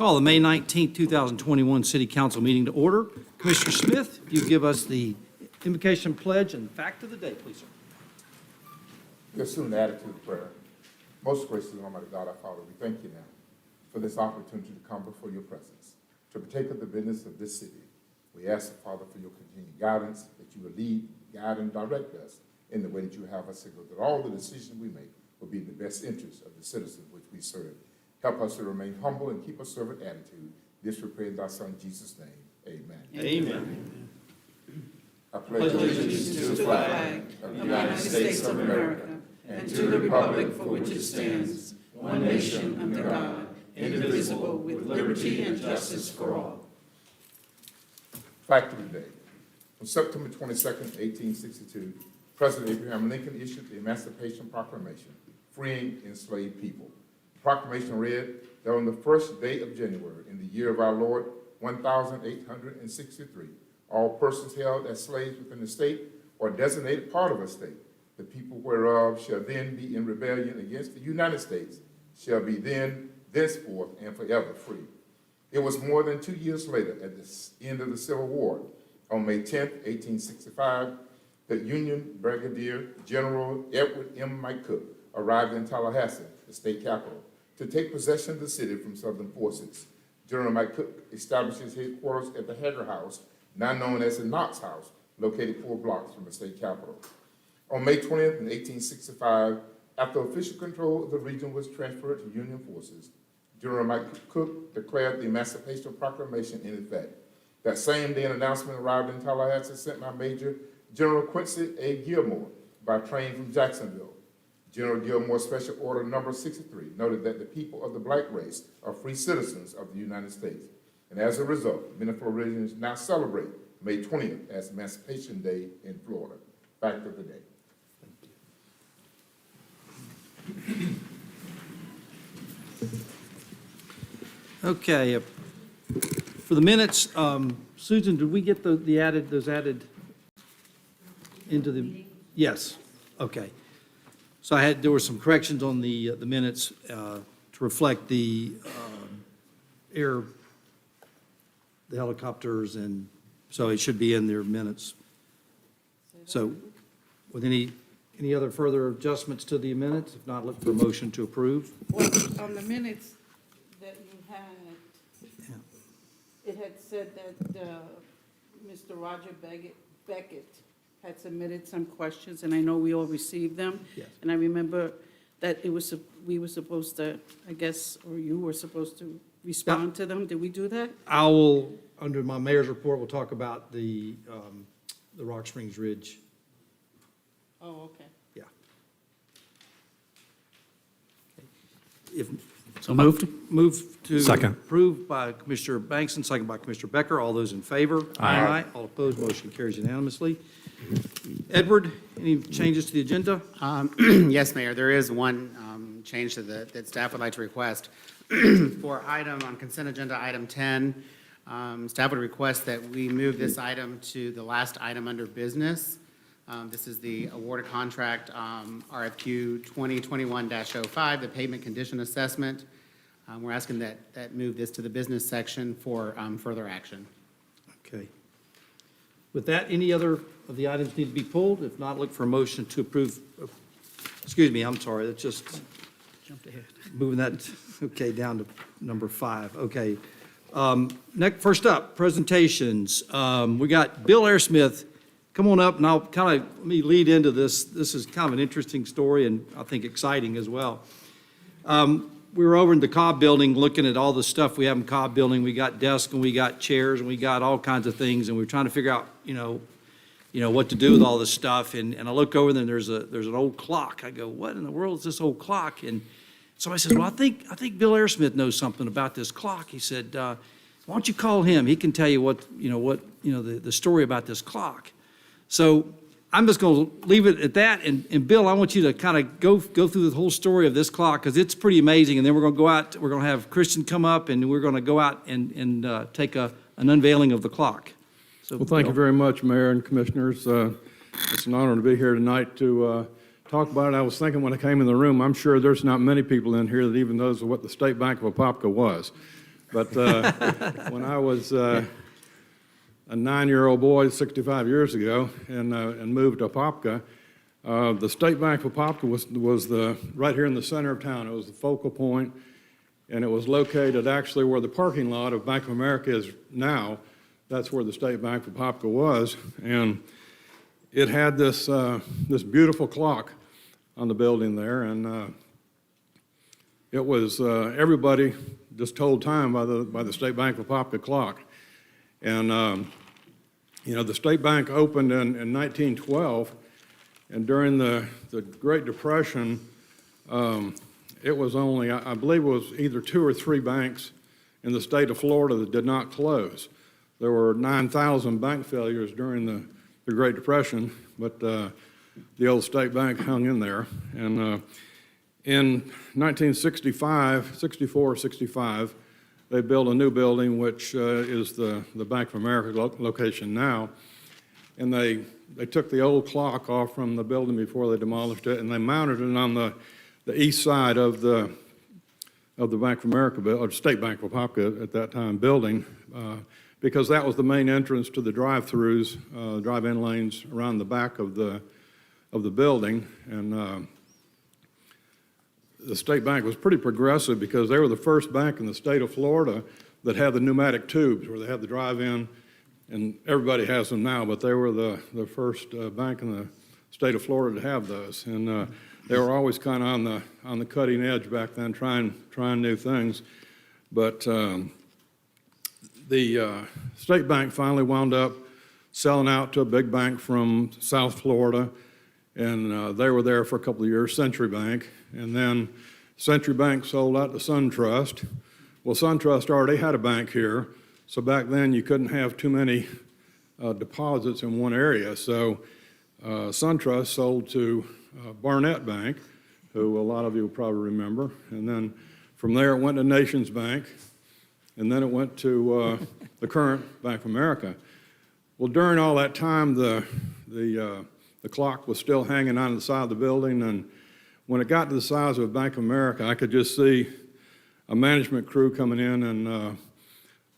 Call the May 19th, 2021 City Council meeting to order. Commissioner Smith, if you give us the invocation pledge and fact of the day, please, sir. We assume the attitude of prayer. Most gracious and Almighty God, our Father, we thank you now for this opportunity to come before your presence, to partake of the business of this city. We ask, Father, for your continued guidance, that you will lead, guide, and direct us in the way that you have us to go, that all the decisions we make will be in the best interest of the citizens which we serve. Help us to remain humble and keep a servant attitude. This we pray in thy Son, Jesus' name. Amen. Amen. I pledge allegiance to the flag of the United States of America and to the republic for which it stands, one nation under God, indivisible, with liberty and justice for all. Fact of the day. On September 22nd, 1862, President Abraham Lincoln issued the Emancipation Proclamation, freeing enslaved people. The proclamation read that on the first day of January in the year of our Lord, 1863, all persons held as slaves within the state or designated part of a state, the people whereof shall then be in rebellion against the United States, shall be thenceforth and forever free. It was more than 2 years later, at the end of the Civil War, on May 10th, 1865, that Union Brigadier General Edward M. Mike Cook arrived in Tallahassee, the state capital, to take possession of the city from Southern forces. General Mike Cook established his headquarters at the Hager House, now known as the Knox House, located 4 blocks from the state capital. On May 20th, in 1865, after official control of the region was transferred to Union forces, General Mike Cook declared the Emancipation Proclamation in effect. That same day, an announcement arrived in Tallahassee sent by Major General Quincy A. Gilmore by train from Jacksonville. General Gilmore's Special Order Number 63 noted that the people of the black race are free citizens of the United States. And as a result, many Floridians now celebrate May 20th as Emancipation Day in Florida. Fact of the day. Okay, for the minutes, Susan, did we get those added into the? Yes, okay. So there were some corrections on the minutes to reflect the the helicopters, and so it should be in their minutes. So with any other further adjustments to the minutes? If not, look for a motion to approve. Well, on the minutes that you had, it had said that Mr. Roger Beckett had submitted some questions, and I know we all received them. Yes. And I remember that we were supposed to, I guess, or you were supposed to respond to them. Did we do that? I will, under my mayor's report, we'll talk about the Rock Springs Ridge. Oh, okay. Yeah. If So moved. Move to Second. approve by Commissioner Bankson, second by Commissioner Becker. All those in favor? Aye. All opposed, motion carries unanimously. Edward, any changes to the agenda? Yes, Mayor, there is one change to that staff would like to request. For item on consent agenda, item 10, staff would request that we move this item to the last item under business. This is the awarded contract, RFQ 2021-05, the pavement condition assessment. We're asking that move this to the business section for further action. Okay. With that, any other of the items need to be pulled? If not, look for a motion to approve. Excuse me, I'm sorry, that's just Jumped ahead. moving that, okay, down to number 5. Okay. First up, presentations. We got Bill Airsmith. Come on up, and I'll let me lead into this. This is kind of an interesting story, and I think exciting as well. We were over in the Cobb Building looking at all the stuff we have in Cobb Building. We got desks, and we got chairs, and we got all kinds of things, and we were trying to figure out, what to do with all this stuff. And I look over there, and there's an old clock. I go, what in the world is this old clock? And somebody says, well, I think Bill Airsmith knows something about this clock. He said, why don't you call him? He can tell you the story about this clock. So I'm just going to leave it at that. And Bill, I want you to kind of go through the whole story of this clock, because it's pretty amazing. And then we're going to go out. We're going to have Christian come up, and we're going to go out and take an unveiling of the clock. So, Well, thank you very much, Mayor and Commissioners. It's an honor to be here tonight to talk about it. I was thinking when I came in the room, I'm sure there's not many people in here that even knows what the State Bank of Apopka was. But when I was a 9-year-old boy 65 years ago and moved to Apopka, the State Bank of Apopka was right here in the center of town. It was the focal point, and it was located actually where the parking lot of Bank of America is now. That's where the State Bank of Apopka was, and it had this beautiful clock on the building there, and it was everybody just told time by the State Bank of Apopka clock. And the State Bank opened in 1912, and during the Great Depression, it was only, I believe it was either 2 or 3 banks in the state of Florida that did not close. There were 9,000 bank failures during the Great Depression, but the old State Bank hung in there. And in 1965, they built a new building, which is the Bank of America location now. And they took the old clock off from the building before they demolished it, and they mounted it on the east side of the Bank of America, or State Bank of Apopka at that time, building, because that was the main entrance to the drive-throughs, drive-in lanes around the back of the building. And the State Bank was pretty progressive because they were the first bank in the state of Florida that had the pneumatic tubes where they had the drive-in, and everybody has them now, but they were the first bank in the state of Florida to have those. And they were always kind of on the cutting edge back then, trying new things. But the State Bank finally wound up selling out to a big bank from South Florida, and they were there for a couple of years, Century Bank, and then Century Bank sold out to SunTrust. Well, SunTrust already had a bank here, so back then you couldn't have too many deposits in one area, so SunTrust sold to Barnett Bank, who a lot of you will probably remember, and then from there it went to Nations Bank, and then it went to the current Bank of America. Well, during all that time, the clock was still hanging on the side of the building, and when it got to the size of Bank of America, I could just see a management crew coming in, and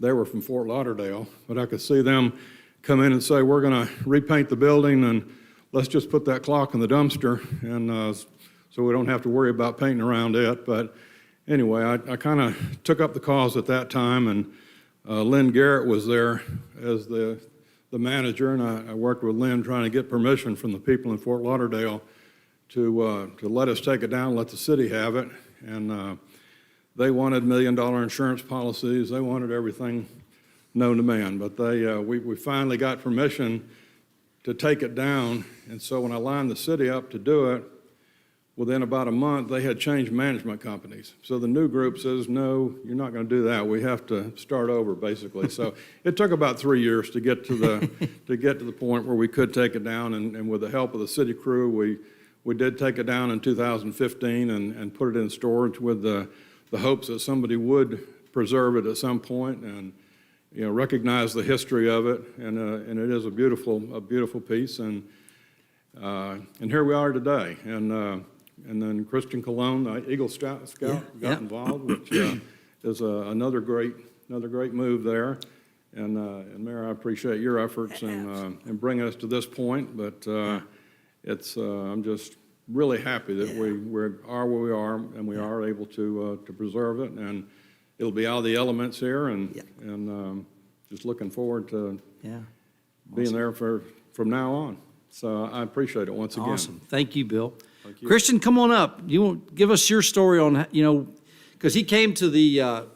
they were from Fort Lauderdale, but I could see them come in and say, we're going to repaint the building, and let's just put that clock in the dumpster, and so we don't have to worry about painting around it. But anyway, I kind of took up the cause at that time, and Lynn Garrett was there as the manager, and I worked with Lynn trying to get permission from the people in Fort Lauderdale to let us take it down, let the city have it. And they wanted $1 million insurance policies. They wanted everything known to man. But we finally got permission to take it down. And so when I lined the city up to do it, within about a month, they had changed management companies. So the new group says, no, you're not going to do that. We have to start over, basically. So it took about 3 years to get to the point where we could take it down. And with the help of the city crew, we did take it down in 2015 and put it in storage with the hopes that somebody would preserve it at some point and recognize the history of it. And it is a beautiful piece. And here we are today. And then Christian Cologne, Eagle Scout, got involved, which is another great move there. And Mayor, I appreciate your efforts in bringing us to this point. But I'm just really happy that we are where we are, and we are able to preserve it. And it'll be out of the elements here, and just looking forward to being there from now on. So I appreciate it once again. Awesome. Thank you, Bill. Thank you. Christian, come on up. You want to give us your story on, because he came to the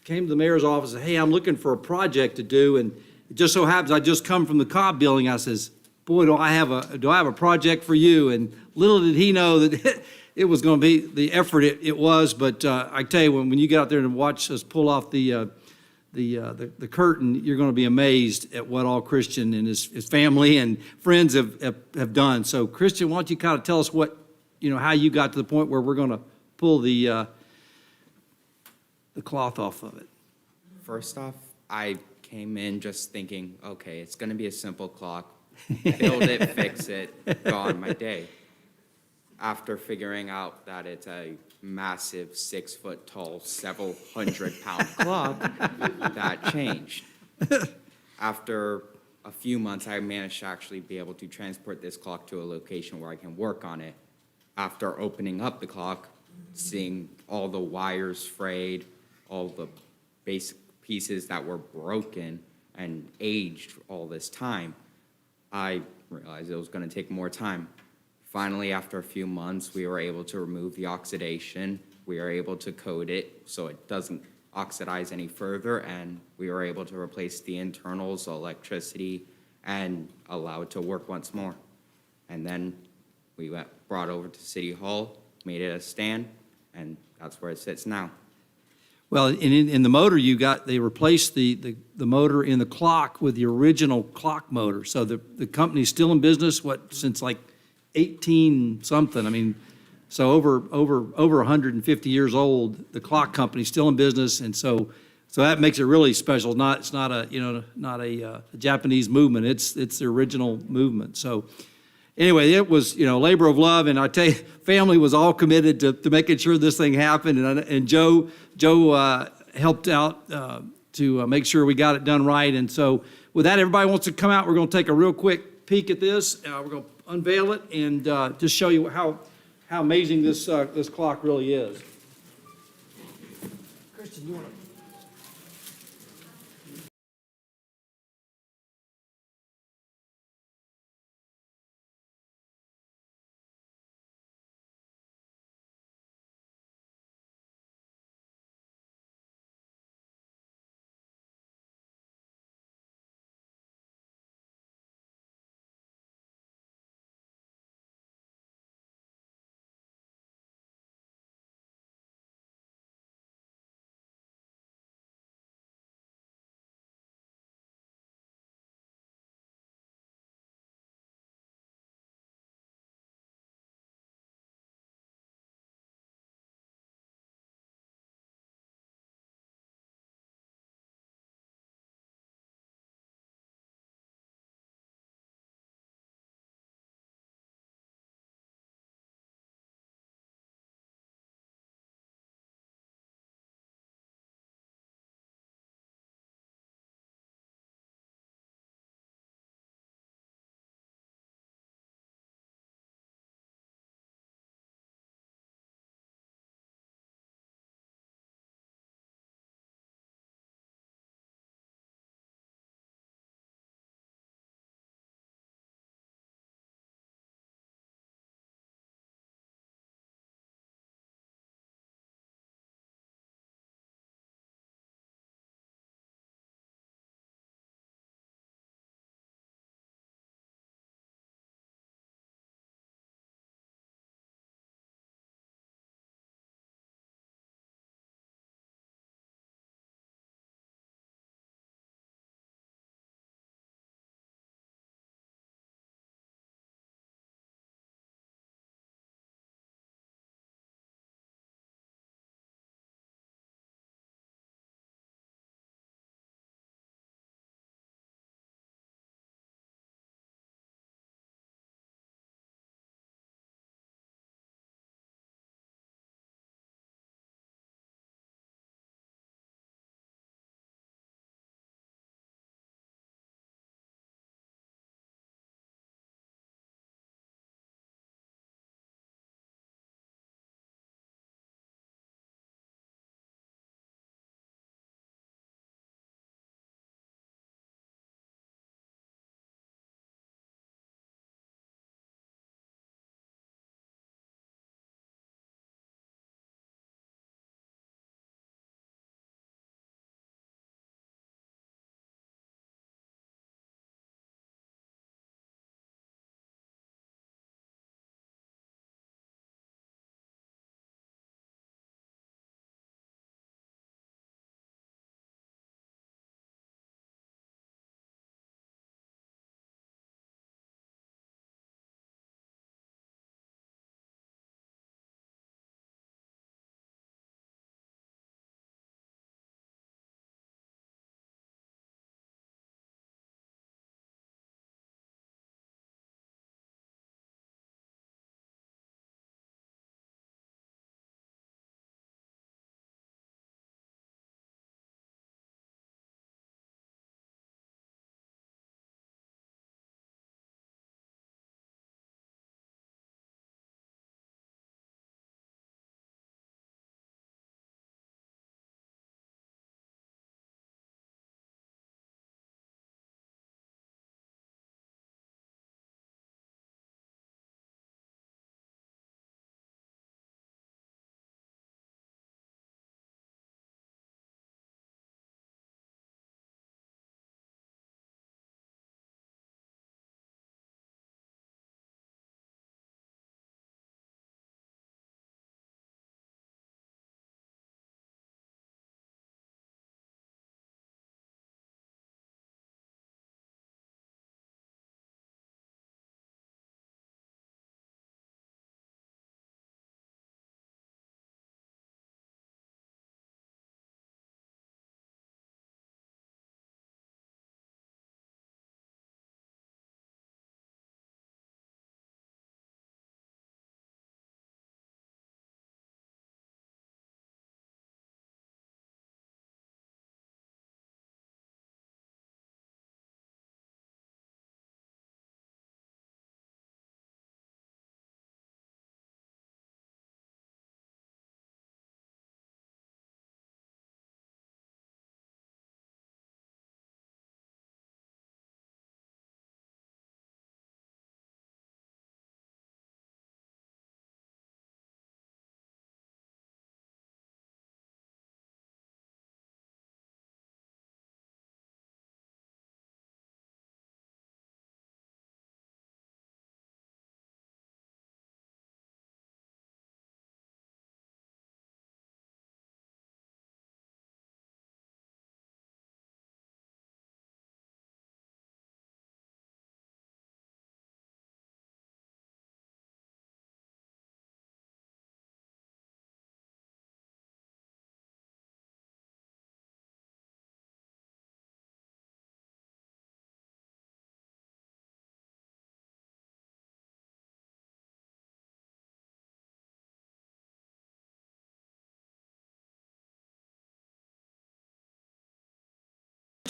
mayor's office and said, hey, I'm looking for a project to do, and it just so happens I just come from the Cobb building. I says, boy, do I have a project for you? And little did he know that it was going to be the effort it was. But I tell you, when you get out there and watch us pull off the curtain, you're going to be amazed at what all Christian and his family and friends have done. So, Christian, why don't you kind of tell us how you got to the point where we're going to pull the cloth off of it? First off, I came in just thinking, okay, it's going to be a simple clock. Build it, fix it, go on my day. After figuring out that it's a massive 6-foot-tall, several hundred-pound clock that changed. After a few months, I managed to actually be able to transport this clock to a location where I can work on it. After opening up the clock, seeing all the wires frayed, all the basic pieces that were broken and aged all this time, I realized it was going to take more time. Finally, after a few months, we were able to remove the oxidation. We were able to coat it so it doesn't oxidize any further, and we were able to replace the internals, electricity, and allow it to work once more. And then we brought over to City Hall, made it a stand, and that's where it sits now. Well, in the motor, they replaced the motor in the clock with the original clock motor. So the company's still in business, since like 18-something. I mean, so over 150 years old, the clock company's still in business, and so that makes it really special. It's not a Japanese movement. It's the original movement. So anyway, it was, labor of love, and I tell you, family was all committed to making sure this thing happened, and Joe helped out to make sure we got it done right. And so with that, everybody wants to come out. We're going to take a real quick peek at this. We're going to unveil it and just show you how amazing this clock really is. Kristen, you want to?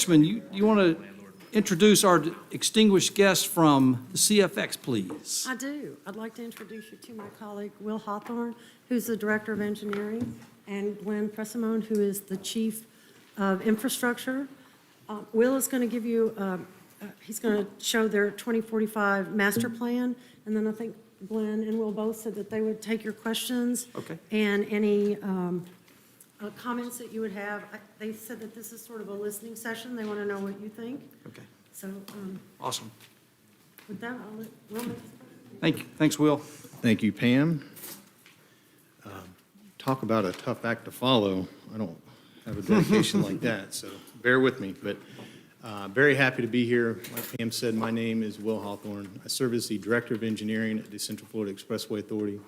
You want to introduce our extinguished guest from the CFX, please? I do. I'd like to introduce you to my colleague, Will Hawthorne, who's the Director of Engineering, and Glenn Pressimone, who is the Chief of Infrastructure. Will is going to give you, he's going to show their 2045 master plan, and then I think Glenn and Will both said that they would take your questions. Okay. And any comments that you would have. They said that this is sort of a listening session. They want to know what you think. Okay, So awesome. with that, I'll let Will make Thank you. Thanks, Will. Thank you, Pam. Talk about a tough act to follow. I don't have a dedication like that, so bear with me. But very happy to be here. Like Pam said, my name is Will Hawthorne. I serve as the Director of Engineering at the Central Florida Expressway Authority,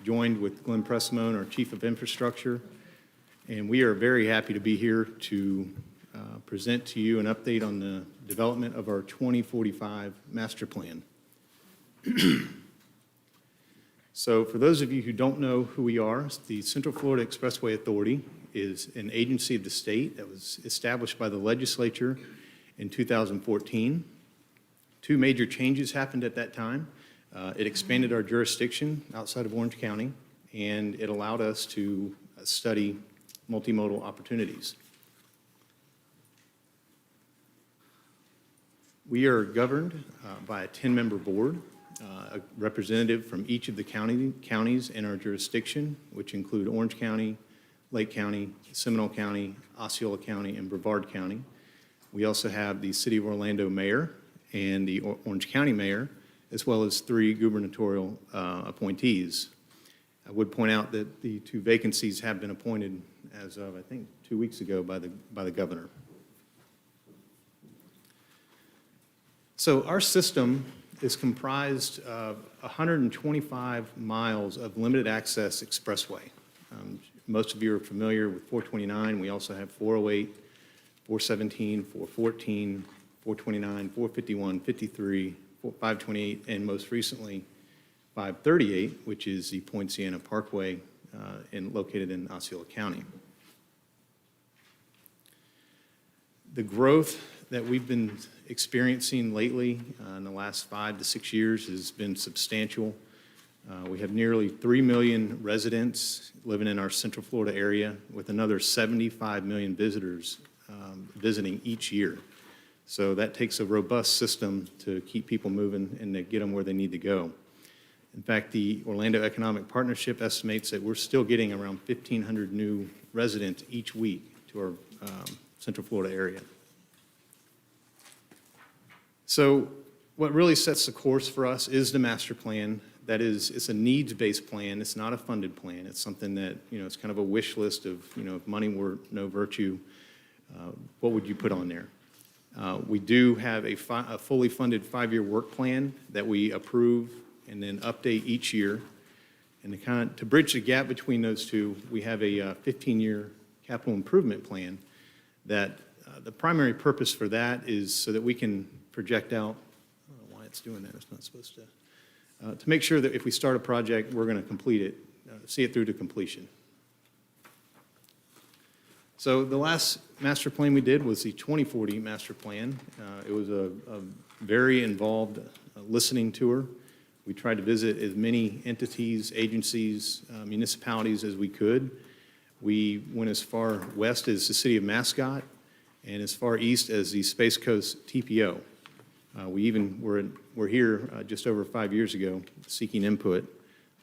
joined with Glenn Pressimone, our Chief of Infrastructure. And we are very happy to be here to present to you an update on the development of our 2045 master plan. So for those of you who don't know who we are, the Central Florida Expressway Authority is an agency of the state that was established by the legislature in 2014. Two major changes happened at that time. It expanded our jurisdiction outside of Orange County, and it allowed us to study multimodal opportunities. We are governed by a 10-member board, a representative from each of the counties in our jurisdiction, which include Orange County, Lake County, Seminole County, Osceola County, and Brevard County. We also have the City of Orlando mayor and the Orange County mayor, as well as 3 gubernatorial appointees. I would point out that the 2 vacancies have been appointed as of, I think, 2 weeks ago by the governor. So our system is comprised of 125 miles of limited access expressway. Most of you are familiar with 429. We also have 408, 417, 414, 429, 451, 53, 528, and most recently 538, which is the Point Siena Parkway located in Osceola County. The growth that we've been experiencing lately in the last 5 to 6 years has been substantial. We have nearly 3 million residents living in our Central Florida area, with another 75 million visitors visiting each year. So that takes a robust system to keep people moving and to get them where they need to go. In fact, the Orlando Economic Partnership estimates that we're still getting around 1,500 new residents each week to our Central Florida area. So what really sets the course for us is the master plan. That is, it's a needs-based plan. It's not a funded plan. It's something that, it's kind of a wish list of, if money were no virtue, what would you put on there? We do have a fully funded 5-year work plan that we approve and then update each year. And to bridge the gap between those two, we have a 15-year capital improvement plan that the primary purpose for that is so that we can project out, I don't know why it's doing that, it's not supposed to make sure that if we start a project, we're going to complete it, see it through to completion. So the last master plan we did was the 2040 master plan. It was a very involved listening tour. We tried to visit as many entities, agencies, municipalities as we could. We went as far west as the city of Mascot and as far east as the Space Coast TPO. We even were here just over 5 years ago seeking input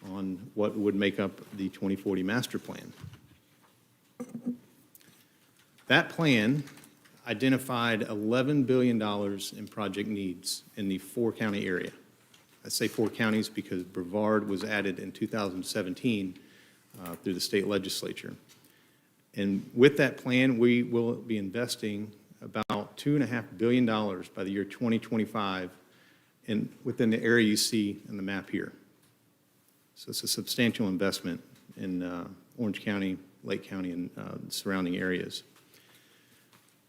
on what would make up the 2040 master plan. That plan identified $11 billion in project needs in the 4-county area. I say 4 counties because Brevard was added in 2017 through the state legislature. And with that plan, we will be investing about $2.5 billion by the year 2025 within the area you see in the map here. So it's a substantial investment in Orange County, Lake County, and surrounding areas.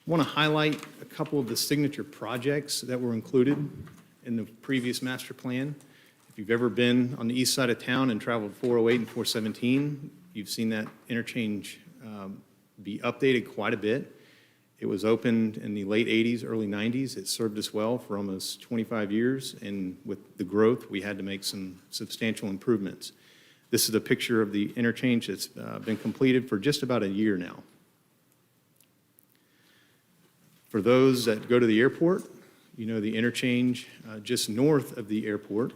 I want to highlight a couple of the signature projects that were included in the previous master plan. If you've ever been on the east side of town and traveled 408 and 417, you've seen that interchange be updated quite a bit. It was opened in the late 80s, early 90s. It served us well for almost 25 years, and with the growth, we had to make some substantial improvements. This is a picture of the interchange that's been completed for just about a year now. For those that go to the airport, you know the interchange just north of the airport.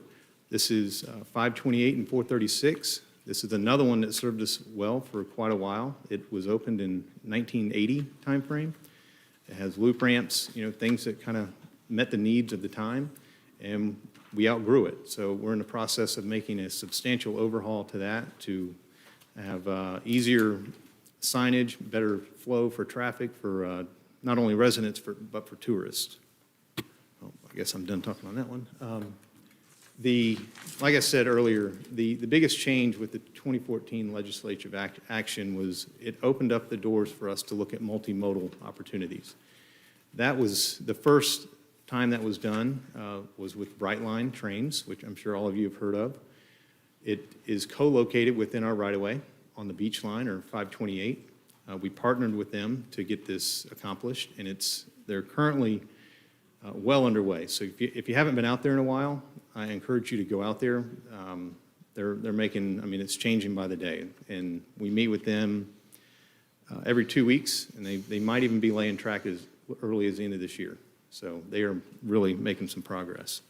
This is 528 and 436. This is another one that served us well for quite a while. It was opened in 1980 timeframe. It has loop ramps, you know, things that kind of met the needs of the time, and we outgrew it. So we're in the process of making a substantial overhaul to that to have easier signage, better flow for traffic for not only residents, but for tourists. Oh, I guess I'm done talking on that one. Like I said earlier, the biggest change with the 2014 legislative action was it opened up the doors for us to look at multimodal opportunities. That was the first time that was done was with Brightline trains, which I'm sure all of you have heard of. It is co-located within our right-of-way on the Beach Line or 528. We partnered with them to get this accomplished, and they're currently well underway. So if you haven't been out there in a while, I encourage you to go out there. They're making, I mean, it's changing by the day, and we meet with them every 2 weeks, and they might even be laying track as early as the end of this year. So they are really making some progress.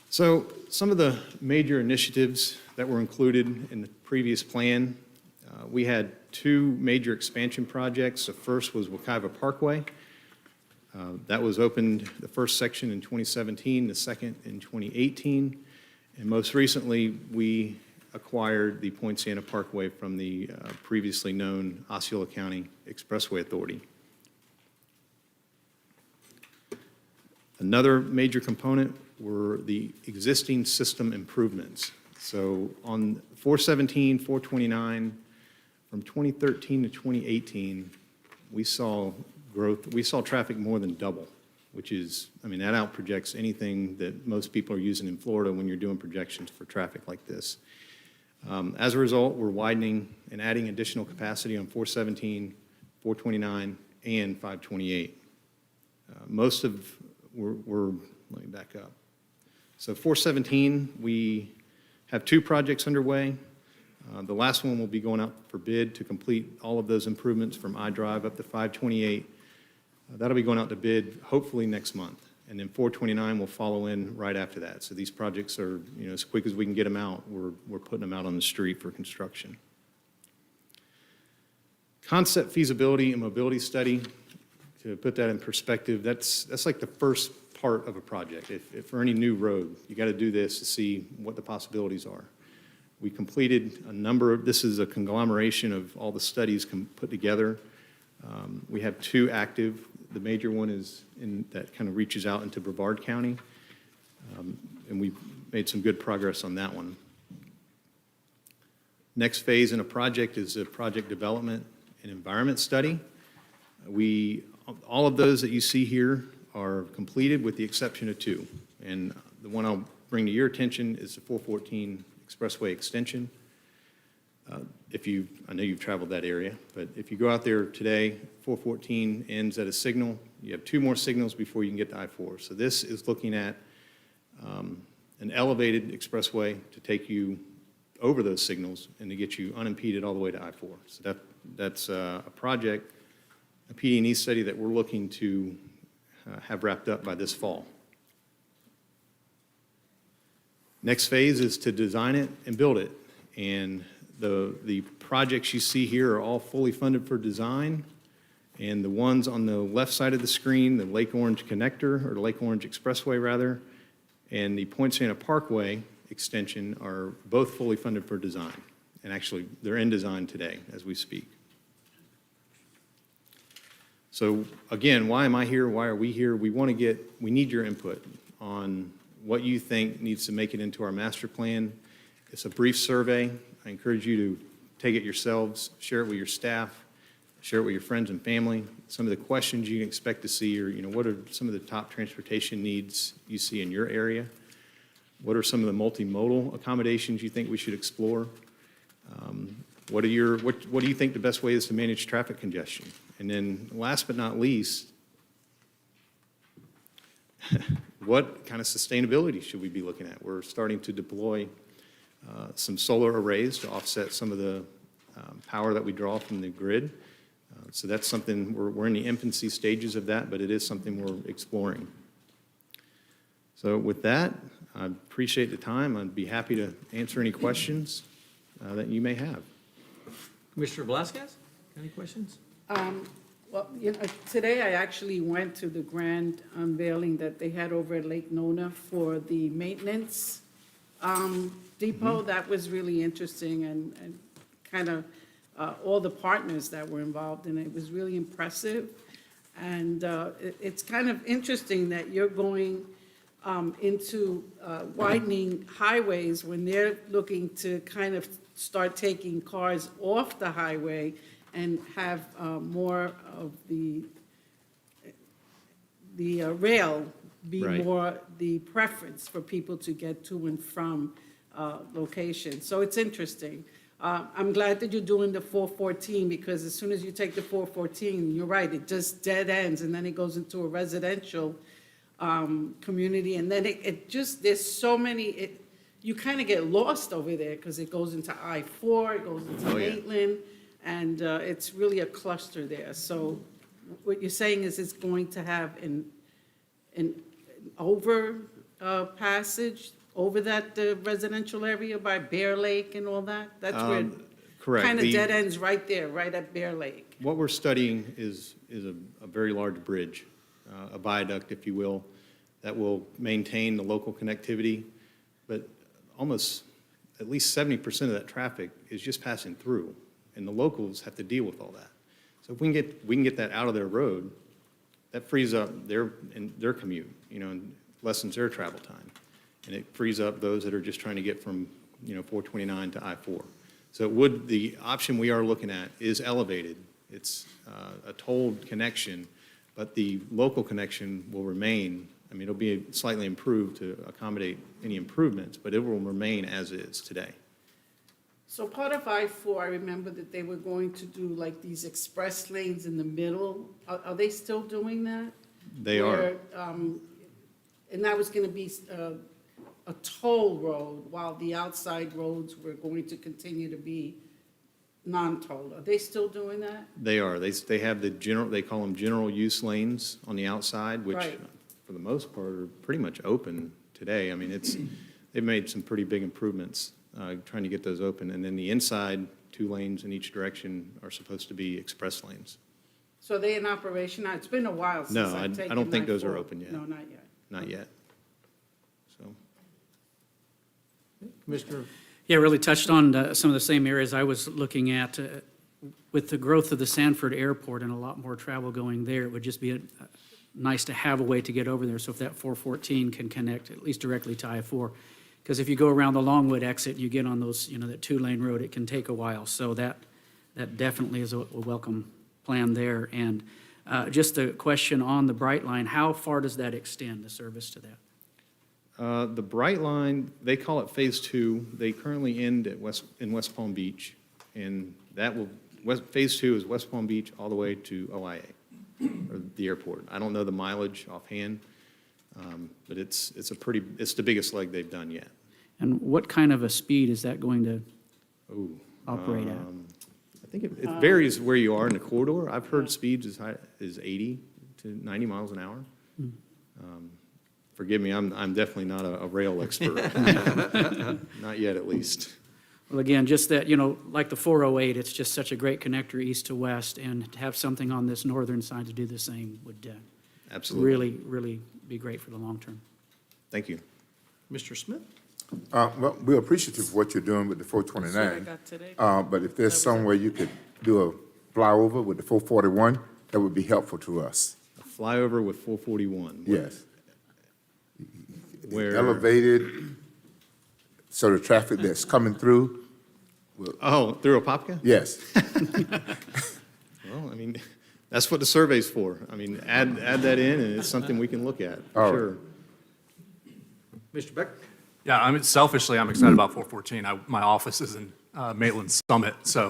So some of the major initiatives that were included in the previous plan, we had 2 major expansion projects. The first was Wekiva Parkway. That was opened, the first section in 2017, the second in 2018. And most recently, we acquired the Point Santa Parkway from the previously known Osceola County Expressway Authority. Another major component were the existing system improvements. So on 417, 429, from 2013 to 2018, we saw growth. We saw traffic more than double, which is, I mean, that outprojects anything that most people are using in Florida when you're doing projections for traffic like this. As a result, we're widening and adding additional capacity on 417, 429, and 528. Let me back up. So 417, we have 2 projects underway. The last one will be going out for bid to complete all of those improvements from iDrive up to 528. That'll be going out to bid hopefully next month. And then 429 will follow in right after that. So these projects are, you know, as quick as we can get them out, we're putting them out on the street for construction. Concept feasibility and mobility study, to put that in perspective, that's like the first part of a project. If for any new road, you got to do this to see what the possibilities are. We completed a number of, this is a conglomeration of all the studies put together. We have 2 active. The major one is that kind of reaches out into Brevard County, and we've made some good progress on that one. Next phase in a project is a project development and environment study. All of those that you see here are completed with the exception of 2. And the one I'll bring to your attention is the 414 Expressway Extension. I know you've traveled that area, but if you go out there today, 414 ends at a signal. You have 2 more signals before you can get to I-4. So this is looking at an elevated expressway to take you over those signals and to get you unimpeded all the way to I-4. So that's a project, a PD&E study that we're looking to have wrapped up by this fall. Next phase is to design it and build it. And the projects you see here are all fully funded for design. And the ones on the left side of the screen, the Lake Orange Connector, or the Lake Orange Expressway rather, and the Point Santa Parkway extension are both fully funded for design. And actually, they're in design today as we speak. So again, why am I here? Why are we here? We need your input on what you think needs to make it into our master plan. It's a brief survey. I encourage you to take it yourselves, share it with your staff, share it with your friends and family. Some of the questions you can expect to see are, what are some of the top transportation needs you see in your area? What are some of the multimodal accommodations you think we should explore? what do you think the best way is to manage traffic congestion? And then last but not least, what kind of sustainability should we be looking at? We're starting to deploy some solar arrays to offset some of the power that we draw from the grid. So that's something, we're in the infancy stages of that, but it is something we're exploring. So with that, I appreciate the time. I'd be happy to answer any questions that you may have. Commissioner Velasquez, any questions? Well, today I actually went to the grand unveiling that they had over at Lake Nona for the maintenance depot. That was really interesting and kind of all the partners that were involved in it. It was really impressive. And it's kind of interesting that you're going into widening highways when they're looking to kind of start taking cars off the highway and have more of the rail be Right. more the preference for people to get to and from locations. So it's interesting. I'm glad that you're doing the 414 because as soon as you take the 414, you're right, it just dead ends and then it goes into a residential community. And then it just, there's so many, you kind of get lost over there because it goes into I-4, it goes into Oh, yeah. Maitland, and it's really a cluster there. So what you're saying is it's going to have an over passage over that residential area by Bear Lake and all that? That's where Correct. kind of The- dead ends right there, right at Bear Lake. What we're studying is a very large bridge, a viaduct, if you will, that will maintain the local connectivity, but almost at least 70% of that traffic is just passing through, and the locals have to deal with all that. So if we can get that out of their road, that frees up their commute, and lessens their travel time. And it frees up those that are just trying to get from, 429 to I-4. So the option we are looking at is elevated. It's a tolled connection, but the local connection will remain. I mean, it'll be slightly improved to accommodate any improvements, but it will remain as is today. So part of I-4, I remember that they were going to do like these express lanes in the middle. Are they still doing that? They are. Where, and that was going to be a toll road, while the outside roads were going to continue to be non-tolled. Are they still doing that? They are. They have they call them general use lanes on the outside, which Right. for the most part are pretty much open today. I mean, they've made some pretty big improvements trying to get those open. And then the inside 2 lanes in each direction are supposed to be express lanes. So are they in operation now? It's been a while since No, I've I taken don't think those are I-4. open yet. No, not yet. Not yet. So. Commissioner, Yeah, really touched on some of the same areas I was looking at. With the growth of the Sanford Airport and a lot more travel going there, it would just be nice to have a way to get over there. So if that 414 can connect at least directly to I-4. Because if you go around the Longwood exit, you get on those, that 2-lane road, it can take a while. So that definitely is a welcome plan there. And just a question on the Bright Line, how far does that extend, the service to that? The Bright Line, they call it Phase 2. They currently end in West Palm Beach, and Phase 2 is West Palm Beach all the way to OIA, or the airport. I don't know the mileage offhand, but it's the biggest leg they've done yet. And what kind of a speed is that going to Ooh, operate at? I think it varies where you are in the corridor. I've heard speeds as high as 80 to 90 miles an hour. Forgive me, I'm definitely not a rail expert. Not yet, at least. Well, again, just that, like the 408, it's just such a great connector east to west, and to have something on this northern side to do the same would Absolutely. really, really be great for the long term. Thank you. Mr. Smith? Well, we're appreciative of what you're doing with the So I 429. got today. But if there's some way you could do a flyover with the 441, that would be helpful to us. A flyover with 441. Yes. Where? Elevated, so the traffic that's coming through, Oh, through Apopka? yes. Well, I mean, that's what the survey's for. I mean, add that in, and it's something we can look at, for All right. sure. Mr. Beck? Yeah, I mean, selfishly, I'm excited about 414. My office is in Maitland Summit, so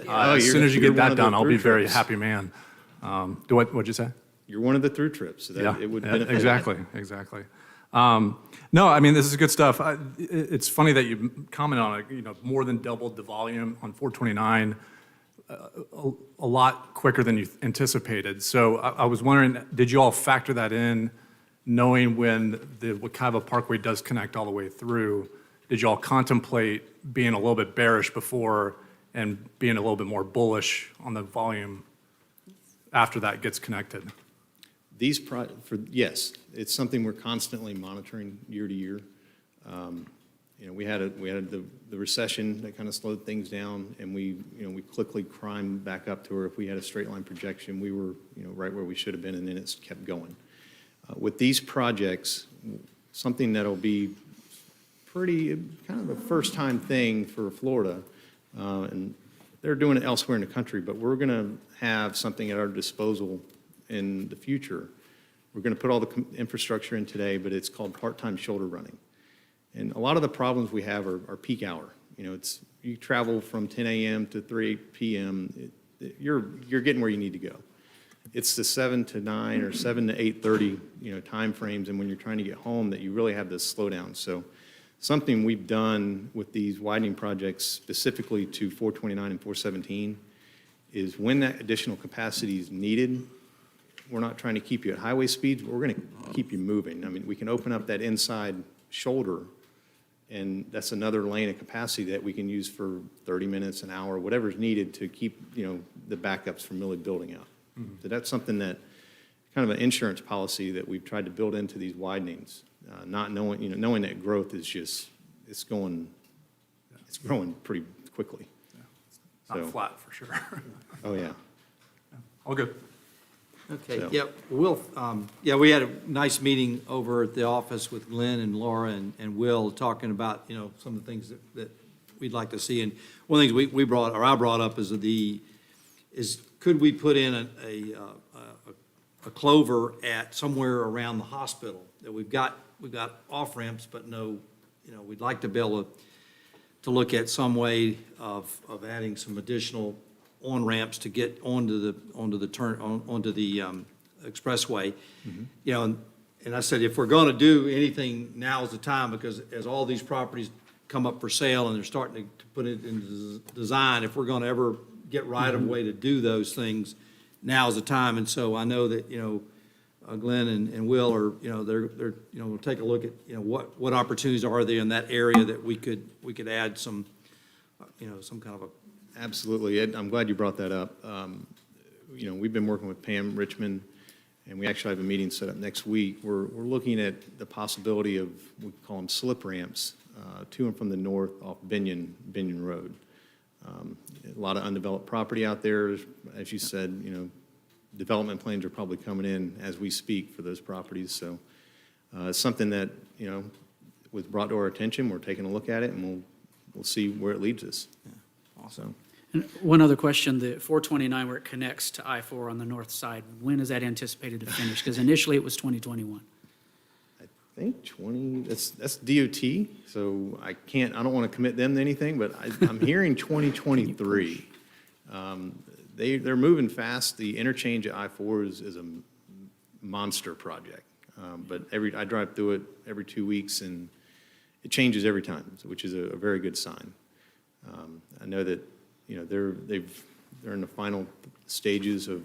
as soon as you you're get one that of the done, I'll be through very trips. happy man. What'd you say? You're one of the through trips, so Yeah, that it would yeah, benefit. exactly. No, I mean, this is good stuff. It's funny that you comment on it, more than doubled the volume on 429, a lot quicker than you anticipated. So I was wondering, did you all factor that in, knowing when the Wekiva Parkway does connect all the way through? Did you all contemplate being a little bit bearish before and being a little bit more bullish on the volume after that gets connected? Yes, it's something we're constantly monitoring year to year. We had the recession that kind of slowed things down, and we quickly climbed back up to where if we had a straight line projection, we were, right where we should have been, and then it's kept going. With these projects, something that'll be pretty, kind of a first-time thing for Florida, and they're doing it elsewhere in the country, but we're going to have something at our disposal in the future. We're going to put all the infrastructure in today, but it's called part-time shoulder running. And a lot of the problems we have are peak hour. You travel from 10 a.m. to 3 p.m., you're getting where you need to go. It's the 7 to 9 or 7 to 8:30, time frames, and when you're trying to get home that you really have this slowdown. So something we've done with these widening projects specifically to 429 and 417 is when that additional capacity is needed, we're not trying to keep you at highway speeds, but we're going to keep you moving. I mean, we can open up that inside shoulder, and that's another lane of capacity that we can use for 30 minutes, an hour, whatever's needed to keep, the backups from really building up. So that's something that, kind of an insurance policy that we've tried to build into these widenings, not knowing, knowing that growth is just, it's growing pretty quickly. Not So- flat, for sure. Oh, yeah. All good. Okay, So- yep, we had a nice meeting over at the office with Glenn and Laura and Will, talking about, some of the things that we'd like to see. And one of the things I brought up is could we put in a clover at somewhere around the hospital, that we've got off ramps, but no, we'd like to be able to look at some way of adding some additional on ramps to get onto the expressway. And I said, if we're going to do anything, now's the time, because as all these properties come up for sale and they're starting to put it into design, if we're going to ever get right of way to do those things, now's the time. And so I know that, Glenn and Will are, they're, we'll take a look at, what opportunities are there in that area that we could add some, some kind of a. Absolutely. Ed, I'm glad you brought that up. We've been working with Pam Richmond, and we actually have a meeting set up next week. We're looking at the possibility of, we call them slip ramps, to and from the north off Binion Road. A lot of undeveloped property out there. As you said, development plans are probably coming in as we speak for those properties. So it's something that, was brought to our attention. We're taking a look at it, and we'll see where it leads us. Awesome. And one other question, the 429 where it connects to I-4 on the north side, when is that anticipated to finish? Because initially it was 2021. I think that's DOT, so I don't want to commit them to anything, but I'm hearing 2023. They're moving fast. The interchange at I-4 is a monster project. But I drive through it every 2 weeks, and it changes every time, which is a very good sign. I know that, they're in the final stages of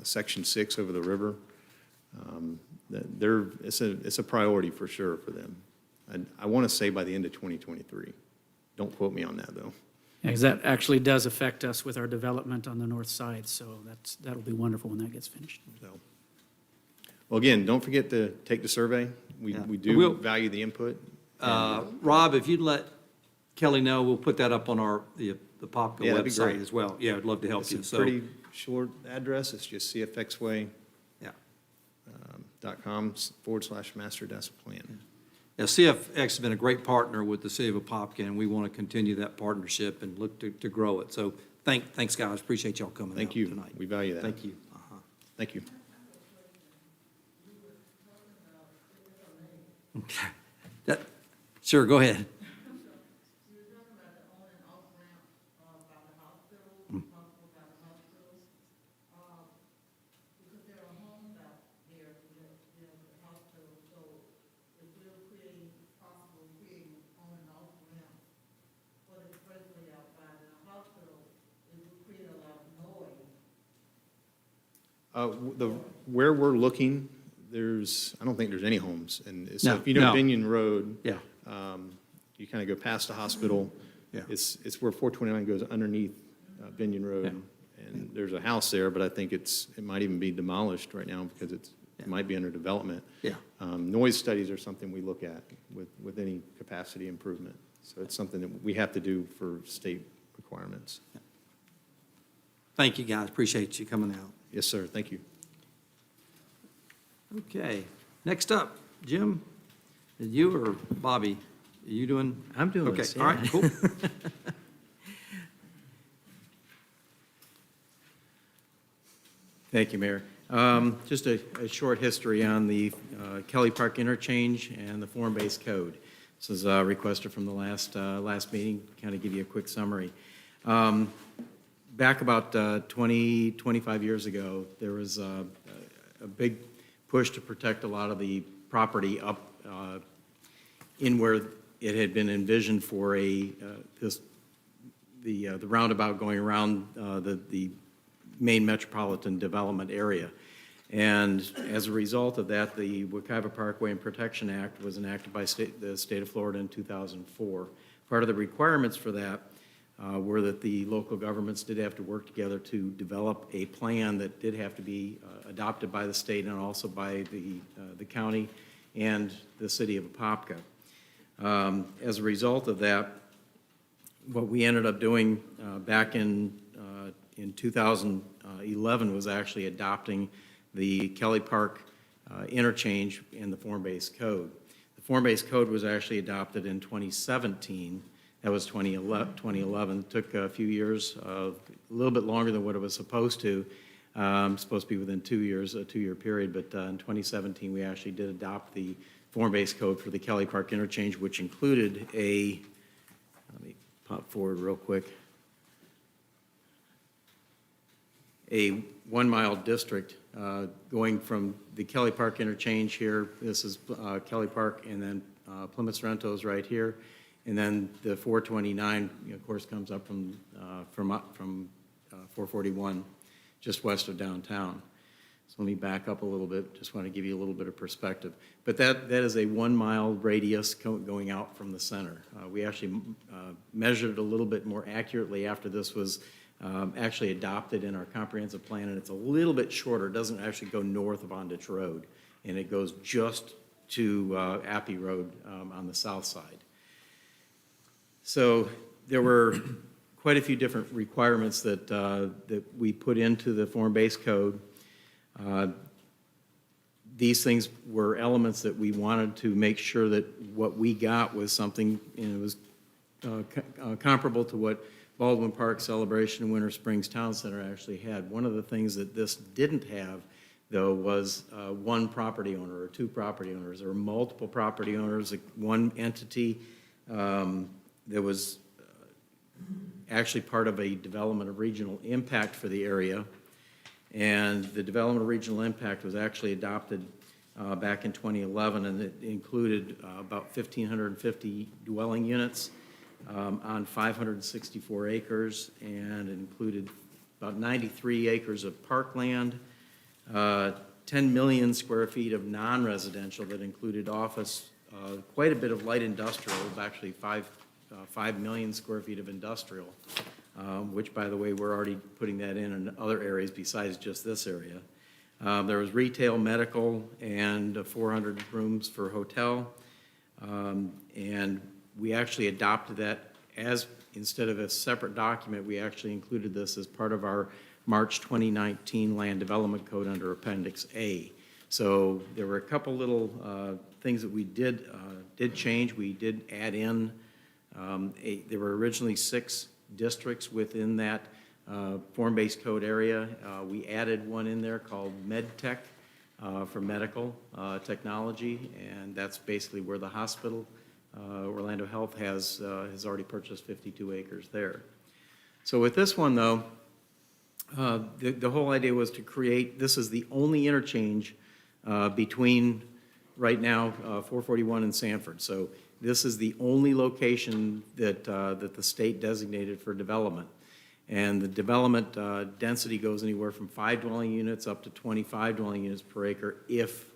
Section 6 over the river. It's a priority for sure for them. I want to say by the end of 2023. Don't quote me on that, though. Because that actually does affect us with our development on the north side, so that'll be wonderful when that gets finished. So, well, again, don't forget to take the survey. We Yeah. do We'll- value the input. Rob, if you'd let Kelly know, we'll put that up on the Apopka Yeah, that'd be website great. as well. Yeah, I'd love to help It's you, a so. pretty short address. It's just cfxway.com Yeah. /master-plan. Yeah, CFX has been a great partner with the city of Apopka, and we want to continue that partnership and look to grow it. So thanks, guys. Appreciate y'all coming Thank out you. tonight. We value that. Thank you. Thank you. Okay. Sure, go ahead. Where we're looking, I don't think there's any homes. And so No, if you know no. Binion Road, Yeah, you kind of go past the hospital. Yeah. It's where 429 goes underneath Binion Road. Yeah. And there's a house there, but I think it might even be demolished right now because it might be under development. yeah. Noise studies are something we look at with any capacity improvement. So it's something that we have to do for state requirements. Thank you, guys. Appreciate you coming out. Yes, sir. Thank you. Okay, next up, Jim, you or Bobby? Are you doing? I'm doing Okay, this, all right, yeah. cool. Thank you, Mayor. Just a short history on the Kelly Park interchange and the form-based code. This is requested from the last meeting, kind of give you a quick summary. Back about 25 years ago, there was a big push to protect a lot of the property up in where it had been envisioned for the roundabout going around the main metropolitan development area. And as a result of that, the Wekiva Parkway and Protection Act was enacted by the state of Florida in 2004. Part of the requirements for that were that the local governments did have to work together to develop a plan that did have to be adopted by the state and also by the county and the city of Apopka. As a result of that, what we ended up doing back in 2011 was actually adopting the Kelly Park interchange in the form-based code. The form-based code was actually adopted in 2017. That was 2011. It took a few years, a little bit longer than what it was supposed to. Supposed to be within 2 years, a 2-year period, but in 2017, we actually did adopt the form-based code for the Kelly Park interchange, which included let me pop forward real quick, a 1-mile district going from the Kelly Park interchange here. This is Kelly Park, and then Plymouth Sorrento's right here. And then the 429, of course, comes up from 441, just west of downtown. So let me back up a little bit. Just want to give you a little bit of perspective. But that is a 1-mile radius going out from the center. We actually measured it a little bit more accurately after this was actually adopted in our comprehensive plan, and it's a little bit shorter. It doesn't actually go north of Ondich Road, and it goes just to Appy Road on the south side. So there were quite a few different requirements that we put into the form-based code. These things were elements that we wanted to make sure that what we got was something, and it was comparable to what Baldwin Park Celebration and Winter Springs Town Center actually had. One of the things that this didn't have, though, was one property owner or two property owners. There were multiple property owners, one entity that was actually part of a development of regional impact for the area. And the development of regional impact was actually adopted back in 2011, and it included about 1,550 dwelling units on 564 acres, and it included about 93 acres of parkland, 10 million square feet of non-residential that included office, quite a bit of light industrial, actually 5 million square feet of industrial, which, by the way, we're already putting that in other areas besides just this area. There was retail, medical, and 400 rooms for hotel. And we actually adopted that instead of a separate document, we actually included this as part of our March 2019 Land Development Code under Appendix A. So there were a couple little things that we did change. We did add in, there were originally 6 districts within that form-based code area. We added one in there called MedTech for medical technology, and that's basically where the hospital Orlando Health has already purchased 52 acres there. So with this one, though, the whole idea was to create, this is the only interchange between, right now, 441 and Sanford. So this is the only location that the state designated for development. And the development density goes anywhere from 5 dwelling units up to 25 dwelling units per acre if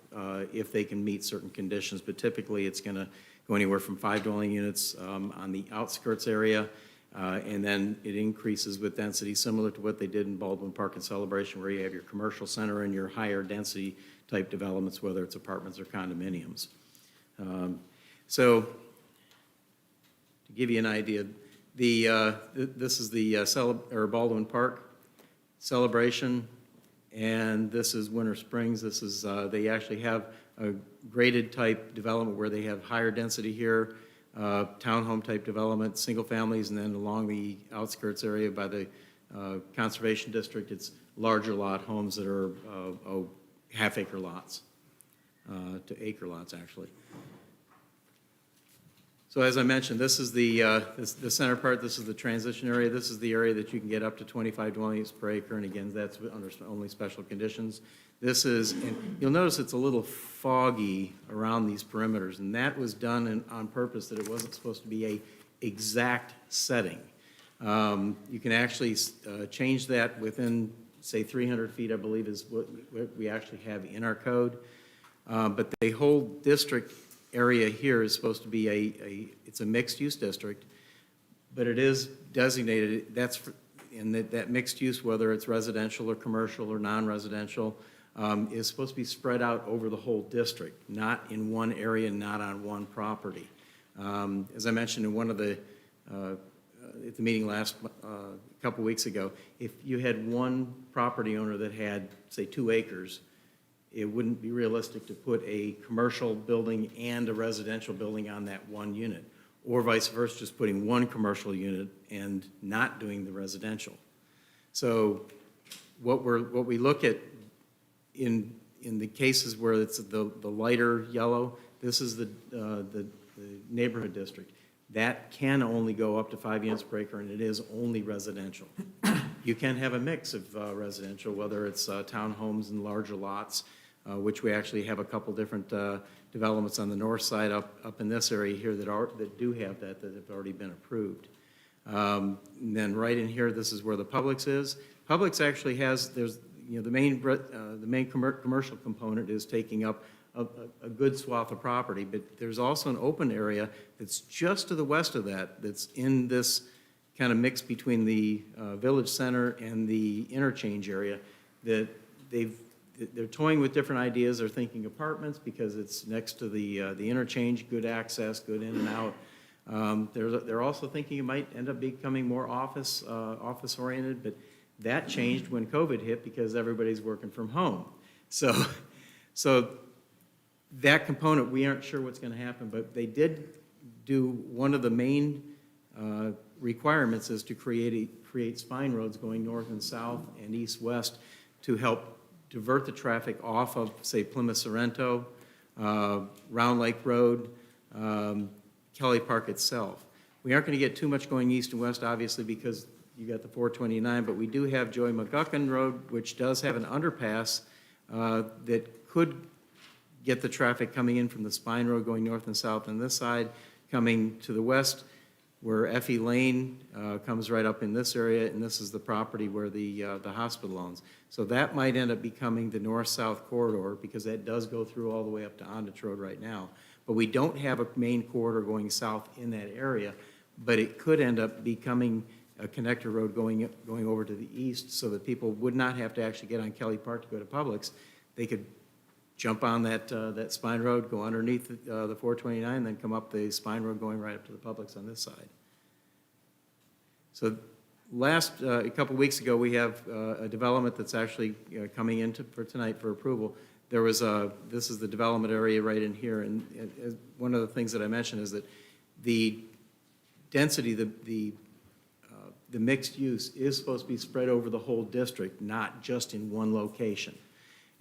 they can meet certain conditions. But typically, it's going to go anywhere from 5 dwelling units on the outskirts area, and then it increases with density, similar to what they did in Baldwin Park and Celebration, where you have your commercial center and your higher density type developments, whether it's apartments or condominiums. So to give you an idea, this is the Baldwin Park Celebration, and this is Winter Springs. This is they actually have a graded type development where they have higher density here, townhome type development, single families, and then along the outskirts area by the conservation district, it's larger lot homes that are half-acre lots to acre lots, actually. So as I mentioned, this is the center part. This is the transition area. This is the area that you can get up to 25 dwelling units per acre, and again, that's under only special conditions. This is, and you'll notice it's a little foggy around these perimeters, and that was done on purpose, that it wasn't supposed to be a exact setting. You can actually change that within, say, 300 feet, I believe, is what we actually have in our code. But the whole district area here is supposed to be it's a mixed-use district, but it is designated, that mixed use, whether it's residential or commercial or non-residential, is supposed to be spread out over the whole district, not in one area, not on one property. As I mentioned in one of the, at the meeting last, a couple weeks ago, if you had one property owner that had, say, 2 acres, it wouldn't be realistic to put a commercial building and a residential building on that one unit, or vice versa, just putting one commercial unit and not doing the residential. So what we look at in the cases where it's the lighter yellow, this is the neighborhood district. That can only go up to 5 units per acre, and it is only residential. You can have a mix of residential, whether it's townhomes and larger lots, which we actually have a couple different developments on the north side up in this area here that do have that have already been approved. And then right in here, this is where the Publix is. Publix actually has, the main commercial component is taking up a good swath of property, but there's also an open area that's just to the west of that, that's in this kind of mix between the village center and the interchange area, that they're toying with different ideas. They're thinking apartments because it's next to the interchange, good access, good in and out. They're also thinking it might end up becoming more office oriented, but that changed when COVID hit because everybody's working from home. So that component, we aren't sure what's going to happen, but they did do one of the main requirements is to create spine roads going north and south and east-west to help divert the traffic off of, say, Plymouth Sorrento, Round Lake Road, Kelly Park itself. We aren't going to get too much going east and west, obviously, because you got the 429, but we do have Joey McGuckin Road, which does have an underpass that could get the traffic coming in from the Spine Road going north and south on this side, coming to the west, where Effie Lane comes right up in this area, and this is the property where the hospital owns. So that might end up becoming the north-south corridor, because that does go through all the way up to Ondich Road right now. But we don't have a main corridor going south in that area, but it could end up becoming a connector road going over to the east, so that people would not have to actually get on Kelly Park to go to Publix. They could jump on that Spine Road, go underneath the 429, and then come up the Spine Road going right up to the Publix on this side. So a couple weeks ago, we have a development that's actually coming in for tonight for approval. This is the development area right in here, and one of the things that I mentioned is that the density, the mixed use is supposed to be spread over the whole district, not just in one location.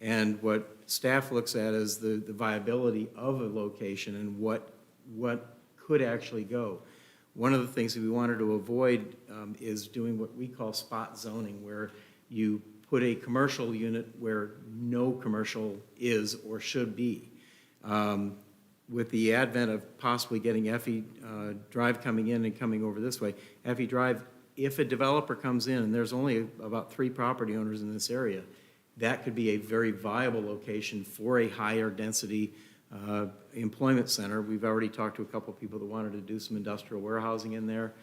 And what staff looks at is the viability of a location and what could actually go. One of the things that we wanted to avoid is doing what we call spot zoning, where you put a commercial unit where no commercial is or should be. With the advent of possibly getting Effie Drive coming in and coming over this way, Effie Drive, if a developer comes in, and there's only about 3 property owners in this area, that could be a very viable location for a higher density employment center. We've already talked to a couple of people that wanted to do some industrial warehousing in there.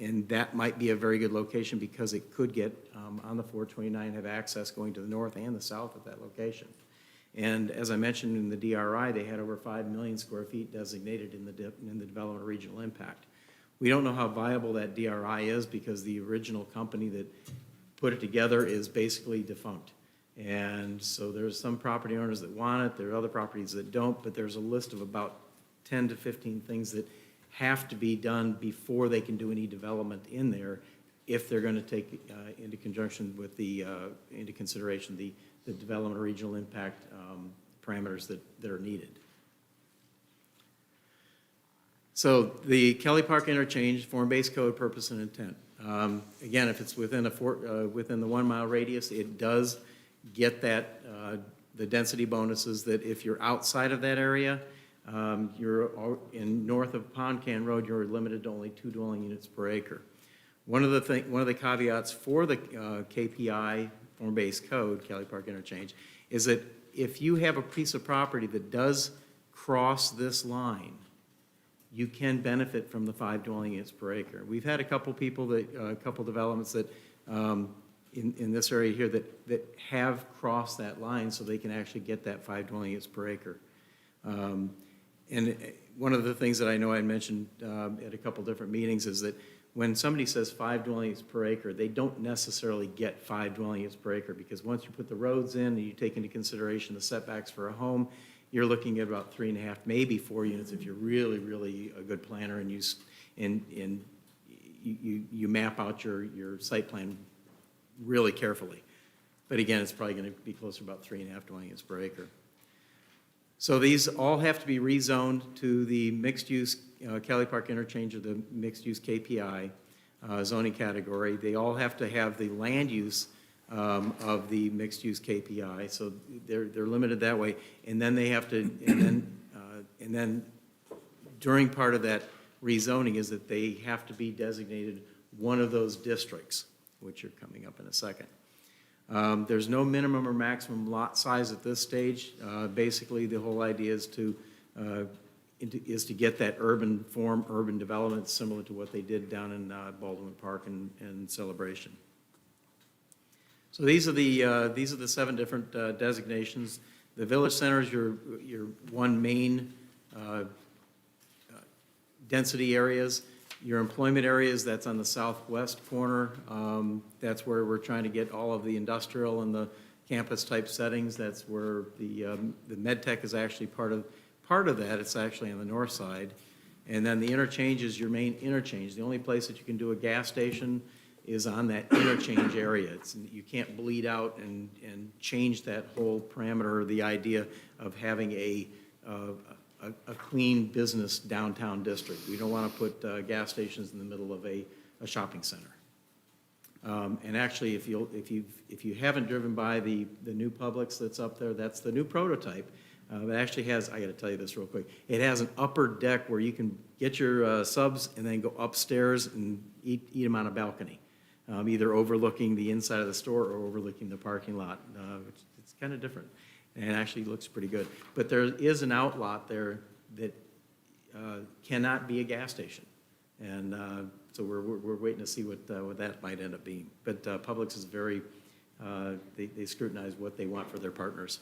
And that might be a very good location because it could get on the 429, have access going to the north and the south at that location. And as I mentioned in the DRI, they had over 5 million square feet designated in the development of regional impact. We don't know how viable that DRI is because the original company that put it together is basically defunct. And so there's some property owners that want it, there are other properties that don't, but there's a list of about 10 to 15 things that have to be done before they can do any development in there if they're going to take into conjunction with into consideration the development of regional impact parameters that are needed. So the Kelly Park interchange, form-based code, purpose and intent. Again, if it's within within the 1 mile radius, it does get that the density bonuses that if you're outside of that area, you're in north of Pond Can Road, you're limited to only 2 dwelling units per acre. One of the caveats for the KPI form-based code, Kelly Park interchange, is that if you have a piece of property that does cross this line, you can benefit from the 5 dwelling units per acre. We've had a couple people a couple developments that in this area here that have crossed that line so they can actually get that 5 dwelling units per acre. And one of the things that I know I mentioned at a couple different meetings is that when somebody says 5 dwelling units per acre, they don't necessarily get 5 dwelling units per acre because once you put the roads in and you take into consideration the setbacks for a home, you're looking at about 3.5, maybe 4 units if you're really, really a good planner and you map out your site plan really carefully. But again, it's probably going to be closer to about 3.5 dwelling units per acre. So these all have to be rezoned to the mixed-use Kelly Park interchange or the mixed-use KPI zoning category. They all have to have the land use of the mixed-use KPI, so they're limited that way. And then they have to, and then during part of that rezoning is that they have to be designated one of those districts, which are coming up in a second. There's no minimum or maximum lot size at this stage. Basically, the whole idea is to get that urban development similar to what they did down in Baldwin Park and Celebration. So these are the 7 different designations. The village center is your one main density areas. Your employment areas, that's on the southwest corner. That's where we're trying to get all of the industrial and the campus type settings. That's where the med tech is actually part of that. It's actually on the north side. And then the interchange is your main interchange. The only place that you can do a gas station is on that interchange area. You can't bleed out and change that whole parameter or the idea of having a clean business downtown district. We don't want to put gas stations in the middle of a shopping center. And actually, if you haven't driven by the new Publix that's up there, that's the new prototype. It actually has, I got to tell you this real quick, it has an upper deck where you can get your subs and then go upstairs and eat them on a balcony, either overlooking the inside of the store or overlooking the parking lot. It's kind of different. And it actually looks pretty good. But there is an outlot there that cannot be a gas station. And so we're waiting to see what that might end up being. But Publix is very, they scrutinize what they want for their partners.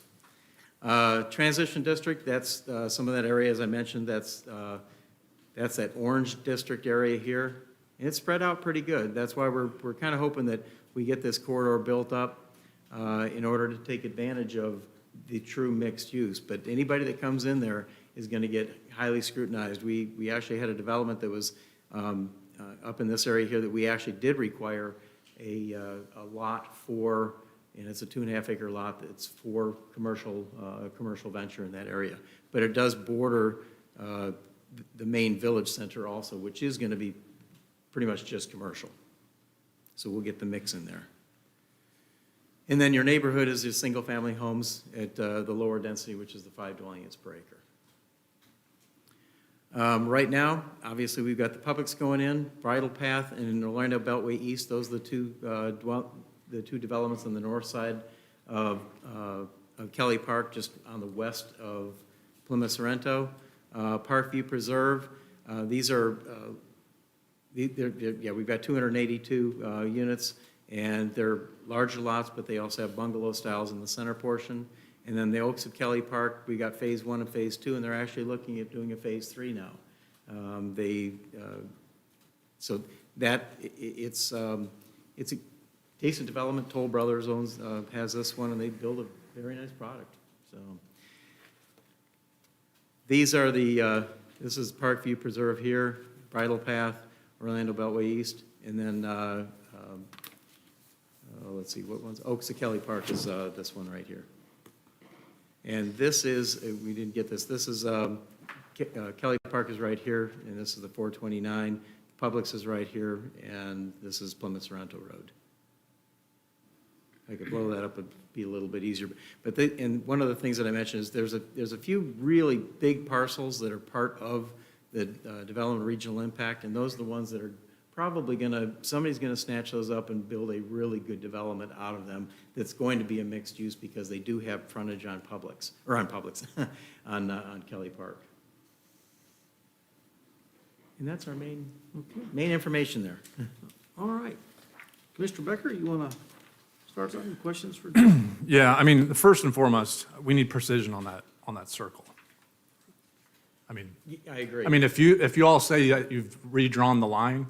Transition district, that's some of that area, as I mentioned, that's that orange district area here. And it's spread out pretty good. That's why we're kind of hoping that we get this corridor built up in order to take advantage of the true mixed use. But anybody that comes in there is going to get highly scrutinized. We actually had a development that was up in this area here that we actually did require a lot for, and it's a 2.5 acre lot that's for commercial venture in that area. But it does border the main village center also, which is going to be pretty much just commercial. So we'll get the mix in there. And then your neighborhood is your single-family homes at the lower density, which is the 5 dwelling units per acre. Right now, obviously, we've got the Publix going in, Bridle Path, and in Orlando Beltway East. Those are the two developments on the north side of Kelly Park, just on the west of Plymouth Sorrento. Parkview Preserve, these are, we've got 282 units, and they're larger lots, but they also have bungalow styles in the center portion. And then the Oaks of Kelly Park, we got phase 1 and phase 2, and they're actually looking at doing a phase 3 now. So that, it's a decent development. Toll Brothers has this one, and they build a very nice product, so. These are this is Parkview Preserve here, Bridle Path, Orlando Beltway East, and then, let's see, what one's, Oaks of Kelly Park is this one right here. And this is, we didn't get this, this is, Kelly Park is right here, and this is the 429. Publix is right here, and this is Plymouth Sorrento Road. I could blow that up, it'd be a little bit easier. But and one of the things that I mentioned is there's a few really big parcels that are part of the development of regional impact, and those are the ones that are probably somebody's gonna snatch those up and build a really good development out of them that's going to be a mixed use because they do have frontage on Publix, on Kelly Park. And that's our main information there. All right. Commissioner Becker, you want to start something, questions for? Yeah, I mean, first and foremost, we need precision on that circle. I mean, I agree. I mean, if you all say that you've redrawn the line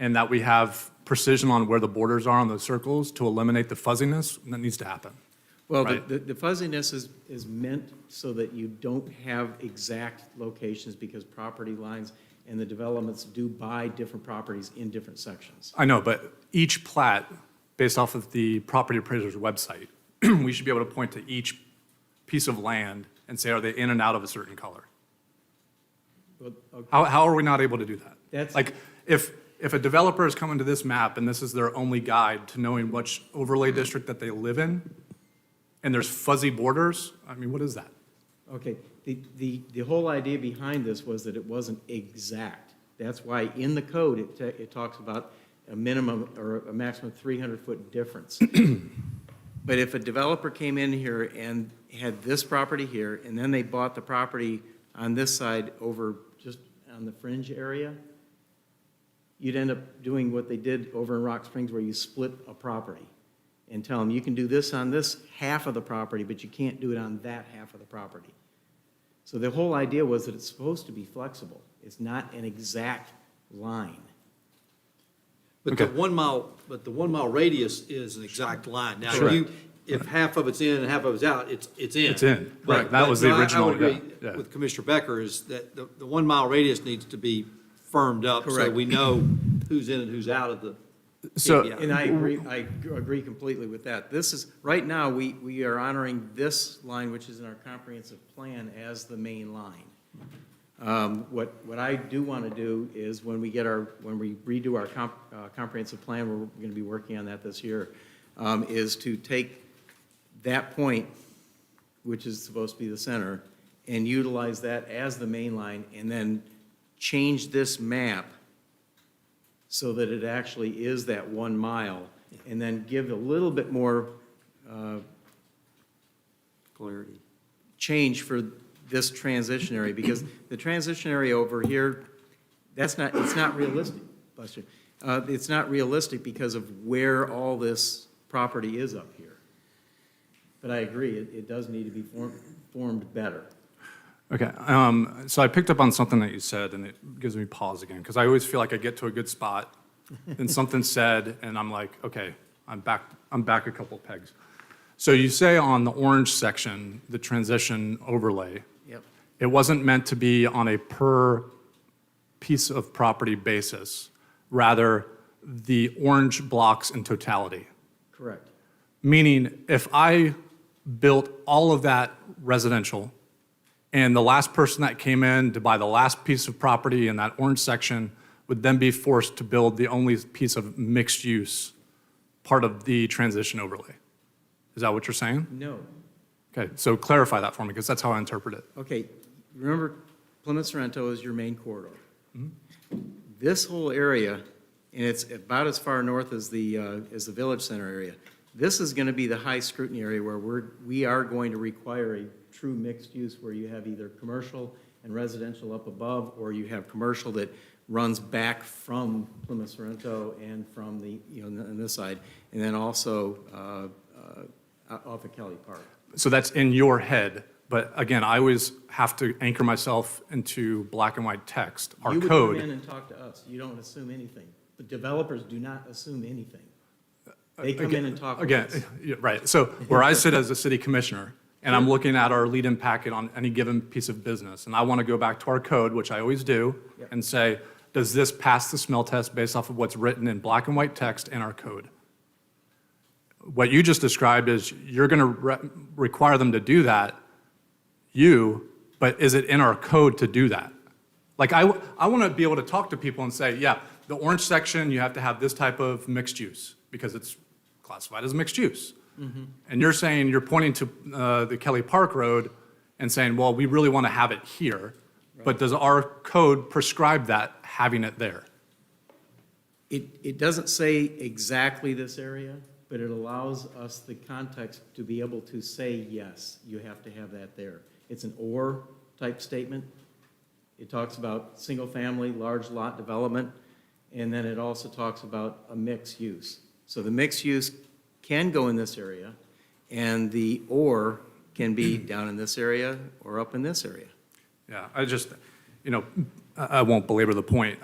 and that we have precision on where the borders are on those circles to eliminate the fuzziness, that needs to happen. Well, Right. the fuzziness is meant so that you don't have exact locations because property lines and the developments do buy different properties in different sections. I know, but each plat, based off of the property appraiser's website, we should be able to point to each piece of land and say, are they in and out of a certain color? Well, okay. How are we not able to do that? That's- Like, if a developer is coming to this map and this is their only guide to knowing which overlay district that they live in, and there's fuzzy borders, I mean, what is that? Okay, the whole idea behind this was that it wasn't exact. That's why in the code, it talks about a minimum or a maximum 300-foot difference. But if a developer came in here and had this property here, and then they bought the property on this side over just on the fringe area, you'd end up doing what they did over in Rock Springs where you split a property and tell them you can do this on this half of the property, but you can't do it on that half of the property. So the whole idea was that it's supposed to be flexible. It's not an exact line. But the 1 mile radius is an exact line. Now, Sure. if half of it's in and half of it's out, it's in. It's in, But- right, that was the but no, original, I would agree yeah. with Commissioner Becker is that the 1 mile radius needs to be firmed up so Correct. we know who's in and who's out of the. So- Yeah. And I agree completely with that. This is, right now, we are honoring this line, which is in our comprehensive plan, as the main line. What I do want to do is when we redo our comprehensive plan, we're going to be working on that this year, is to take that point, which is supposed to be the center, and utilize that as the main line, and then change this map so that it actually is that 1 mile, and then give a little bit more Clarity. change for this transition area, because the transition area over here, it's not realistic, bless you. It's not realistic because of where all this property is up here. But I agree, it does need to be formed better. Okay, so I picked up on something that you said, and it gives me pause again, because I always feel like I get to a good spot, then something's said, and I'm like, okay, I'm back a couple pegs. So you say on the orange section, the transition overlay, Yep. it wasn't meant to be on a per piece of property basis, rather the orange blocks in totality. Correct. Meaning, if I built all of that residential And the last person that came in to buy the last piece of property in that orange section would then be forced to build the only piece of mixed use part of the transition overlay. Is that what you're saying? No. Okay, so clarify that for me, because that's how I interpret it. Okay, remember Plymouth Sorrento is your main corridor. This whole area, and it's about as far north as the Village Center area, this is going to be the high scrutiny area where we are going to require a true mixed use where you have either commercial and residential up above, or you have commercial that runs back from Plymouth Sorrento and from the, on this side, and then also off of Kelly Park. So that's in your head, but again, I always have to anchor myself into black and white text. Our You would come in code, and talk to us. You don't assume anything. The developers do not assume anything. They come in and talk with us. again, yeah, right. So where I sit as a city commissioner, and I'm looking at our lead-in packet on any given piece of business, and I want to go back to our code, which I always do, Yep. and say, does this pass the smell test based off of what's written in black and white text in our code? What you just described is you're going to require them to do that, but is it in our code to do that? Like, I want to be able to talk to people and say, yeah, the orange section, you have to have this type of mixed use because it's classified as mixed use. And you're saying, you're pointing to the Kelly Park Road and saying, well, we really want to have it here, but does our code prescribe that, having it there? It doesn't say exactly this area, but it allows us the context to be able to say, yes, you have to have that there. It's an or type statement. It talks about single-family, large lot development, and then it also talks about a mixed use. So the mixed use can go in this area, and the or can be down in this area or up in this area. Yeah, I won't belabor the point.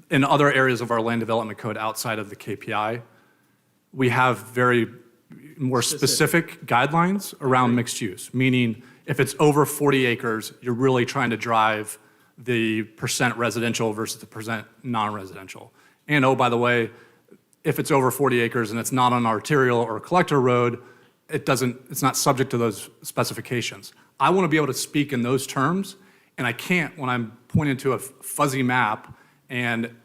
In other areas of our land development code outside of the KPI, we have very more specific guidelines around mixed use, meaning if it's over 40 acres, you're really trying to drive the percent residential versus the percent non-residential. And oh, by the way, if it's over 40 acres and it's not on an arterial or collector road, it's not subject to those specifications. I want to be able to speak in those terms, and I can't when I'm pointing to a fuzzy map and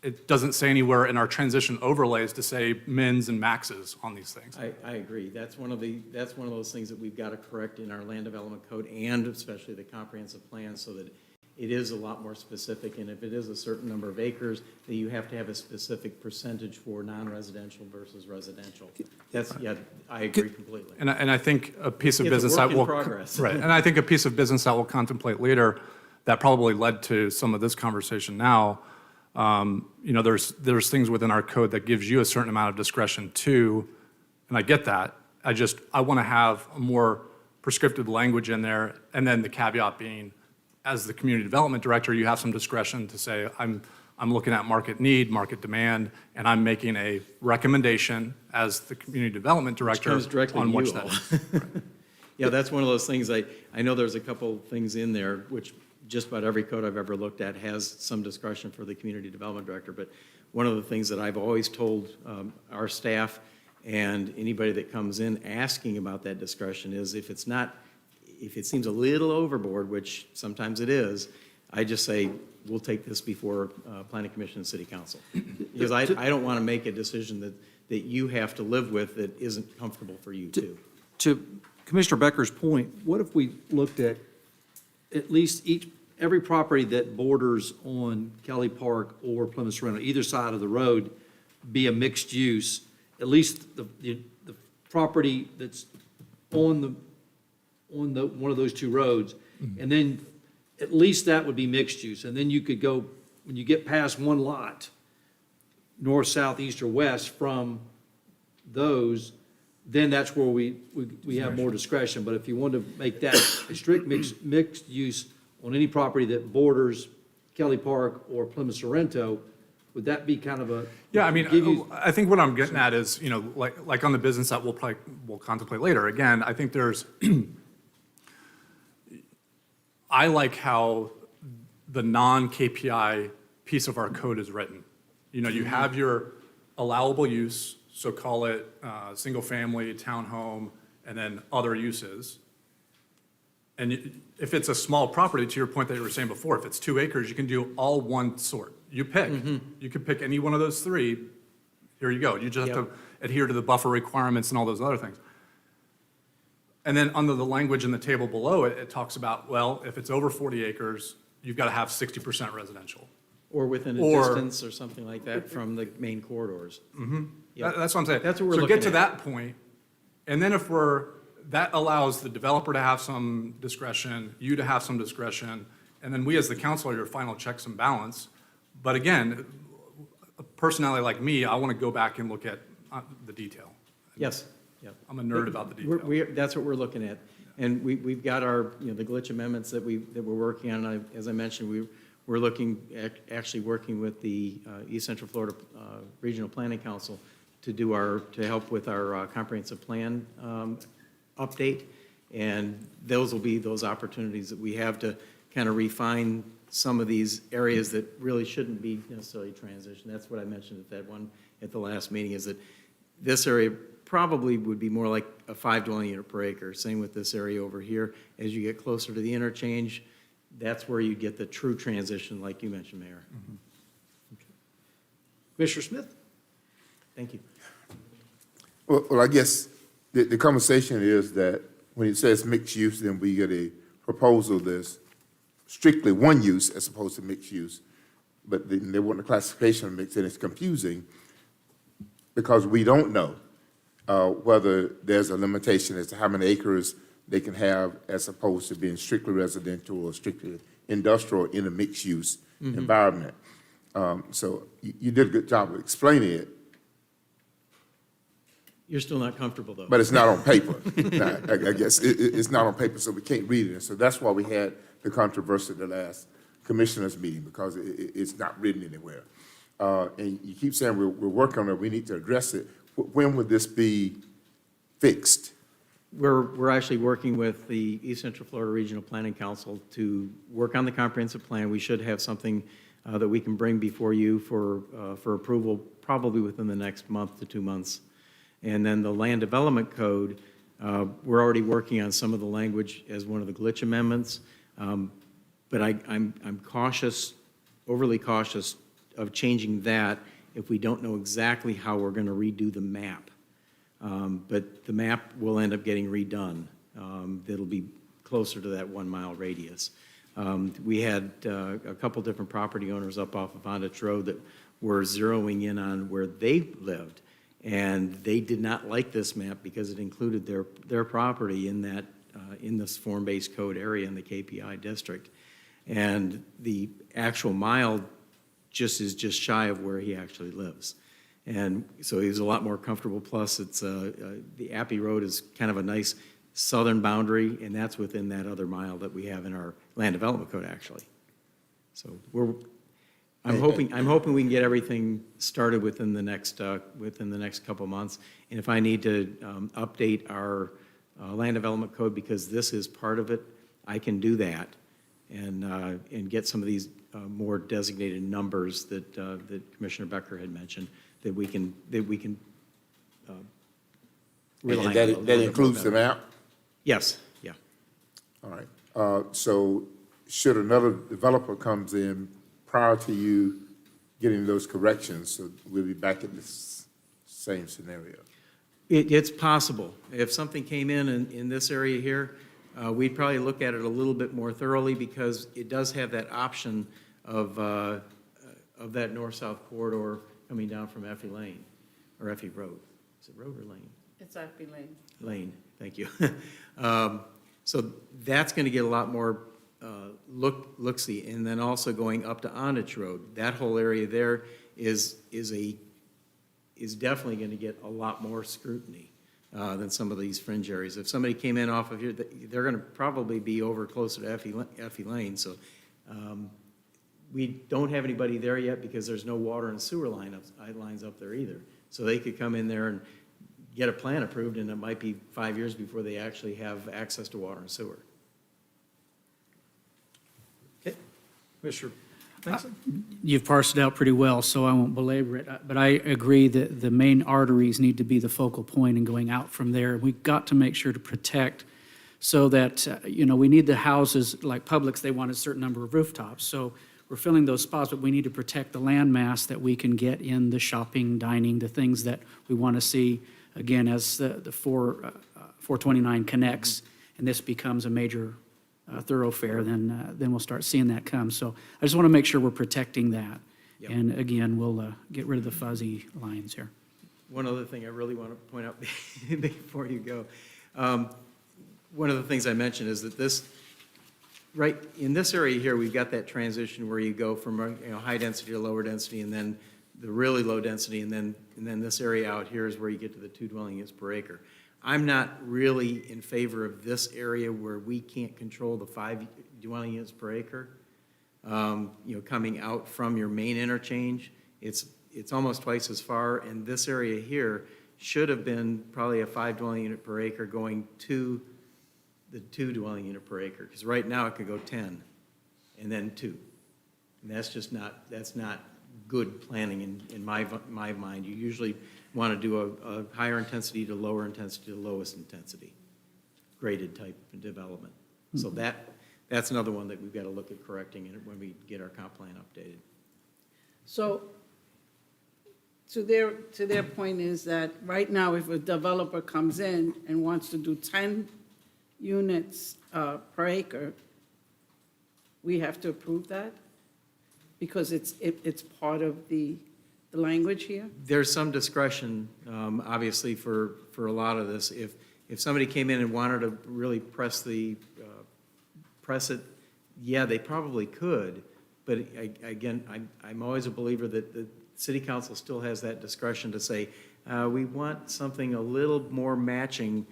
it doesn't say anywhere in our transition overlays to say mins and maxes on these things. I agree. That's one of those things that we've got to correct in our land development code and especially the comprehensive plan so that it is a lot more specific. And if it is a certain number of acres, that you have to have a specific percentage for non-residential versus residential. I agree completely. And I think a piece of It's a business work that in will progress. right, and I think a piece of business that we'll contemplate later that probably led to some of this conversation now. There's things within our code that gives you a certain amount of discretion too, and I get that. I want to have a more prescriptive language in there, and then the caveat being, as the community development director, you have some discretion to say, I'm looking at market need, market demand, and I'm making a recommendation as the community development director comes directly on to which you that all. is. Yeah, that's one of those things, I know there's a couple things in there, which just about every code I've ever looked at has some discretion for the community development director, but one of the things that I've always told our staff and anybody that comes in asking about that discretion is if it seems a little overboard, which sometimes it is, I just say, we'll take this before Planning Commission and City Council. Because I don't want to make a decision that you have to live with that isn't comfortable for you too. To Commissioner Becker's point, what if we looked at least every property that borders on Kelly Park or Plymouth Sorrento, either side of the road, be a mixed use, at least the property that's on one of those two roads, and then at least that would be mixed use, and then you could go, when you get past one lot, north, south, east, or west from those, then that's where we have more discretion. But if you want to make that a strict mixed use on any property that borders Kelly Park or Plymouth Sorrento, would that be kind of a? Yeah, I mean, give you- I think what I'm getting at is, like on the business that we'll contemplate later, again, I think there's, I like how the non-KPI piece of our code is written. You have your allowable use, so call it single-family, townhome, and then other uses. And if it's a small property, to your point that you were saying before, if it's 2 acres, you can do all one sort. You pick. You can pick any one of those 3. Here you go. You just have to adhere to the buffer requirements and all those other things. And then under the language in the table below it, it talks about, well, if it's over 40 acres, you've got to have 60% residential. Or within a Or- distance or something like that from the main corridors. Yeah. That's what I'm saying. That's what we're So looking get to at. that point, and then that allows the developer to have some discretion, you to have some discretion, and then we as the council are your final checks and balance. But again, a personality like me, I want to go back and look at the detail. Yes, yeah. I'm a nerd about the detail. That's what we're looking at. And we've got our, the glitch amendments that we're working on. As I mentioned, we're actually working with the East Central Florida Regional Planning Council to help with our comprehensive plan update. And those will be those opportunities that we have to kind of refine some of these areas that really shouldn't be necessarily transition. That's what I mentioned at the last meeting, is that this area probably would be more like a 5 dwelling unit per acre. Same with this area over here. As you get closer to the interchange, that's where you get the true transition, like you mentioned, Mayor. Commissioner Smith? Thank you. Well, I guess the conversation is that when it says mixed use, then we get a proposal that's strictly one use as opposed to mixed use. But they want the classification of mixed, and it's confusing because we don't know whether there's a limitation as to how many acres they can have as opposed to being strictly residential or strictly industrial in a mixed-use environment. So you did a good job of explaining it, You're still not comfortable, though. but it's not on paper. Now, I guess it's not on paper, so we can't read it. And so that's why we had the controversy at the last commissioners' meeting, because it's not written anywhere. And you keep saying we're working on it, we need to address it. When would this be fixed? We're actually working with the East Central Florida Regional Planning Council to work on the comprehensive plan. We should have something that we can bring before you for approval probably within the next month to 2 months. And then the Land Development Code, we're already working on some of the language as one of the glitch amendments. But I'm cautious, overly cautious of changing that if we don't know exactly how we're going to redo the map. But the map will end up getting redone. It'll be closer to that 1 mile radius. We had a couple different property owners up off of Ondich Road that were zeroing in on where they lived. And they did not like this map because it included their property in that, in this form-based code area in the KPI district. And the actual mile is just shy of where he actually lives. And so he was a lot more comfortable. Plus, it's the Appy Road is kind of a nice southern boundary, and that's within that other mile that we have in our land development code, actually. So I'm hoping we can get everything started within the next couple months. And if I need to update our land development code because this is part of it, I can do that and get some of these more designated numbers that Commissioner Becker had mentioned that we can rely on. And that includes the map? Yes, yeah. All right. So should another developer comes in prior to you getting those corrections, so we'll be back in this same scenario? It's possible. If something came in this area here, we'd probably look at it a little bit more thoroughly because it does have that option of that north-south corridor coming down from Effie Lane, or Effie Road. Is it road or lane? It's Appy Lane. Lane, thank you. So that's going to get a lot more look-see, and then also going up to Ondich Road. That whole area there is definitely going to get a lot more scrutiny than some of these fringe areas. If somebody came in off of here, they're going to probably be over closer to Effie Lane. So we don't have anybody there yet because there's no water and sewer lines up there either. So they could come in there and get a plan approved, and it might be 5 years before they actually have access to water and sewer. Okay. Commissioner Pinkston? You've parsed it out pretty well, so I won't belabor it. But I agree that the main arteries need to be the focal point and going out from there. We've got to make sure to protect so that, we need the houses, like Publix, they want a certain number of rooftops. So we're filling those spots, but we need to protect the land mass that we can get in the shopping, dining, the things that we want to see, again, as the 429 connects, and this becomes a major thoroughfare, then we'll start seeing that come. So I just want to make sure we're protecting that. Yep. And again, we'll get rid of the fuzzy lines here. One other thing I really want to point out before you go. One of the things I mentioned is that right in this area here, we've got that transition where you go from high density to lower density, and then the really low density, and then this area out here is where you get to the 2 dwelling units per acre. I'm not really in favor of this area where we can't control the 5 dwelling units per acre. Coming out from your main interchange, it's almost twice as far, and this area here should have been probably a 5 dwelling unit per acre going to the 2 dwelling unit per acre, because right now it could go 10 and then 2. And that's not good planning in my mind. You usually want to do a higher intensity to lower intensity to lowest intensity, graded type of development. So that's another one that we've got to look at correcting when we get our comp plan updated. So to their point is that right now, if a developer comes in and wants to do 10 units per acre, we have to approve that? Because it's part of the language here? There's some discretion, obviously, for a lot of this. If somebody came in and wanted to really press it, yeah, they probably could. But again, I'm always a believer that the city council still has that discretion to say, we want something a little more matching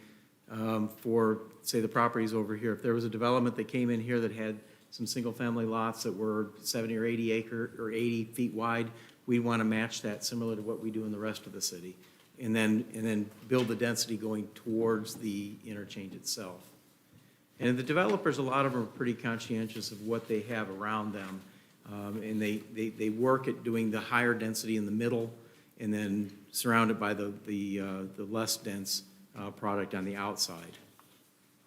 for, say, the properties over here. If there was a development that came in here that had some single-family lots that were 70 or 80 acre or 80 feet wide, we want to match that similar to what we do in the rest of the city, and then build the density going towards the interchange itself. And the developers, a lot of them are pretty conscientious of what they have around them, and they work at doing the higher density in the middle, and then surrounded by the less dense product on the outside.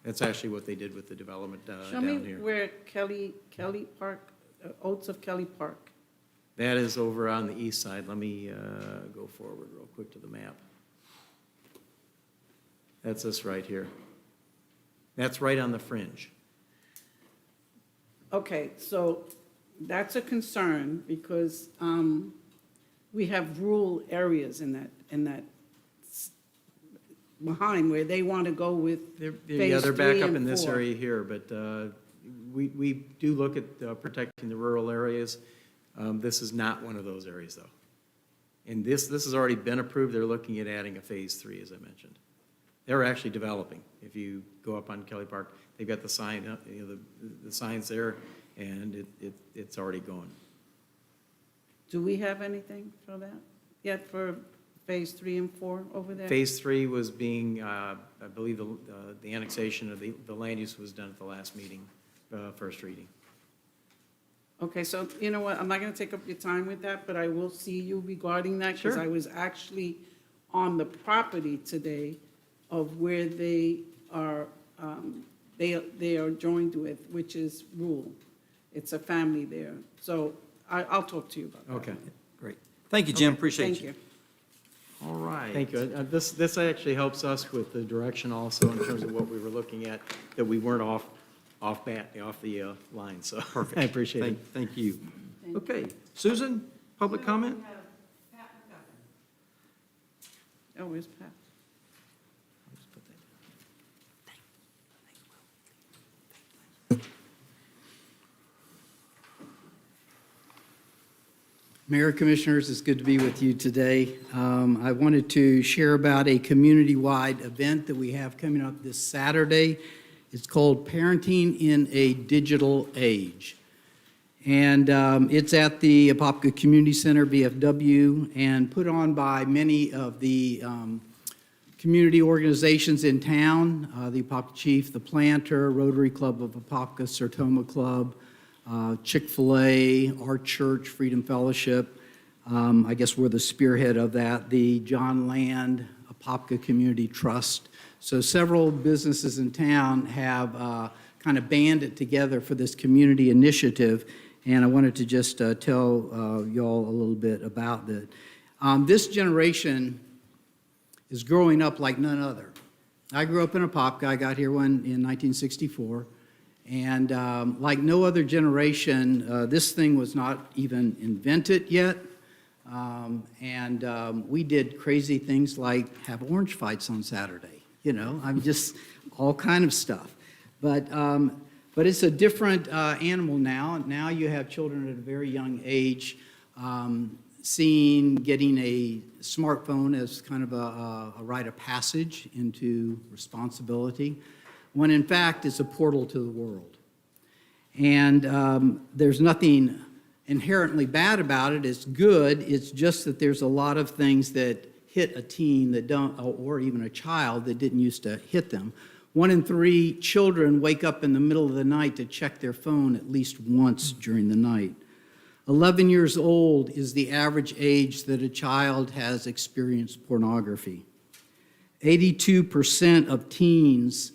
That's actually what they did with the development down here. Show me where Kelly Park, Oats of Kelly Park. That is over on the east side. Let me go forward real quick to the map. That's this right here. That's right on the fringe. Okay, so that's a concern because we have rural areas in that behind where they want to go with phase They're 3 back up and in this 4. area here, but we do look at protecting the rural areas. This is not one of those areas, though. And this has already been approved. They're looking at adding a phase 3, as I mentioned. They're actually developing. If you go up on Kelly Park, they've got the sign, the signs there, and it's already going. Do we have anything for that yet for phase 3 and 4 over there? Phase 3 was being, I believe the annexation of the land use was done at the last meeting, first reading. Okay, so you know what, I'm not going to take up your time with that, but I will see you regarding that because Sure. I was actually on the property today of where they are joined with, which is rural. It's a family there. So I'll talk to you about that. Okay. Great. Thank you, Jim, appreciate Thank you. you. All right. Thank you. This actually helps us with the direction also in terms of what we were looking at, that we weren't off the line, so. Perfect. I appreciate it. Thank you. Okay, Susan, public comment? Oh, where's Pat? Mayor, Commissioners, it's good to be with you today. I wanted to share about a community-wide event that we have coming up this Saturday. It's called Parenting in a Digital Age. And it's at the Apopka Community Center, BFW, and put on by many of the community organizations in town, the Apopka Chief, the Planter, Rotary Club of Apopka, Sertoma Club, Chick-fil-A, our church, Freedom Fellowship. I guess we're the spearhead of that. The John Land Apopka Community Trust. So several businesses in town have kind of banded together for this community initiative, and I wanted to just tell y'all a little bit about that. This generation is growing up like none other. I grew up in Apopka. I got here in 1964. And like no other generation, this thing was not even invented yet. We did crazy things like have orange fights on Saturday. I'm just all kind of stuff. But it's a different animal now. Now you have children at a very young age getting a smartphone as kind of a rite of passage into responsibility, when in fact it's a portal to the world. And there's nothing inherently bad about it. It's good. It's just that there's a lot of things that hit a teen that don't, or even a child that didn't used to hit them. 1 in 3 children wake up in the middle of the night to check their phone at least once during the night. 11 years old is the average age that a child has experienced pornography. 82% of teens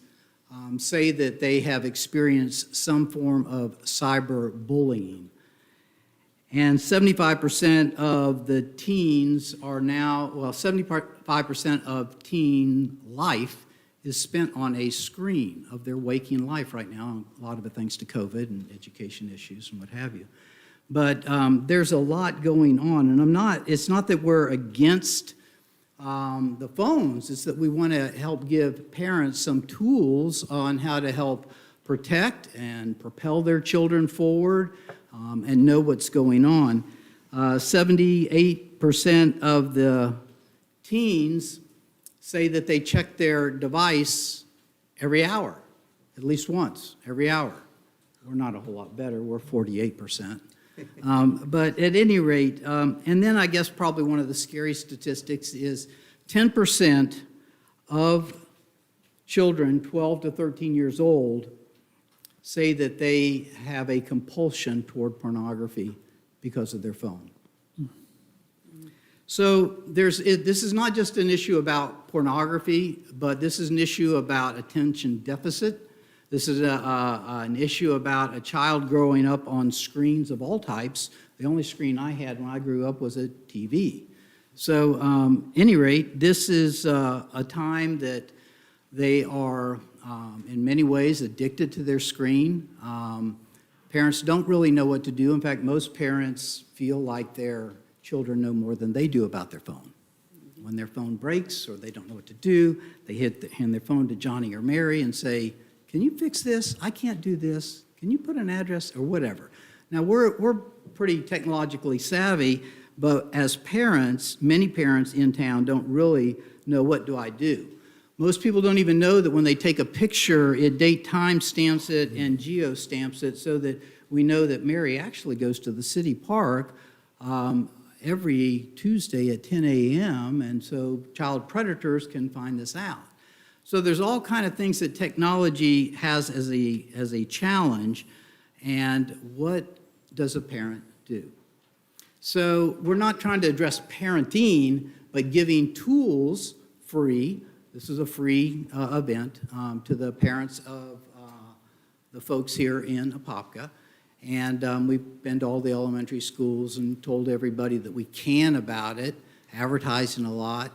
say that they have experienced some form of cyberbullying. And 75% of the teens are now, 75% of teen life is spent on a screen of their waking life right now, a lot of it thanks to COVID and education issues and what have you. But there's a lot going on, and it's not that we're against the phones, it's that we want to help give parents some tools on how to help protect and propel their children forward and know what's going on. 78% of the teens say that they check their device every hour, at least once, every hour. We're not a whole lot better, we're 48%. But at any rate, and then I guess probably one of the scary statistics is 10% of children 12 to 13 years old say that they have a compulsion toward pornography because of their phone. So this is not just an issue about pornography, but this is an issue about attention deficit. This is an issue about a child growing up on screens of all types. The only screen I had when I grew up was a TV. So, any rate, this is a time that they are, in many ways, addicted to their screen. Parents don't really know what to do. In fact, most parents feel like their children know more than they do about their phone. When their phone breaks or they don't know what to do, they hand their phone to Johnny or Mary and say, "Can you fix this? I can't do this. Can you put an address?" or whatever. Now, we're pretty technologically savvy, but as parents, many parents in town don't really know, what do I do? Most people don't even know that when they take a picture, it date time stamps it and geo stamps it so that we know that Mary actually goes to the city park every Tuesday at 10 a.m., and so child predators can find this out. So there's all kind of things that technology has as a challenge, and what does a parent do? So we're not trying to address parenting, but giving tools free. This is a free event to the parents of the folks here in Apopka. And we've been to all the elementary schools and told everybody that we can about it, advertising a lot.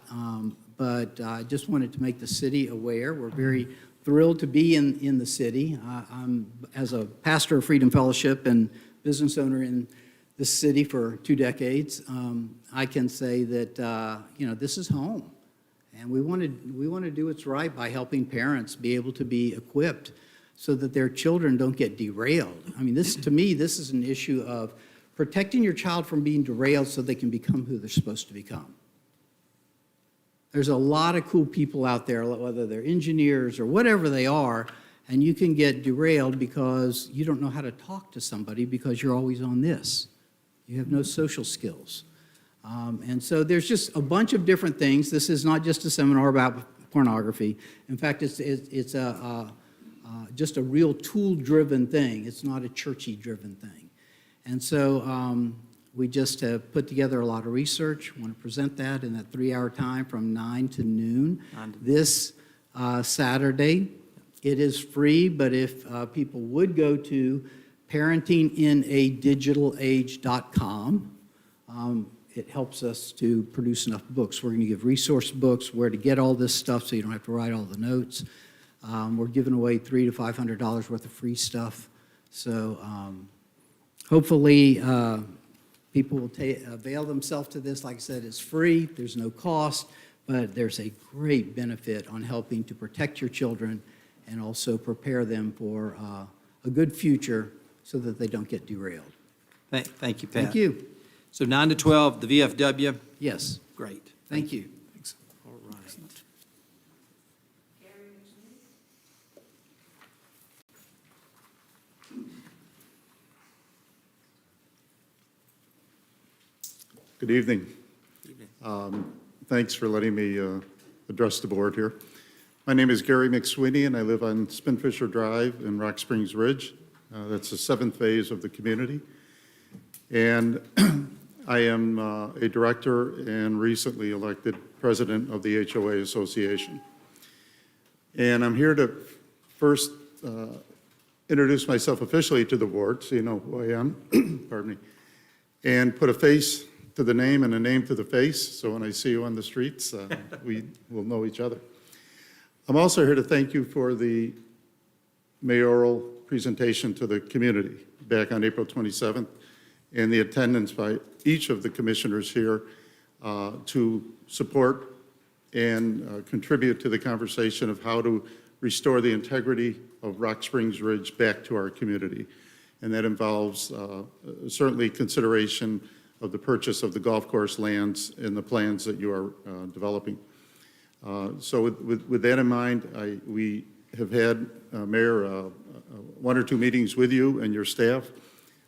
But I just wanted to make the city aware. We're very thrilled to be in the city. I'm, as a pastor of Freedom Fellowship and business owner in this city for 2 decades, I can say that this is home, and we want to do what's right by helping parents be able to be equipped so that their children don't get derailed. I mean, to me, this is an issue of protecting your child from being derailed so they can become who they're supposed to become. There's a lot of cool people out there, whether they're engineers or whatever they are, and you can get derailed because you don't know how to talk to somebody because you're always on this. You have no social skills. And so there's just a bunch of different things. This is not just a seminar about pornography. In fact, it's just a real tool-driven thing. It's not a churchy-driven thing. And so We just have put together a lot of research, want to present that in that 3-hour time from 9 to noon. This Saturday, it is free, but if people would go to parentinginadigitalage.com, it helps us to produce enough books. We're going to give resource books, where to get all this stuff so you don't have to write all the notes. We're giving away $300 to $500 worth of free stuff. So hopefully people will avail themselves to this. Like I said, it's free, there's no cost, but there's a great benefit on helping to protect your children and also prepare them for a good future so that they don't get derailed. Thank you, Pat. Thank you. So 9 to 12, the VFW? Yes, Great. thank you. Thanks. All right. Good evening. Thanks for letting me address the board here. My name is Gary McSweeney, and I live on Spinfisher Drive in Rock Springs Ridge. That's the 7th phase of the community. And I am a director and recently elected president of the HOA Association. And I'm here to first introduce myself officially to the board, so you know who I am, pardon me, and put a face to the name and a name to the face, so when I see you on the streets, we will know each other. I'm also here to thank you for the mayoral presentation to the community back on April 27th, and the attendance by each of the commissioners here to support and contribute to the conversation of how to restore the integrity of Rock Springs Ridge back to our community. And that involves certainly consideration of the purchase of the golf course lands and the plans that you are developing. So with that in mind, we have had, Mayor, 1 or 2 meetings with you and your staff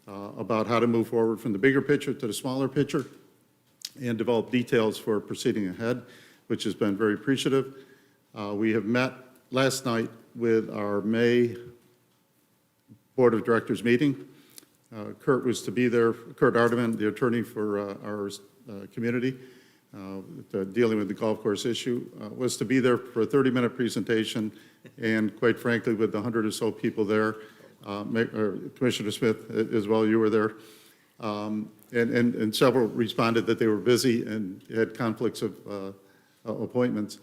about how to move forward from the bigger picture to the smaller picture and develop details for proceeding ahead, which has been very appreciative. We have met last night with our May Board of Directors meeting. Kurt was to be there, Kurt Ardeman, the attorney for our community, dealing with the golf course issue, was to be there for a 30-minute presentation, and quite frankly, with the 100 or so people there, Commissioner Smith as well, you were there, and several responded that they were busy and had conflicts of appointments.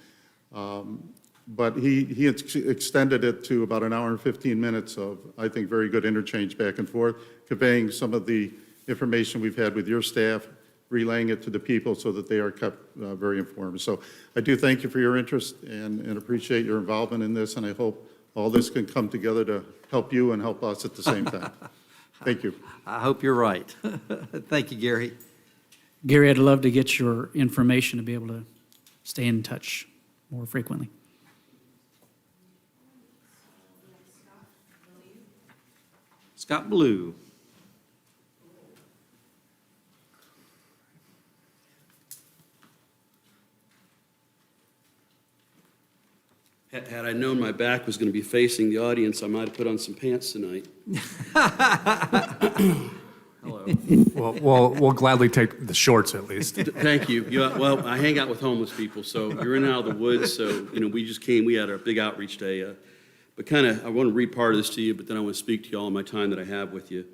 But he extended it to about an hour and 15 minutes of, I think, very good interchange back and forth, conveying some of the information we've had with your staff, relaying it to the people so that they are kept very informed. So I do thank you for your interest and appreciate your involvement in this, and I hope all this can come together to help you and help us at the same time. Thank you. I hope you're right. Thank you, Gary. Gary, I'd love to get your information to be able to stay in touch more frequently. Scott Blue. Had I known my back was going to be facing the audience, I might have put on some pants tonight. Hello. Well, we'll gladly take the shorts at least. Thank you. Well, I hang out with homeless people, so you're in and out of the woods, so, we just came, we had a big outreach day. But I want to read part of this to you, but then I want to speak to you all in my time that I have with you.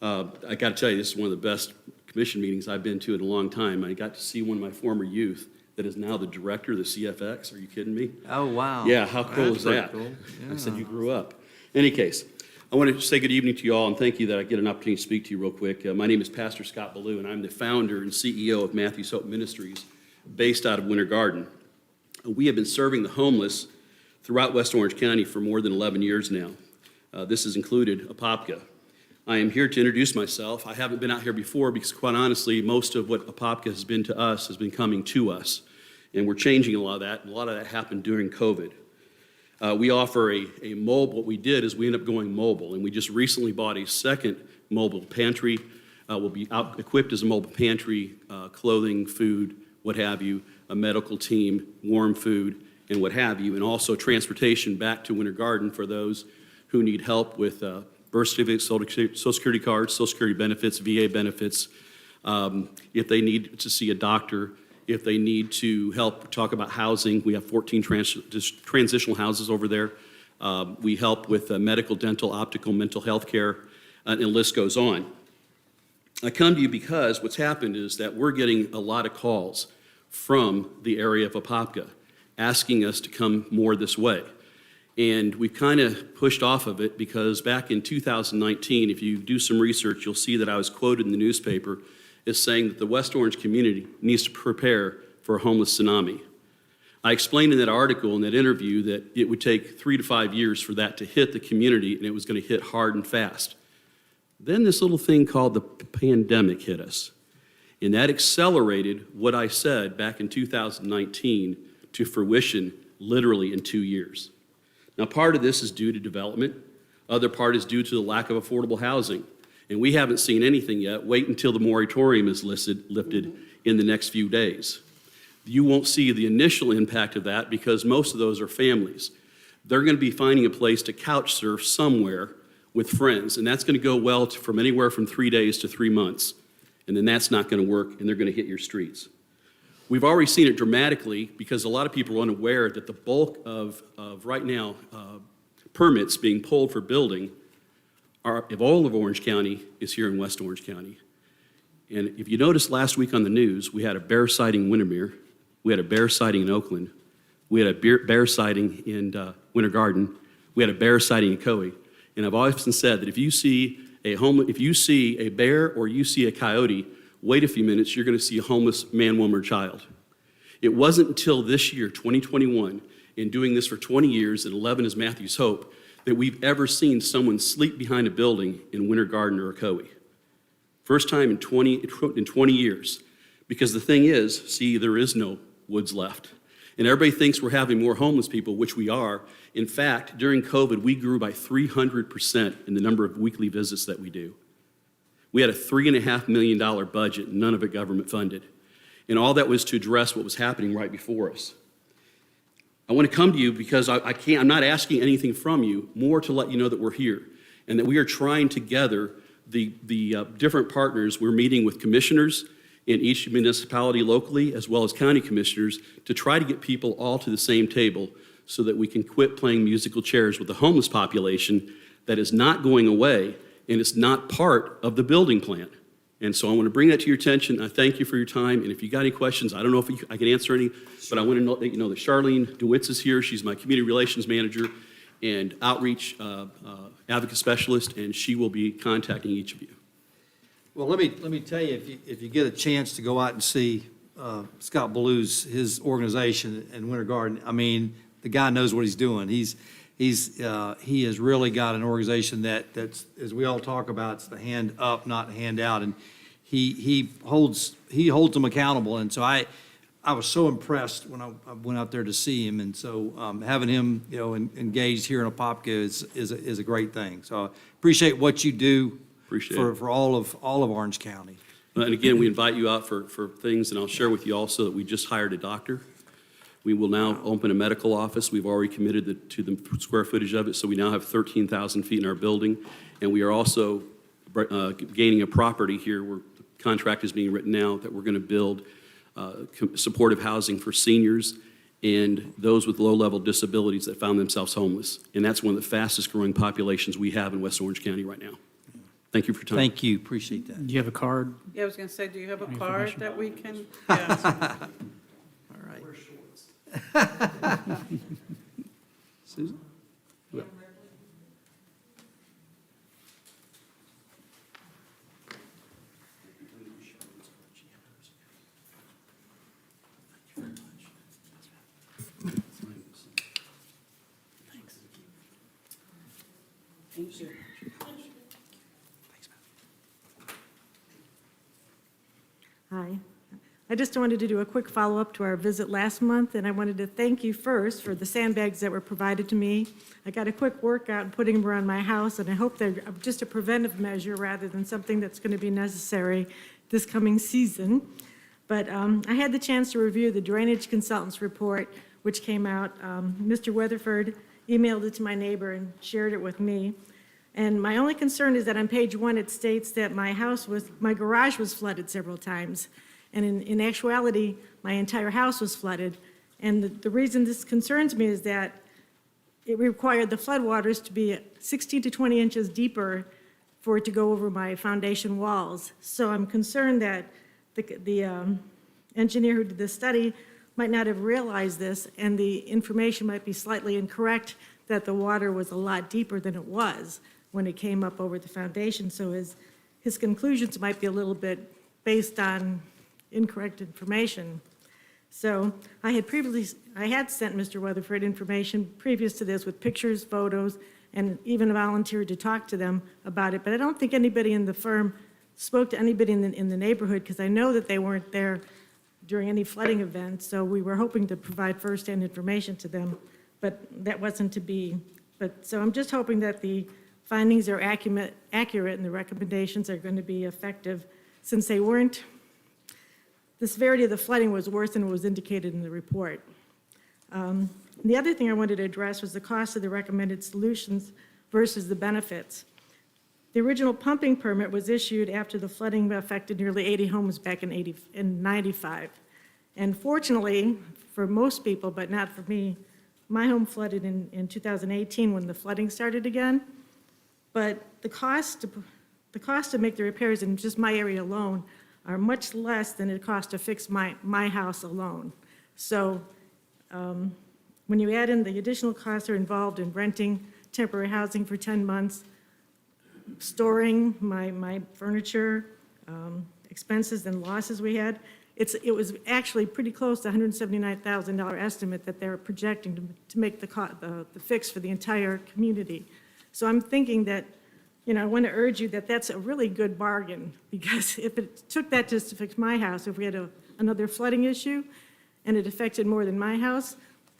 I got to tell you, this is one of the best commission meetings I've been to in a long time. I got to see one of my former youth that is now the director of the CFX. Are you kidding me? Oh, wow. Yeah, how cool is that? Cool. I said, you grew up. In any case, I want to say good evening to you all and thank you that I get an opportunity to speak to you real quick. My name is Pastor Scott Ballou, and I'm the founder and CEO of Matthew's Hope Ministries, based out of Winter Garden. We have been serving the homeless throughout West Orange County for more than 11 years now. This has included Apopka. I am here to introduce myself. I haven't been out here before because, quite honestly, most of what Apopka has been to us has been coming to us. And we're changing a lot of that. A lot of that happened during COVID. We offer a mobile. What we did is we ended up going mobile, and we just recently bought a second mobile pantry. We'll be equipped as a mobile pantry, clothing, food, what have you, a medical team, warm food, and what have you, and also transportation back to Winter Garden for those who need help with birth certificates, Social Security cards, Social Security benefits, VA benefits, If they need to see a doctor, if they need to help talk about housing, we have 14 transitional houses over there. We help with medical, dental, optical, mental health care, and the list goes on. I come to you because what's happened is that we're getting a lot of calls from the area of Apopka asking us to come more this way. And we've kind of pushed off of it because back in 2019, if you do some research, you'll see that I was quoted in the newspaper as saying that the West Orange community needs to prepare for a homeless tsunami. I explained in that article, in that interview, that it would take 3 to 5 years for that to hit the community, and it was going to hit hard and fast. Then this little thing called the pandemic hit us. And that accelerated what I said back in 2019 to fruition literally in 2 years. Now, part of this is due to development. Other part is due to the lack of affordable housing. And we haven't seen anything yet. Wait until the moratorium is lifted in the next few days. You won't see the initial impact of that because most of those are families. They're going to be finding a place to couch surf somewhere with friends, and that's going to go well from anywhere from 3 days to 3 months. And then that's not going to work, and they're going to hit your streets. We've already seen it dramatically because a lot of people are unaware that the bulk of right now permits being pulled for building of all of Orange County is here in West Orange County. And if you noticed last week on the news, we had a bear sighting in Windermere, we had a bear sighting in Oakland, we had a bear sighting in Winter Garden, we had a bear sighting in Coe. And I've often said that if you see a bear or you see a coyote, wait a few minutes, you're going to see a homeless man, woman, or child. It wasn't until this year, 2021, in doing this for 20 years, and 11 is Matthew's Hope, that we've ever seen someone sleep behind a building in Winter Garden or a Coe. First time in 20 years. Because the thing is, see, there is no woods left. And everybody thinks we're having more homeless people, which we are. In fact, during COVID, we grew by 300% in the number of weekly visits that we do. We had a $3.5 million budget, none of it government funded. And all that was to address what was happening right before us. I want to come to you because I'm not asking anything from you, more to let you know that we're here and that we are trying together the different partners. We're meeting with commissioners in each municipality locally, as well as county commissioners, to try to get people all to the same table so that we can quit playing musical chairs with the homeless population that is not going away and it's not part of the building plan. And so I want to bring that to your attention. I thank you for your time. And if you got any questions, I don't know if I can answer any, but I want to let you know that Charlene DeWitz is here. She's my community relations manager and outreach advocate specialist, and she will be contacting each of you. Well, let me tell you, if you get a chance to go out and see Scott Ballew's, his organization in Winter Garden, I mean, the guy knows what he's doing. He has really got an organization that's, as we all talk about, it's the hand up, not hand out, and he holds them accountable. And so I was so impressed when I went out there to see him, and so having him, engaged here in Apopka is a great thing. So I appreciate what you do for all of Orange County. And again, we invite you out for things, and I'll share with you also that we just hired a doctor. We will now open a medical office. We've already committed to the square footage of it, so we now have 13,000 feet in our building. And we are also gaining a property here where the contract is being written now that we're going to build supportive housing for seniors and those with low-level disabilities that found themselves homeless. And that's one of the fastest growing populations we have in West Orange County right now. Thank you for your time. Thank you, appreciate that. Do you have a card? Yeah, I was going to say, do you have a Any card information? that we can? Yeah. All right. Susan? Thank you. Hi. I just wanted to do a quick follow-up to our visit last month, and I wanted to thank you first for the sandbags that were provided to me. I got a quick workout in putting them around my house, and I hope they're just a preventive measure rather than something that's going to be necessary this coming season. But I had the chance to review the drainage consultant's report, which came out. Mr. Weatherford emailed it to my neighbor and shared it with me. And my only concern is that on page 1, it states that my garage was flooded several times. And in actuality, my entire house was flooded. And the reason this concerns me is that it required the floodwaters to be 16 to 20 inches deeper for it to go over my foundation walls. So I'm concerned that the engineer who did this study might not have realized this, and the information might be slightly incorrect, that the water was a lot deeper than it was when it came up over the foundation. So his conclusions might be a little bit based on incorrect information. So I had sent Mr. Weatherford information previous to this with pictures, photos, and even volunteered to talk to them about it. But I don't think anybody in the firm spoke to anybody in the neighborhood, because I know that they weren't there during any flooding event. So we were hoping to provide firsthand information to them, but that wasn't to be. So I'm just hoping that the findings are accurate and the recommendations are going to be effective, since they weren't. The severity of the flooding was worse than was indicated in the report. The other thing I wanted to address was the cost of the recommended solutions versus the benefits. The original pumping permit was issued after the flooding affected nearly 80 homes back in 95. And fortunately, for most people, but not for me, my home flooded in 2018 when the flooding started again. But the cost to make the repairs in just my area alone are much less than it cost to fix my house alone. So when you add in the additional costs that are involved in renting temporary housing for 10 months, storing my furniture, expenses and losses we had, it was actually pretty close to $179,000 estimate that they're projecting to make the fix for the entire community. So I'm thinking that, I want to urge you that that's a really good bargain, because if it took that just to fix my house, if we had another flooding issue and it affected more than my house,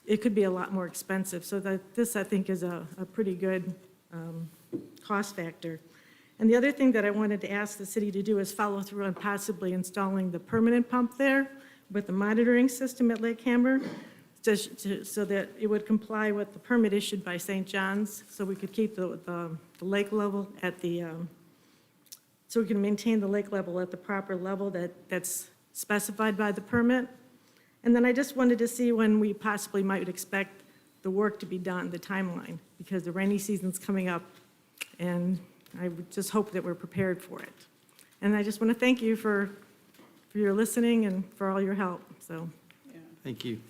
it could be a lot more expensive. So this, I think, is a pretty good cost factor. And the other thing that I wanted to ask the city to do is follow through on possibly installing the permanent pump there with the monitoring system at Lake Hammer, so that it would comply with the permit issued by St. John's, so we could keep the lake level at so we can maintain the lake level at the proper level that's specified by the permit. And then I just wanted to see when we possibly might expect the work to be done, the timeline, because the rainy season's coming up, and I would just hope that we're prepared for it. And I just want to thank you for your listening and for all your help, so. Yeah. Thank you.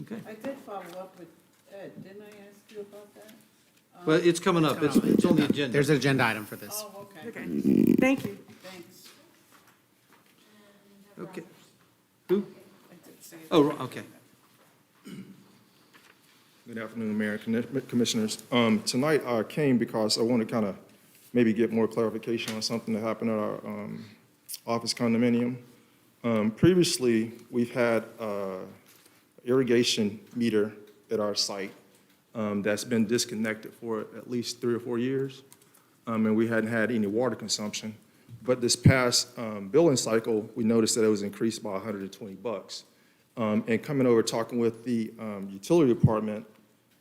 Okay. I did follow up with Ed, didn't I ask you about that? Well, it's coming up. It's on the agenda. There's an agenda item for this. Oh, okay. Okay, thank you. Thanks. Okay. Who? I did say it. Oh, okay. Good afternoon, Mayor and Commissioners. Tonight I came because I want to kind of maybe get more clarification on something that happened at our office condominium. Previously, we've had irrigation meter at our site that's been disconnected for at least 3 or 4 years, and we hadn't had any water consumption. But this past billing cycle, we noticed that it was increased by $120. And coming over, talking with the utility department,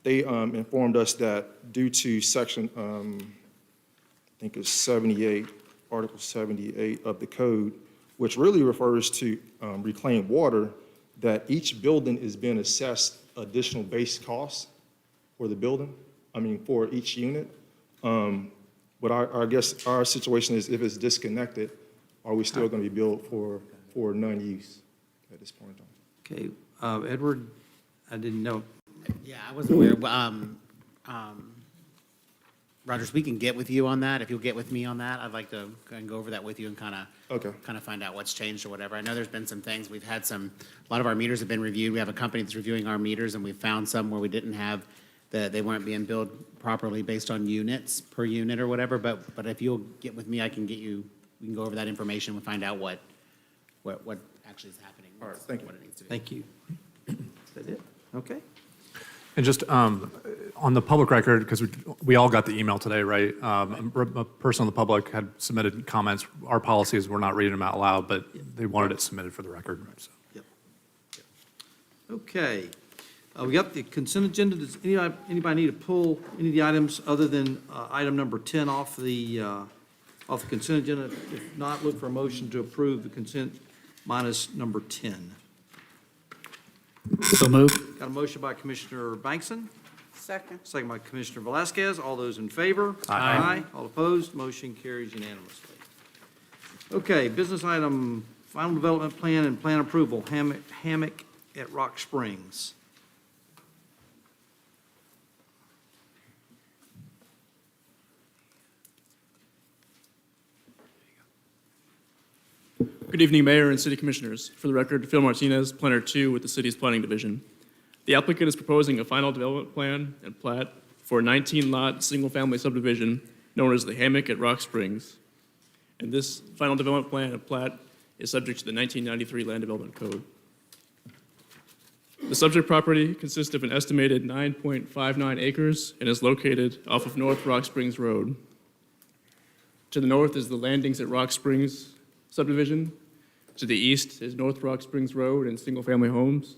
they informed us that due to section, I think it's 78, Article 78 of the code, which really refers to reclaimed water, that each building is being assessed additional base costs for the building, for each unit. But I guess our situation is, if it's disconnected, are we still going to be billed for non-use at this point in time? Okay, Edward, I didn't know. Yeah, I wasn't aware. Rogers, we can get with you on that. If you'll get with me on that, I'd like to go over that with you and kind of find out what's changed or whatever. I know there's been some things. We've had a lot of our meters have been reviewed. We have a company that's reviewing our meters, and we found some where we didn't have, they weren't being billed properly based on units, per unit or whatever. But if you'll get with me, we can go over that information and find out what actually is happening. All right, thank you. What it needs to be. Thank you. Is that it? Okay. And just on the public record, because we all got the email today, right? A person on the public had submitted comments. Our policy is we're not reading them out loud, but they wanted it submitted for the record. So. Yep. Okay. We got the consent agenda. Does anybody need to pull any of the items other than item number 10 off the consent agenda? If not, look for a motion to approve the consent minus number 10. So moved. Got a motion by Commissioner Bankson, Second. second by Commissioner Velasquez. All those in favor? Aye. All opposed? Motion carries unanimously. Okay, business item, final development plan and plan approval, hammock at Rock Springs. Good evening, Mayor and City Commissioners. For the record, Phil Martinez, Planner 2 with the City's Planning Division. The applicant is proposing a final development plan and plat for a 19-lot, single-family subdivision known as the Hammock at Rock Springs. And this final development plan and plat is subject to the 1993 Land Development Code. The subject property consists of an estimated 9.59 acres and is located off of North Rock Springs Road. To the north is the Landings at Rock Springs subdivision. To the east is North Rock Springs Road and single-family homes.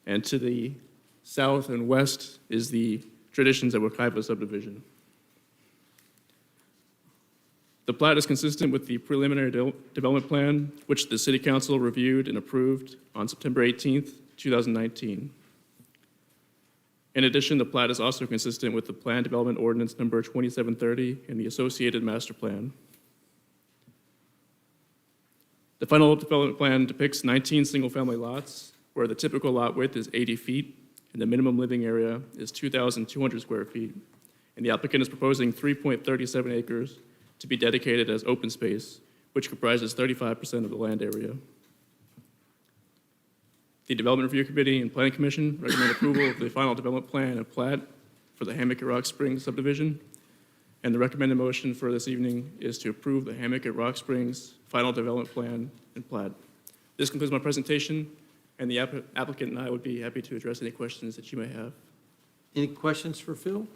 And to the south and west is the Traditions at Wakaipa subdivision. The plat is consistent with the preliminary development plan, which the City Council reviewed and approved on September 18th, 2019. In addition, the plat is also consistent with the Plan Development Ordinance number 2730 and the associated master plan. The final development plan depicts 19 single-family lots, where the typical lot width is 80 feet and the minimum living area is 2,200 square feet. And the applicant is proposing 3.37 acres to be dedicated as open space, which comprises 35% of the land area. The Development Review Committee and Planning Commission recommend approval of the final development plan and plat for the Hammock at Rock Springs subdivision. And the recommended motion for this evening is to approve the Hammock at Rock Springs final development plan and plat. This concludes my presentation, and the applicant and I would be happy to address any questions that you may have. Any questions for Phil?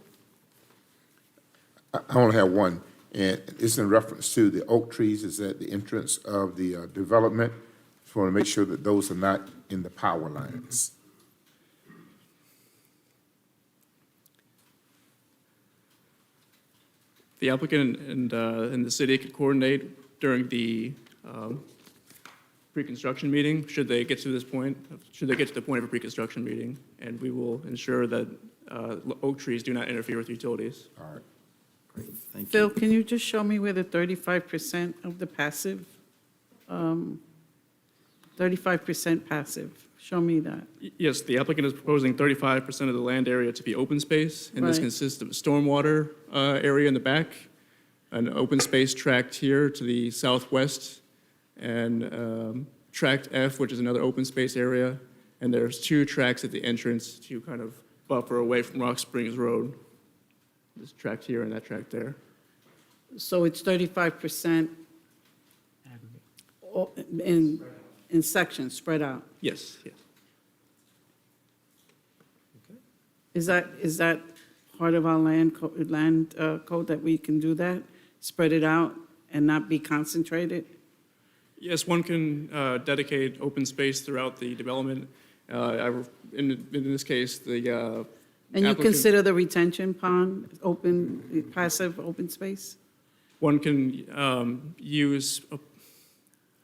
I only have one, and it's in reference to the oak trees is at the entrance of the development. Just want to make sure that those are not in the power lines. The applicant and the city could coordinate during the pre-construction meeting, should they get to this point, should they get to the point of a pre-construction meeting, and we will ensure that oak trees do not interfere with utilities. All right. Great, thank you. Phil, can you just show me where the 35% of the passive, 35% passive, show me that. Yes, the applicant is proposing 35% of the land area to be open space, and this Right. consists of a stormwater area in the back, an open space tract here to the southwest, and tract F, which is another open space area, and there's 2 tracts at the entrance to kind of buffer away from Rock Springs Road. This tract here and that tract there. So it's 35% in sections, spread out. Yes, yes. Is that part of our land code that we can do that? Spread it out and not be concentrated? Yes, one can dedicate open space throughout the development. In this case, the And you applicant- consider the retention pond open, passive open space? One can use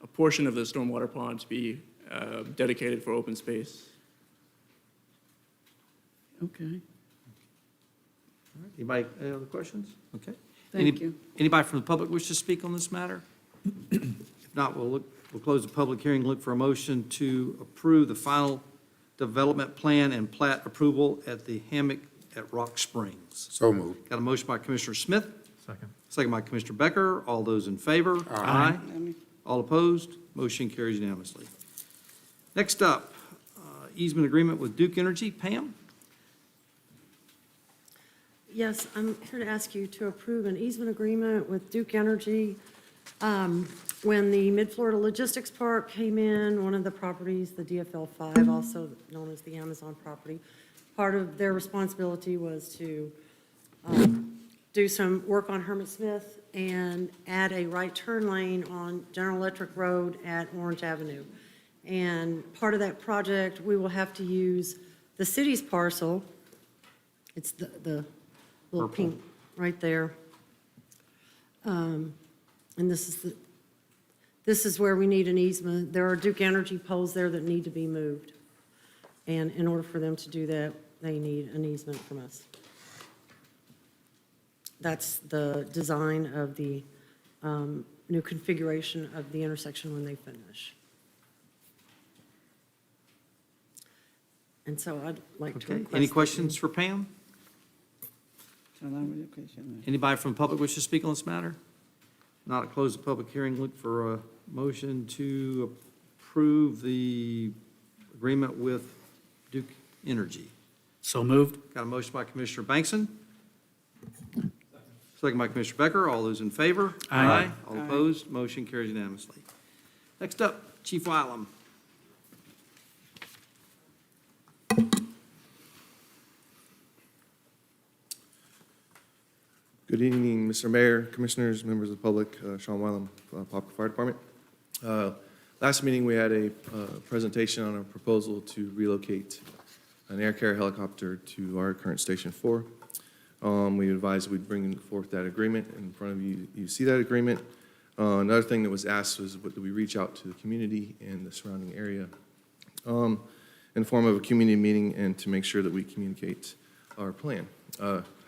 a portion of the stormwater pond to be dedicated for open space. Okay, Anybody, any other questions? Okay. thank you. Anybody from the public wish to speak on this matter? If not, we'll close the public hearing, look for a motion to approve the final development plan and plat approval at the Hammock at Rock Springs. So moved. Got a motion by Commissioner Smith, Second. second by Commissioner Becker. All those in favor? Aye. All opposed? Motion carries unanimously. Next up, easement agreement with Duke Energy. Pam? Yes, I'm here to ask you to approve an easement agreement with Duke Energy. When the Mid-Florida Logistics Park came in, one of the properties, the DFL 5, also known as the Amazon property, part of their responsibility was to do some work on Hermit Smith and add a right turn lane on General Electric Road at Orange Avenue. And part of that project, we will have to use The city's parcel, it's the little pink, right there. And this is where we need an easement. There are Duke Energy poles there that need to be moved. And in order for them to do that, they need an easement from us. That's the design of the new configuration of the intersection when they finish. And so I'd like to Okay, request. any that questions for Pam? Anybody from the public wish to speak on this matter? Not close the public hearing, look for a motion to approve the agreement with Duke Energy. So moved. Got a motion by Commissioner Bankson. Second by Commissioner Becker. All those in favor? Aye. All opposed? Motion carries unanimously. Next up, Chief Wylam. Good evening, Mr. Mayor, Commissioners, members of the public, Sean Wylam, Apopka Fire Department. Last meeting, we had a presentation on a proposal to relocate an air carrier helicopter to our current Station 4. We advised we'd bring forth that agreement in front of you. You see that agreement. Another thing that was asked was, do we reach out to the community and the surrounding area in the form of a community meeting and to make sure that we communicate our plan.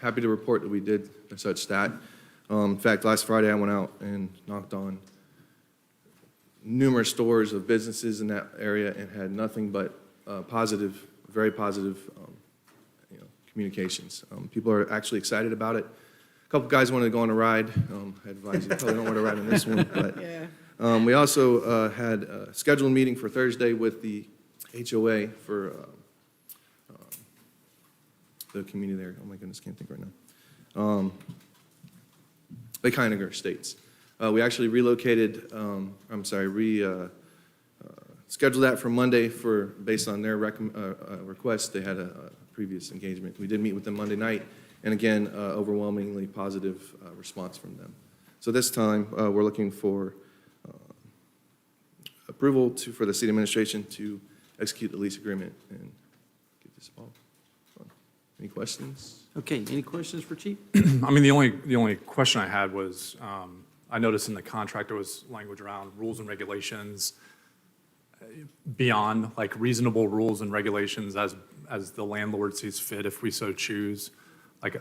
Happy to report that we did such that. In fact, last Friday I went out and knocked on numerous doors of businesses in that area and had nothing but positive, very positive communications. People are actually excited about it. A couple guys wanted to go on a ride. I advise you probably don't want to ride on this one. But Yeah. we also had a scheduled meeting for Thursday with the HOA for the community there. Oh my goodness, can't think right now. Lake Heiniger Estates. We actually relocated, scheduled that for Monday based on their request. They had a previous engagement. We did meet with them Monday night, and again, overwhelmingly positive response from them. So this time, we're looking for approval for the city administration to execute the lease agreement and get this ball. Any questions? Okay, any questions for Chief? I mean, the only question I had was, I noticed in the contract there was language around rules and regulations beyond, like reasonable rules and regulations as the landlord sees fit if we so choose. Like,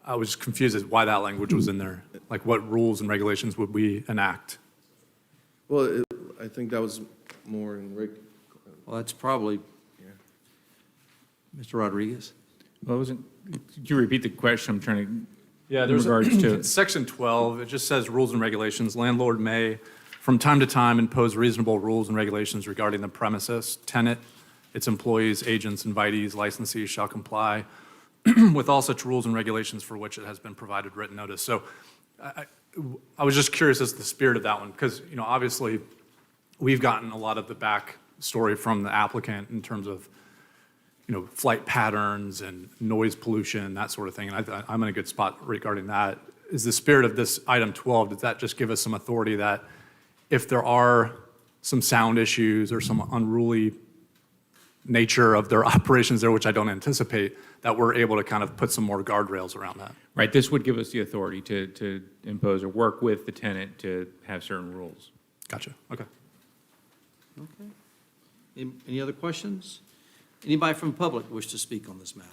I was confused as why that language was in there. Like, what rules and regulations would we enact? Well, I think that was more in Rick. Well, that's probably Mr. Rodriguez. Well, could you repeat the question? I'm trying to, Yeah, in there's regards to it. Section 12, it just says rules and regulations. Landlord may, from time to time, impose reasonable rules and regulations regarding the premises. Tenant, its employees, agents, invitees, licensees shall comply with all such rules and regulations for which it has been provided written notice. So I was just curious as to the spirit of that one, because, obviously, we've gotten a lot of the backstory from the applicant in terms of flight patterns and noise pollution, that sort of thing. And I'm in a good spot regarding that. Is the spirit of this item 12, does that just give us some authority that if there are some sound issues or some unruly nature of their operations there, which I don't anticipate, that we're able to kind of put some more guardrails around that? Right, this would give us the authority to impose or work with the tenant to have certain rules. Gotcha, okay. Okay. Any other questions? Anybody from the public wish to speak on this matter?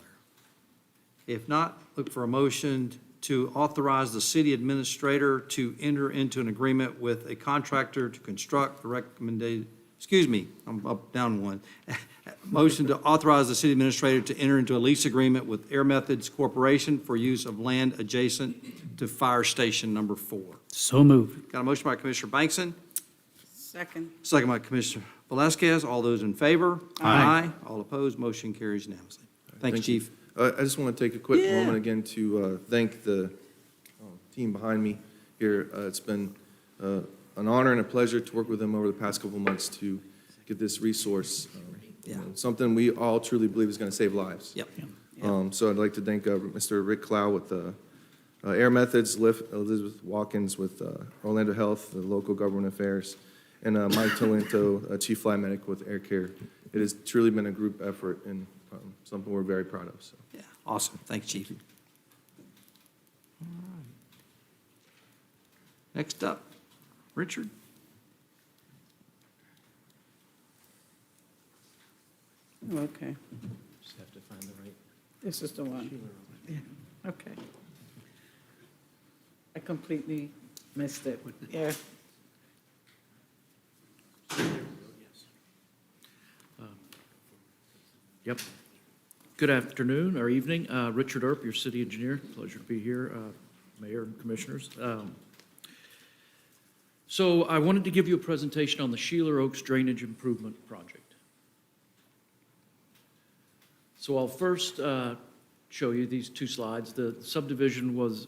If not, look for a motion to authorize the city administrator to enter into an agreement with a contractor to construct the recommended, I'm up, down one. Motion to authorize the city administrator to enter into a lease agreement with Air Methods Corporation for use of land adjacent to Fire Station Number 4. So moved. Got a motion by Commissioner Bankson, Second. second by Commissioner Velasquez. All those in favor? Aye. All opposed? Motion carries unanimously. Thanks, Chief. I just want to take a quick Yeah. moment again to thank the team behind me here. It's been an honor and a pleasure to work with them over the past couple of months to get this resource, something we all truly believe is going to save lives. Yep. So I'd like to thank Mr. Rick Clow with Air Methods, Elizabeth Watkins with Orlando Health, the local government affairs, and Mike Tolento, Chief Flight Medic with Air Care. It has truly been a group effort, and something we're very proud of, so. Yeah, awesome. Thanks, Chief. All right. Next up, Richard. Okay, Just have to find the right. this is the one. Yeah, okay. I completely missed it. Yeah. Yep. Good afternoon or evening. Richard Earp, your city engineer. Pleasure to be here, Mayor and Commissioners. So I wanted to give you a presentation on the Sheeler Oaks Drainage Improvement Project. So I'll first show you these two slides. The subdivision was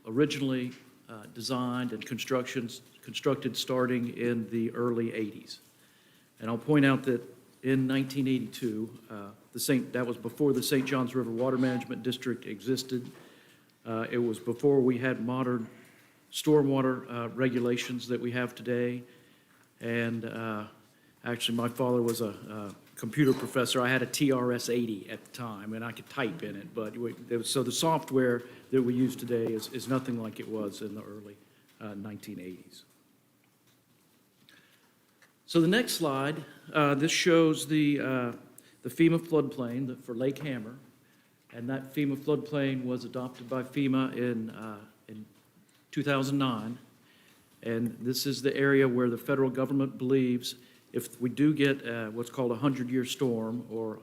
originally designed and constructed starting in the early 80s. And I'll point out that in 1982, that was before the St. Johns River Water Management District existed. It was before we had modern stormwater regulations that we have today. And actually, my father was a computer professor. I had a TRS-80 at the time, and I could type in it. But so the software that we use today is nothing like it was in the early 1980s. So the next slide, this shows the FEMA floodplain for Lake Hammer, and that FEMA floodplain was adopted by FEMA in 2009, and this is the area where the federal government believes if we do get what's called a 100-year storm or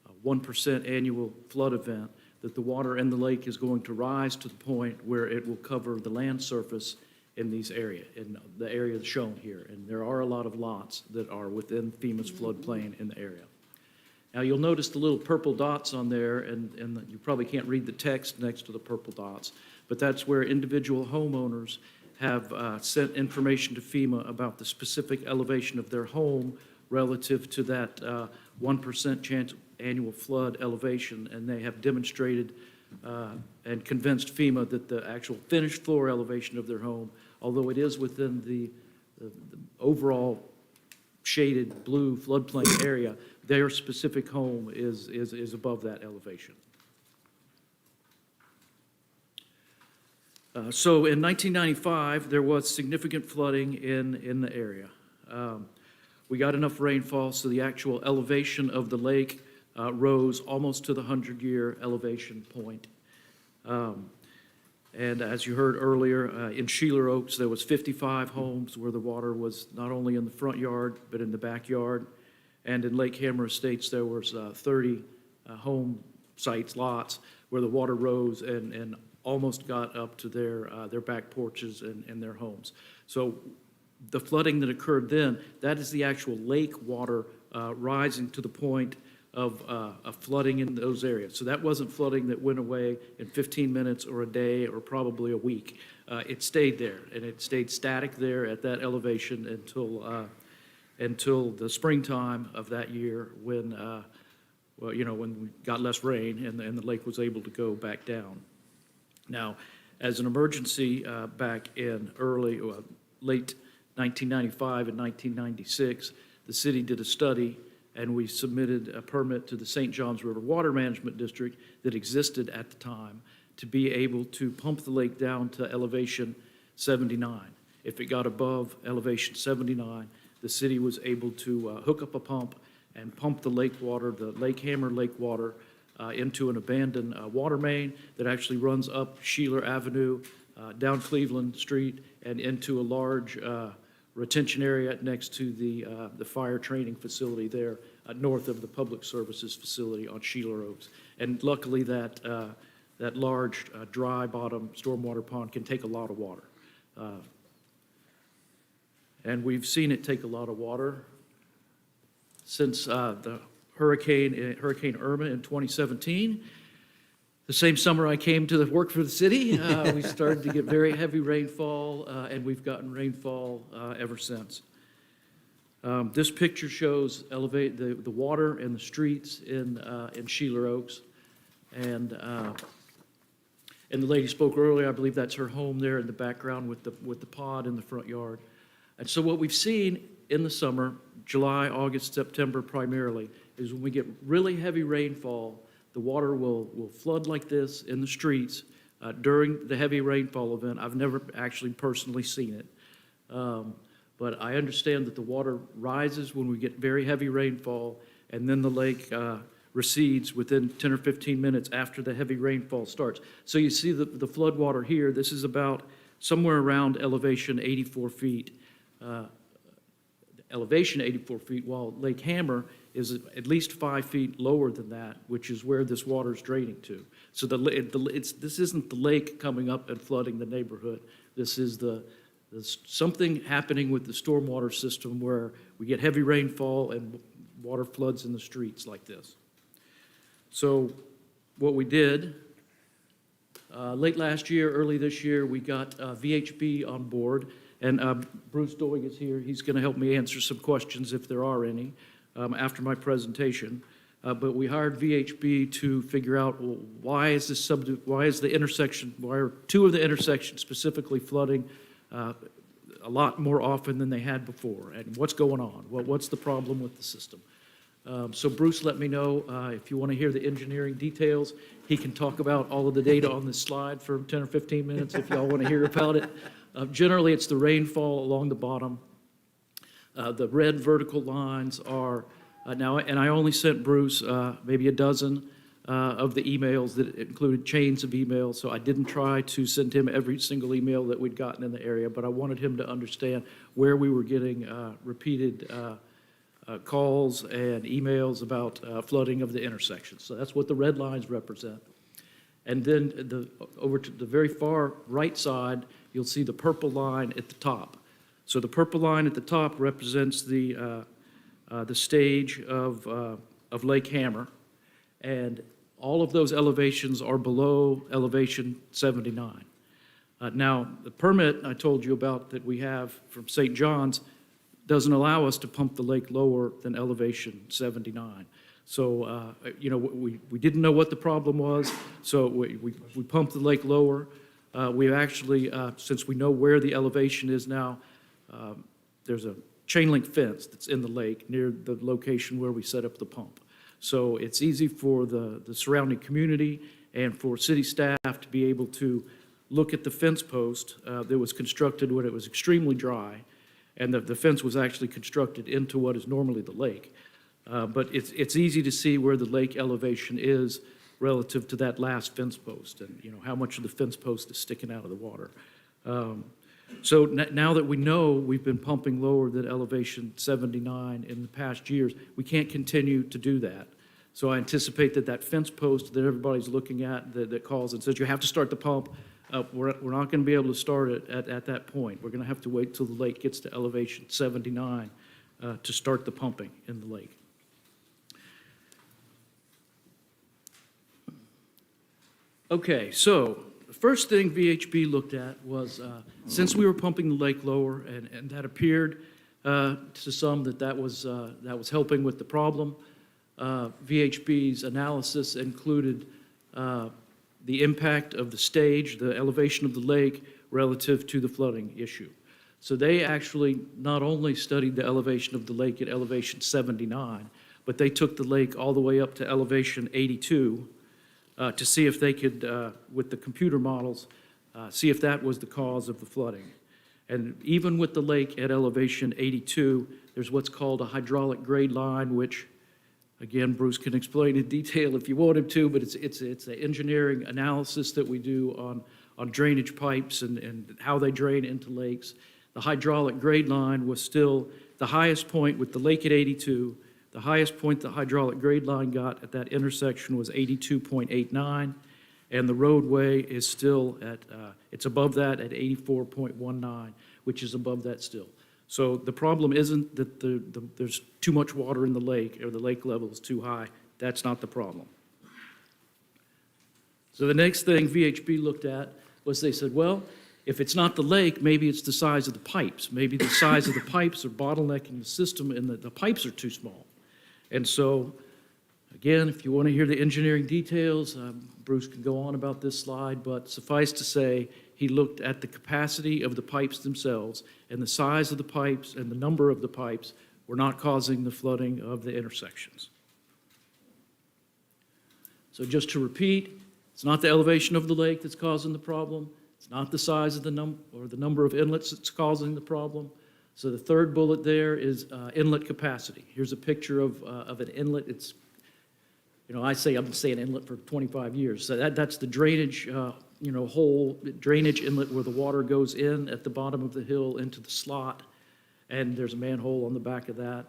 a 1% annual flood event, that the water in the lake is going to rise to the point where it will cover the land surface in these areas, in the area shown here. And there are a lot of lots that are within FEMA's floodplain in the area. Now you'll notice the little purple dots on there, and you probably can't read the text next to the purple dots, but that's where individual homeowners have sent information to FEMA about the specific elevation of their home relative to that 1% chance annual flood elevation, and they have demonstrated and convinced FEMA that the actual finished floor elevation of their home, although it is within the overall shaded blue floodplain area, their specific home is above that elevation. So in 1995, there was significant flooding in the area. We got enough rainfall so the actual elevation of the lake rose almost to the 100-year elevation point. And as you heard earlier, in Sheeler Oaks, there was 55 homes where the water was not only in the front yard, but in the backyard. And in Lake Hammer Estates, there was 30 home sites, lots, where the water rose and almost got up to their back porches and their homes. So the flooding that occurred then, that is the actual lake water rising to the point of flooding in those areas. So that wasn't flooding that went away in 15 minutes or a day or probably a week. It stayed there, and it stayed static there at that elevation until the springtime of that year when, when we got less rain and the lake was able to go back down. Now, as an emergency back in late 1995 and 1996, the city did a study and we submitted a permit to the St. Johns River Water Management District that existed at the time to be able to pump the lake down to elevation 79. If it got above elevation 79, the city was able to hook up a pump and pump the lake water, the Lake Hammer lake water, into an abandoned water main that actually runs up Sheeler Avenue, down Cleveland Street, and into a large retention area next to the fire training facility there, north of the public services facility on Sheeler Oaks. And luckily that large dry bottom stormwater pond can take a lot of water. And we've seen it take a lot of water since the Hurricane Irma in 2017. The same summer I came to work for the city, we started to get very heavy rainfall, and we've gotten rainfall ever since. This picture shows the water in the streets in Sheeler Oaks. And the lady spoke earlier, I believe that's her home there in the background with the pod in the front yard. And so what we've seen in the summer, July, August, September primarily, is when we get really heavy rainfall, the water will flood like this in the streets during the heavy rainfall event. I've never actually personally seen it. But I understand that the water rises when we get very heavy rainfall, and then the lake recedes within 10 or 15 minutes after the heavy rainfall starts. So you see the flood water here. This is about somewhere around elevation 84 feet. Elevation 84 feet, while Lake Hammer is at least 5 feet lower than that, which is where this water is draining to. So this isn't the lake coming up and flooding the neighborhood. This is there's something happening with the stormwater system where we get heavy rainfall and water floods in the streets like this. So what we did, late last year, early this year, we got VHB on board, and Bruce Doig is here. He's going to help me answer some questions if there are any after my presentation. But we hired VHB to figure out, well, why is the intersection, why are two of the intersections specifically flooding a lot more often than they had before, and what's going on? What's the problem with the system? So Bruce let me know if you want to hear the engineering details. He can talk about all of the data on this slide for 10 or 15 minutes if y'all want to hear about it. Generally, it's the rainfall along the bottom. The red vertical lines are now, and I only sent Bruce maybe a dozen of the emails that included chains of emails, so I didn't try to send him every single email that we'd gotten in the area, but I wanted him to understand where we were getting repeated calls and emails about flooding of the intersections. So that's what the red lines represent. And then over to the very far right side, you'll see the purple line at the top. So the purple line at the top represents the stage of Lake Hammer, and all of those elevations are below elevation 79. Now, the permit I told you about that we have from St. John's doesn't allow us to pump the lake lower than elevation 79. So, we didn't know what the problem was, so we pumped the lake lower. We actually, since we know where the elevation is now, there's a chain link fence that's in the lake near the location where we set up the pump. So it's easy for the surrounding community and for city staff to be able to look at the fence post that was constructed when it was extremely dry, and the fence was actually constructed into what is normally the lake. But it's easy to see where the lake elevation is relative to that last fence post, and how much of the fence post is sticking out of the water. So now that we know we've been pumping lower than elevation 79 in the past years, we can't continue to do that. So I anticipate that fence post that everybody's looking at that calls and says you have to start the pump, we're not going to be able to start it at that point. We're going to have to wait till the lake gets to elevation 79 to start the pumping in the lake. Okay, so the first thing VHB looked at was, since we were pumping the lake lower, and that appeared to some that was helping with the problem, VHB's analysis included the impact of the stage, the elevation of the lake, relative to the flooding issue. So they actually not only studied the elevation of the lake at elevation 79, but they took the lake all the way up to elevation 82, to see if they could, with the computer models, see if that was the cause of the flooding. And even with the lake at elevation 82, there's what's called a hydraulic grade line, which, again, Bruce can explain in detail if you want him to, but it's an engineering analysis that we do on drainage pipes and how they drain into lakes. The hydraulic grade line was still the highest point with the lake at 82. The highest point the hydraulic grade line got at that intersection was 82.89, and the roadway is still at, it's above that at 84.19, which is above that still. So the problem isn't that there's too much water in the lake or the lake level is too high. That's not the problem. So the next thing VHB looked at was they said, well, if it's not the lake, maybe it's the size of the pipes. Maybe the size of the pipes are bottlenecking the system and the pipes are too small. And so, again, if you want to hear the engineering details, Bruce can go on about this slide, but suffice to say, he looked at the capacity of the pipes themselves, and the size of the pipes and the number of the pipes were not causing the flooding of the intersections. So just to repeat, it's not the elevation of the lake that's causing the problem. It's not the size of the number of inlets that's causing the problem. So the third bullet there is inlet capacity. Here's a picture of an inlet. It's, I've been saying inlet for 25 years. So that's the drainage, hole, drainage inlet where the water goes in at the bottom of the hill into the slot. And there's a manhole on the back of that.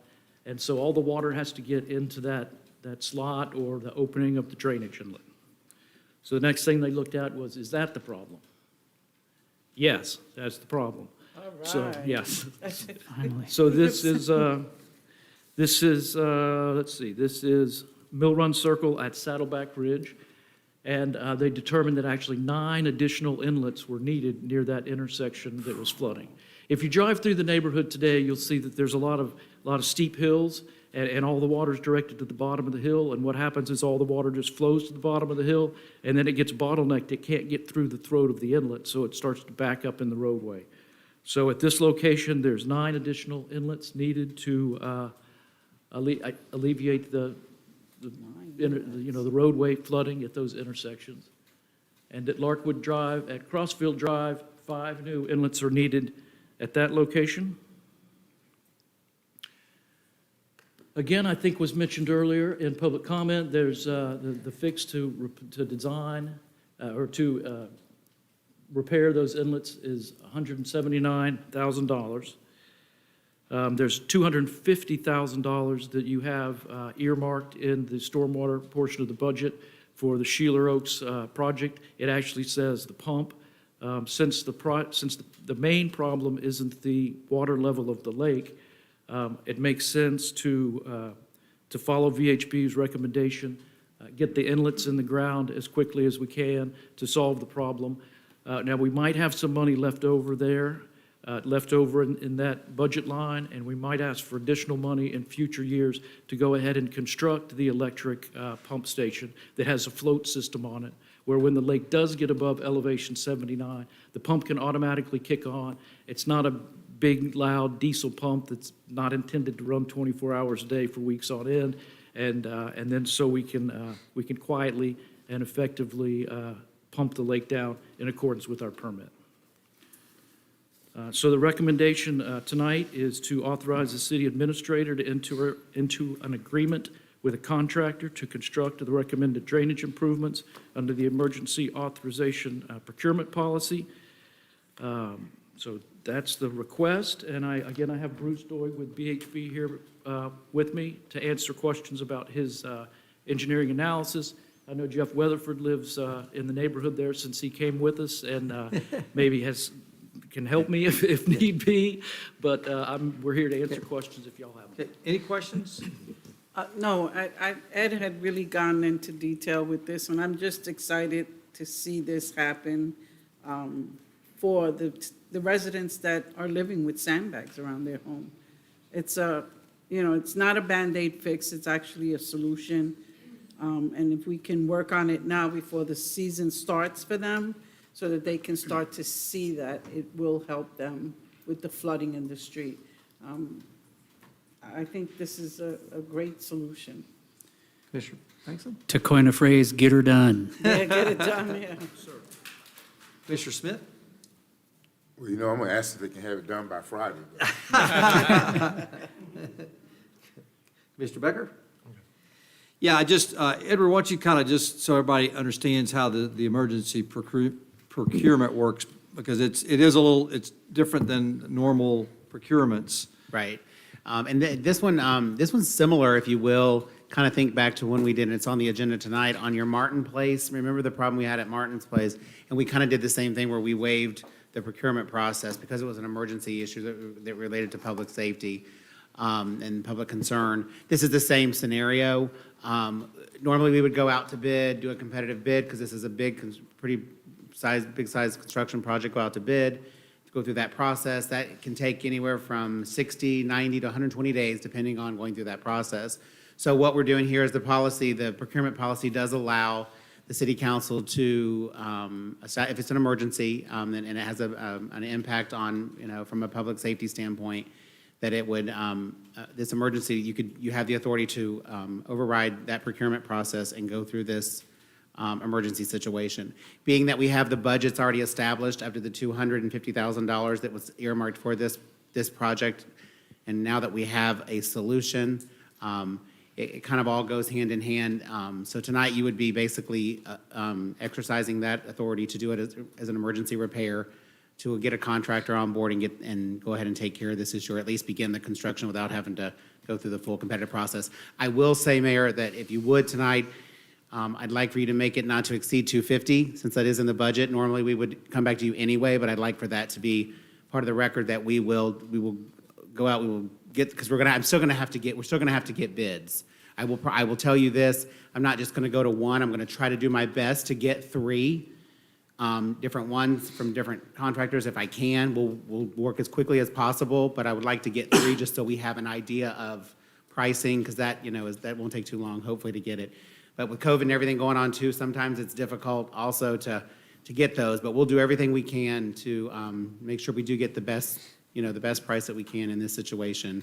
And so all the water has to get into that slot or the opening of the drainage inlet. So the next thing they looked at was, is that the problem? Yes, that's the problem. All right. So, yes. Finally. So this is, let's see, this is Mill Run Circle at Saddleback Ridge. And they determined that actually 9 additional inlets were needed near that intersection that was flooding. If you drive through the neighborhood today, you'll see that there's a lot of steep hills, and all the water is directed to the bottom of the hill. And what happens is all the water just flows to the bottom of the hill, and then it gets bottlenecked. It can't get through the throat of the inlet, so it starts to back up in the roadway. So at this location, there's 9 additional inlets needed to alleviate the roadway flooding at those intersections. And at Larkwood Drive, at Crossfield Drive, 5 new inlets are needed at that location. Again, I think was mentioned earlier in public comment, there's the fix to design or to repair those inlets is $179,000. There's $250,000 that you have earmarked in the stormwater portion of the budget for the Sheeler Oaks project. It actually says the pump. Since the main problem isn't the water level of the lake, it makes sense to follow VHB's recommendation, get the inlets in the ground as quickly as we can to solve the problem. Now, we might have some money left over there, left over in that budget line, and we might ask for additional money in future years to go ahead and construct the electric pump station that has a float system on it, where when the lake does get above elevation 79, the pump can automatically kick on. It's not a big, loud diesel pump that's not intended to run 24 hours a day for weeks on end, and then so we can quietly and effectively pump the lake down in accordance with our permit. So the recommendation tonight is to authorize the city administrator to enter into an agreement with a contractor to construct the recommended drainage improvements under the emergency authorization procurement policy. So that's the request, and I have Bruce Doig with BHB here with me to answer questions about his engineering analysis. I know Jeff Weatherford lives in the neighborhood there since he came with us, and maybe can help me if need be, but we're here to answer questions if y'all have them. Okay, any questions? No, Ed had really gone into detail with this, and I'm just excited to see this happen for the residents that are living with sandbags around their home. It's it's not a Band-Aid fix, it's actually a solution. And if we can work on it now before the season starts for them, so that they can start to see that it will help them with the flooding in the street. I think this is a great solution. Commissioner Thankson? To coin a phrase, get her done. Yeah, get it done, yeah. Commissioner Smith? Well, I'm going to ask if they can have it done by Friday. Mr. Becker? Yeah, Edward, why don't you kind of just, so everybody understands how the emergency procurement works, because it's it's different than normal procurements. Right. And this one's similar, if you will. Kind of think back to when we did, and it's on the agenda tonight, on your Martin Place. Remember the problem we had at Martin's Place? And we kind of did the same thing where we waived the procurement process because it was an emergency issue that related to public safety and public concern. This is the same scenario. Normally, we would go out to bid, do a competitive bid, because this is a big size construction project, go out to bid, go through that process. That can take anywhere from 60, 90 to 120 days, depending on going through that process. So what we're doing here is the procurement policy does allow the city council to, if it's an emergency, and it has an impact on, from a public safety standpoint, that it would, this emergency, you have the authority to override that procurement process and go through this emergency situation. Being that we have the budgets already established after the $250,000 that was earmarked for this project, and now that we have a solution, it kind of all goes hand in hand. So tonight, you would be basically exercising that authority to do it as an emergency repair, to get a contractor on board and go ahead and take care of this issue, or at least begin the construction without having to go through the full competitive process. I will say, Mayor, that if you would tonight, I'd like for you to make it not to exceed 250, since that is in the budget. Normally, we would come back to you anyway, but I'd like for that to be part of the record, that we will go out, we will get, because we're still gonna have to get bids. I will tell you this, I'm not just gonna go to one, I'm gonna try to do my best to get 3 different ones from different contractors. If I can, we'll work as quickly as possible, but I would like to get 3 just so we have an idea of pricing, because that, that won't take too long, hopefully, to get it. But with COVID and everything going on too, sometimes it's difficult also to get those, but we'll do everything we can to make sure we do get the best, the best price that we can in this situation.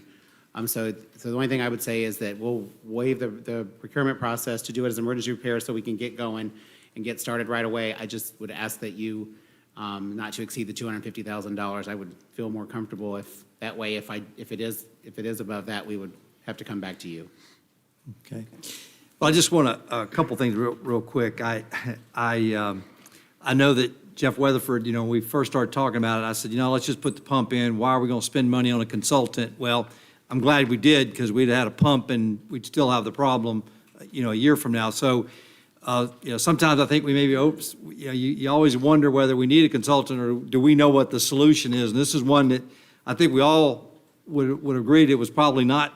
So the only thing I would say is that we'll waive the procurement process to do it as an emergency repair so we can get going and get started right away. I just would ask that you not to exceed the $250,000. I would feel more comfortable if that way, if it is above that, we would have to come back to you. Okay. Well, I just want a couple things real quick. I know that Jeff Weatherford, when we first started talking about it, I said, let's just put the pump in. Why are we going to spend money on a consultant? Well, I'm glad we did, because we'd had a pump and we'd still have the problem, a year from now. So, sometimes I think we maybe, you always wonder whether we need a consultant or do we know what the solution is. And this is one that I think we all would agree it was probably not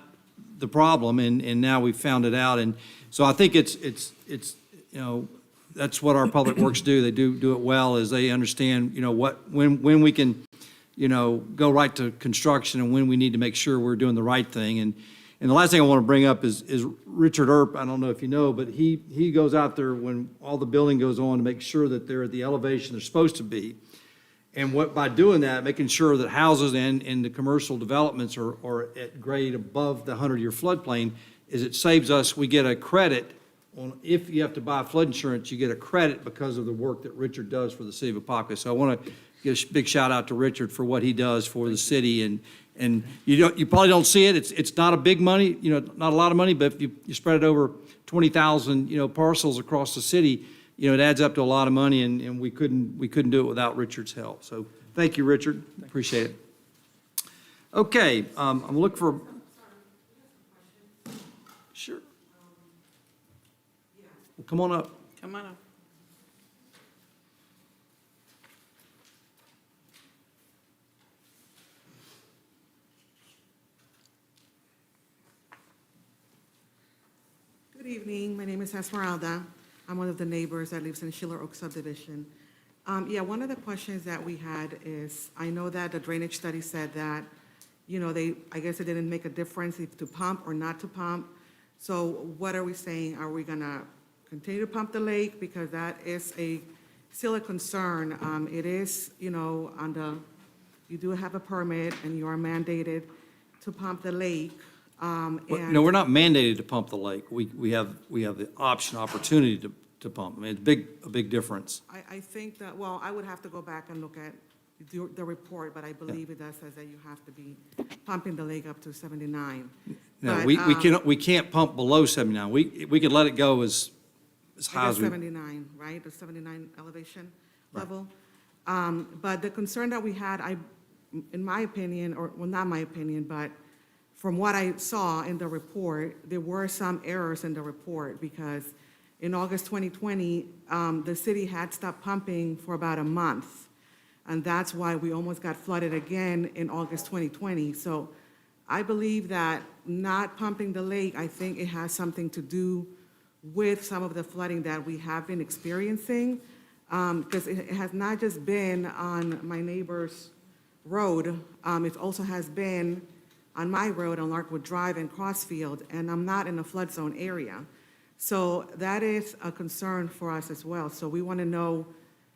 the problem, and now we've found it out. And so I think it's that's what our public works do. They do it well, is they understand, when we can, go right to construction and when we need to make sure we're doing the right thing. And the last thing I want to bring up is Richard Earp. I don't know if you know, but he goes out there when all the building goes on to make sure that they're at the elevation they're supposed to be. And by doing that, making sure that houses and the commercial developments are at grade above the 100-year floodplain, is it saves us, we get a credit on, if you have to buy flood insurance, you get a credit because of the work that Richard does for the city of Apopka. So I want to give a big shout out to Richard for what he does for the city. And you probably don't see it. It's not a big money, not a lot of money, but if you spread it over 20,000, parcels across the city, it adds up to a lot of money, and we couldn't do it without Richard's help. So thank you, Richard. Appreciate it. Okay, I'm looking for. Sure. Well, come on up. Come on up. Good evening. My name is Esmeralda. I'm one of the neighbors that lives in Schiller Oak subdivision. One of the questions that we had is, I know that the drainage study said that, I guess it didn't make a difference if to pump or not to pump. So what are we saying? Are we gonna continue to pump the lake? Because that is still a concern. It is, you do have a permit and you are mandated to pump the lake. No, we're not mandated to pump the lake. We have the opportunity to pump. I mean, it's a big difference. I think that, well, I would have to go back and look at the report, but I believe it does says that you have to be pumping the lake up to 79. No, But, we can't pump below 79. We could let it go as high as we. 79, right? The 79 elevation level. But the concern that we had, in my opinion, or, well, not my opinion, but from what I saw in the report, there were some errors in the report, because in August 2020, the city had stopped pumping for about a month. And that's why we almost got flooded again in August 2020. So I believe that not pumping the lake, I think it has something to do with some of the flooding that we have been experiencing. Because it has not just been on my neighbor's road, it also has been on my road on Larkwood Drive and Crossfield, and I'm not in a flood zone area. So that is a concern for us as well. So we want to know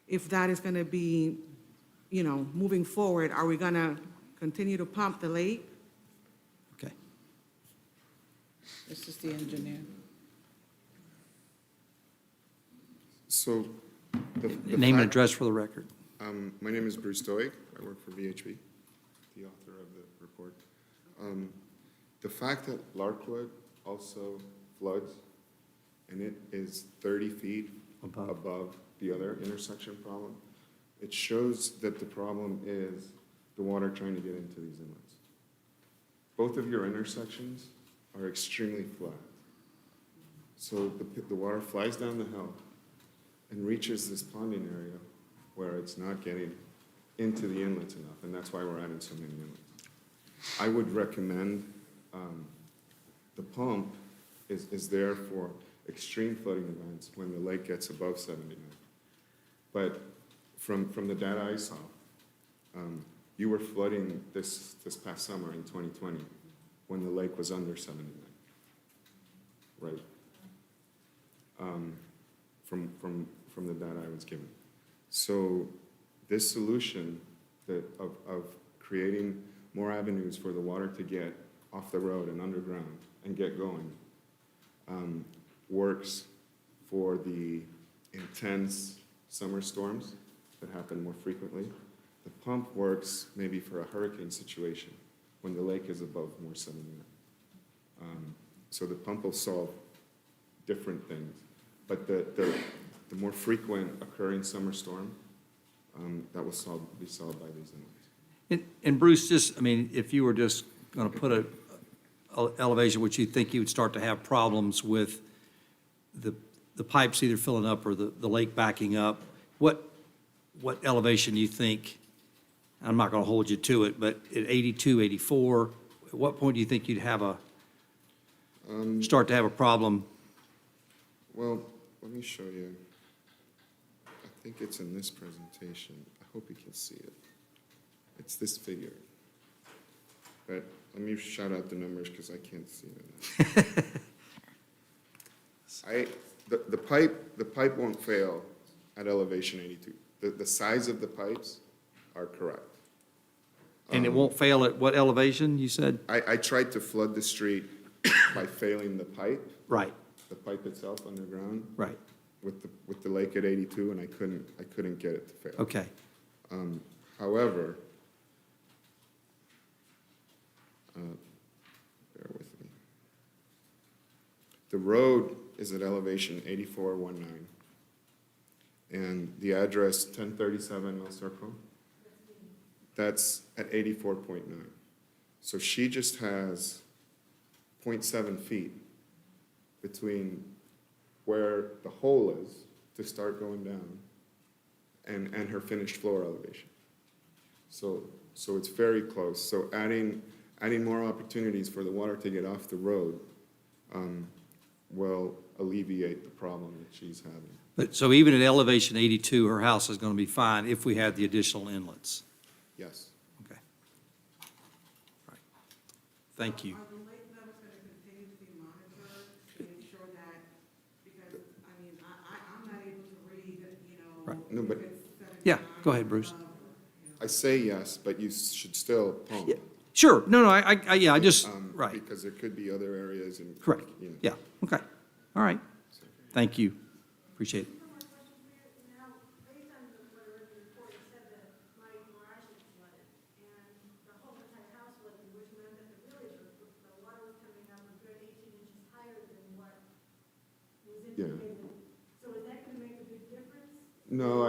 if that is going to be, moving forward, are we going to continue to pump the lake? Okay. This is the engineer. So, the Name and fact- address for the record. My name is Bruce Doig. I work for VHB, the author of the report. The fact that Larkwood also floods, and it is 30 feet above the other intersection problem, it shows that the problem is the water trying to get into these inlets. Both of your intersections are extremely flat. So the water flies down the hill and reaches this ponding area where it's not getting into the inlets enough, and that's why we're adding so many inlets. I would recommend, the pump is there for extreme flooding events when the lake gets above 79. But from the data I saw, you were flooding this past summer in 2020 when the lake was under 79, right? From the data I was given. So this solution of creating more avenues for the water to get off the road and underground and get going works for the intense summer storms that happen more frequently. The pump works maybe for a hurricane situation when the lake is above more 79. So the pump will solve different things. But the more frequent occurring summer storm, that will be solved by these inlets. And Bruce, just, I mean, if you were just going to put a elevation, which you think you would start to have problems with the pipes either filling up or the lake backing up, what elevation do you think, I'm not going to hold you to it, but at 82, 84, at what point do you think you'd have start to have a problem? Well, let me show you. I think it's in this presentation. I hope you can see it. It's this figure. But let me shout out the numbers because I can't see it. The pipe won't fail at elevation 82. The size of the pipes are correct. And it won't fail at what elevation, you said? I tried to flood the street by failing the pipe. Right. The pipe itself underground. Right. With the lake at 82, and I couldn't get it to fail. Okay. However, bear with me. The road is at elevation 8419, and the address 1037 El Circle, that's at 84.9. So she just has 0.7 feet between where the hole is to start going down and her finished floor elevation. So it's very close. So adding more opportunities for the water to get off the road will alleviate the problem that she's having. But, so even at elevation 82, her house is going to be fine if we had the additional inlets? Yes. Okay. All right. Thank you. Are the lake levels going to continue to be monitored to ensure that, because, I mean, I'm not able to read, Right. No, but if it's 79 Yeah, go ahead, Bruce. I say yes, but you should still pump. Yeah, sure, no, I just, right, Because there could be other areas and. correct, you know. yeah, okay, all right. Thank you, appreciate it. Now, based on what I read in the report, it said that my garage was flooded, and the whole entire house flooded, which meant that the water was coming up a good 18 inches higher than what was indicated. So is that going to make a big difference? No,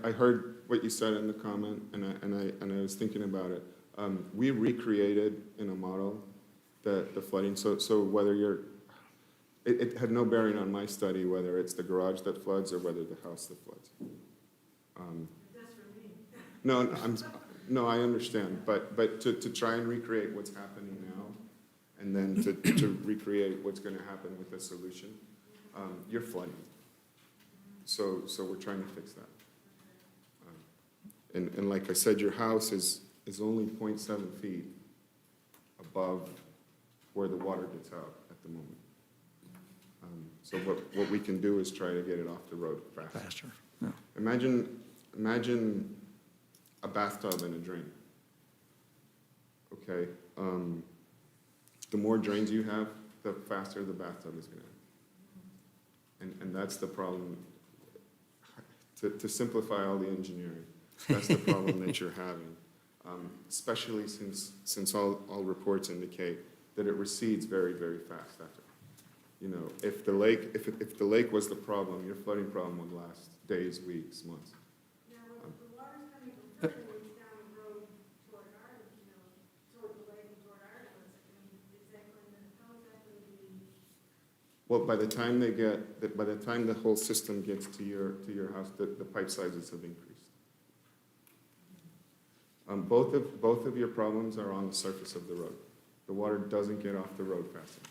I heard what you said in the comment, and I was thinking about it. We recreated in a model the flooding, so whether it had no bearing on my study, whether it's the garage that floods or whether the house that floods. That's for me. No, I understand, but to try and recreate what's happening now, and then to recreate what's gonna happen with the solution, you're flooding. So we're trying to fix that. And like I said, your house is only 0.7 feet above where the water gets out at the moment. So what we can do is try to get it off the road faster. Faster, yeah. Imagine a bathtub and a drain. Okay, the more drains you have, the faster the bathtub is gonna. And that's the problem. to simplify all the engineering. That's the problem that you're having, especially since all reports indicate that it recedes very, very fast after. You know, if the lake was the problem, your flooding problem would last days, weeks, months. Now, the water's coming from Perkins down the road toward our, toward the lake and toward our house, is that going to, how is that going to be? Well, by the time the whole system gets to your house, the pipe sizes have increased. Both of your problems are on the surface of the road. The water doesn't get off the road fast enough.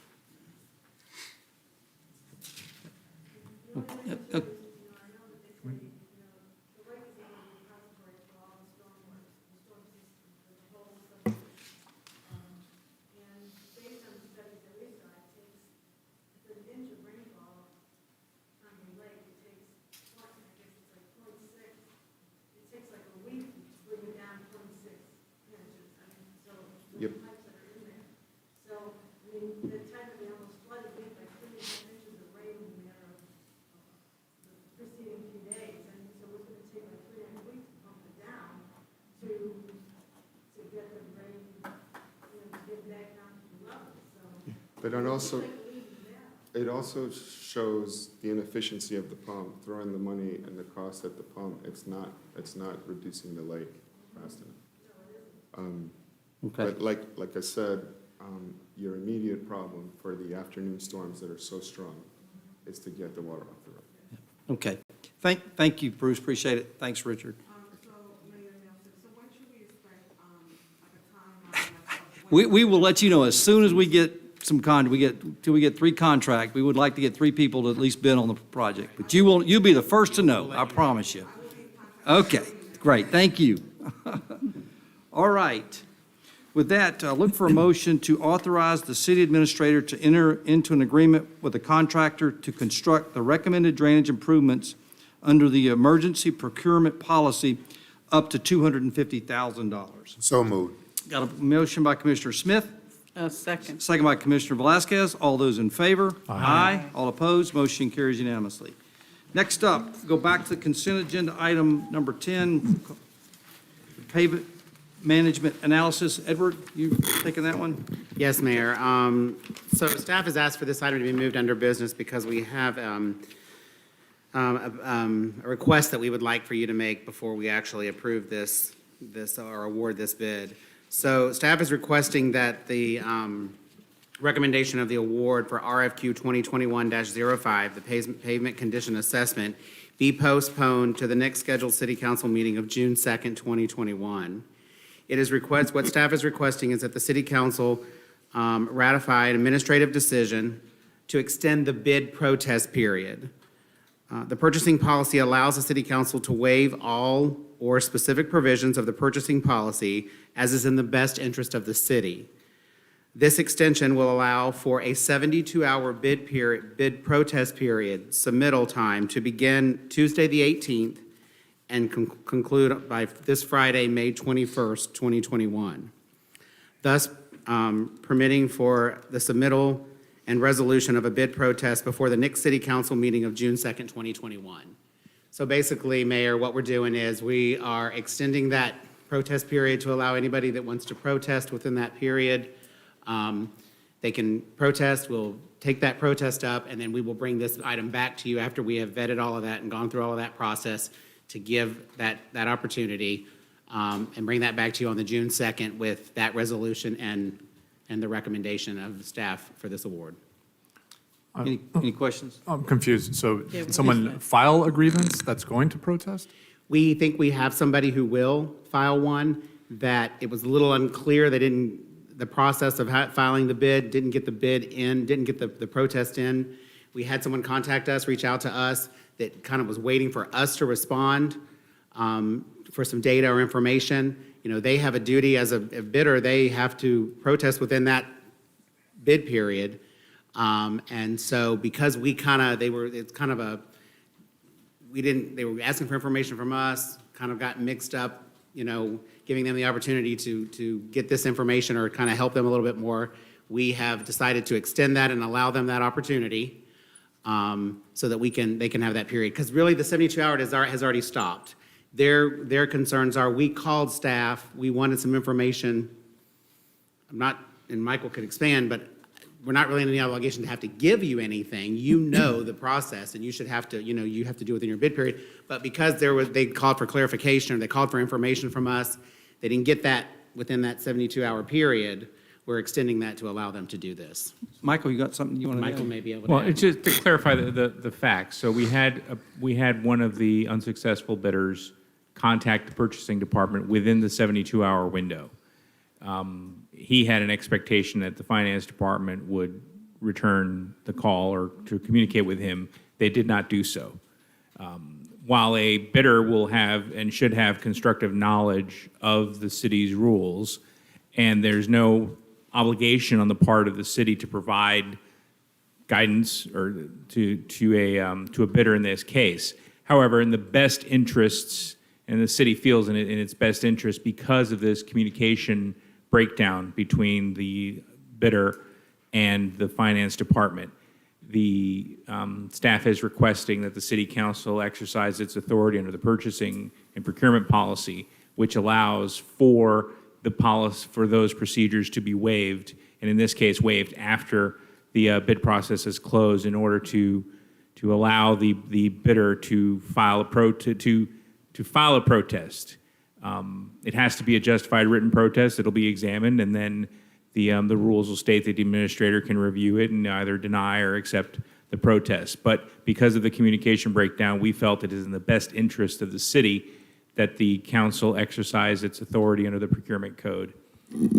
Yep. So, I mean, the type of almost flooded week, like 3.5 inches of rain in a matter of the preceding few days, and so it's gonna take like 3.5 weeks to pump it down to get the rain, to get back down to the level, so. But it also shows the inefficiency of the pump, throwing the money and the cost at the pump. It's not reducing the lake fast enough. Okay. But like I said, your immediate problem for the afternoon storms that are so strong is to get the water off the road. Okay. Thank you, Bruce, appreciate it. Thanks, Richard. So, Mayor Nelson, so when should we expect, like a timeline of We will let you know as soon as we get till we get 3 contracts. We would like to get 3 people to at least bid on the project. But you'll be the first to know, I promise you. Okay, great, thank you. All right. With that, look for a motion to authorize the city administrator to enter into an agreement with a contractor to construct the recommended drainage improvements under the emergency procurement policy up to $250,000. So moved. Got a motion by Commissioner Smith, Second. second by Commissioner Velasquez. All those in favor? Aye. All opposed? Motion carries unanimously. Next up, go back to the consent agenda, item number 10, pavement management analysis. Edward, you taking that one? Yes, Mayor. So staff has asked for this item to be moved under business because we have a request that we would like for you to make before we actually approve this or award this bid. So staff is requesting that the recommendation of the award for RFQ 2021-05, the pavement condition assessment, be postponed to the next scheduled city council meeting of June 2nd, 2021. What staff is requesting is that the city council ratify an administrative decision to extend the bid protest period. The purchasing policy allows the city council to waive all or specific provisions of the purchasing policy as is in the best interest of the city. This extension will allow for a 72-hour bid protest period, submittal time, to begin Tuesday, the 18th, and conclude by this Friday, May 21st, 2021. Thus, permitting for the submittal and resolution of a bid protest before the next city council meeting of June 2nd, 2021. So basically, Mayor, what we're doing is we are extending that protest period to allow anybody that wants to protest within that period. They can protest, we'll take that protest up, and then we will bring this item back to you after we have vetted all of that and gone through all of that process to give that opportunity, and bring that back to you on the June 2nd with that resolution and the recommendation of the staff for this award. Any questions? I'm confused. So Yeah, did someone file a grievance that's going to protest? We think we have somebody who will file one, that it was a little unclear. The process of filing the bid, didn't get the bid in, didn't get the protest in. We had someone contact us, reach out to us, that kind of was waiting for us to respond for some data or information. You know, they have a duty as a bidder, they have to protest within that bid period. And so because they were asking for information from us, kind of got mixed up, you know, giving them the opportunity to get this information or kind of help them a little bit more. We have decided to extend that and allow them that opportunity. so that they can have that period. Because really, the 72-hour has already stopped. Their concerns are, we called staff, we wanted some information. I'm not, and Michael could expand, but we're not really in any obligation to have to give you anything. You know the process, and you should have to, you have to do it within your bid period. But because they called for clarification, or they called for information from us, they didn't get that within that 72-hour period, we're extending that to allow them to do this. Michael, you got something you want to add? Michael may be able to Well, add. it's just to clarify the facts. So we had one of the unsuccessful bidders contact the purchasing department within the 72-hour window. He had an expectation that the finance department would return the call or to communicate with him. They did not do so. While a bidder will have and should have constructive knowledge of the city's rules, and there's no obligation on the part of the city to provide guidance or to a bidder in this case. However, in the best interests, and the city feels in its best interest because of this communication breakdown between the bidder and the finance department, the staff is requesting that the city council exercise its authority under the purchasing and procurement policy, which allows for those procedures to be waived, and in this case, waived after the bid process is closed, in order to allow the bidder to file a protest. It has to be a justified written protest. It'll be examined, and then the rules will state that the administrator can review it and either deny or accept the protest. But because of the communication breakdown, we felt it is in the best interest of the city that the council exercise its authority under the procurement code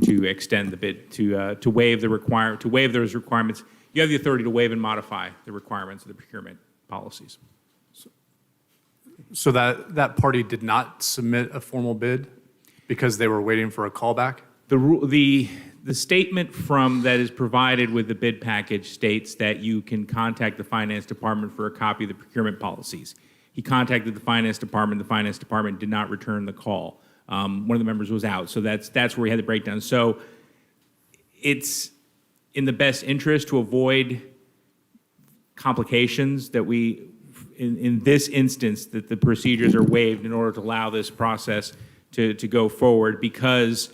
to extend the bid, to waive those requirements. You have the authority to waive and modify the requirements of the procurement policies. So that party did not submit a formal bid because they were waiting for a callback? The statement that is provided with the bid package states that you can contact the finance department for a copy of the procurement policies. He contacted the finance department. The finance department did not return the call. One of the members was out, so that's where we had the breakdown. So it's in the best interest to avoid complications that in this instance, that the procedures are waived in order to allow this process to go forward, because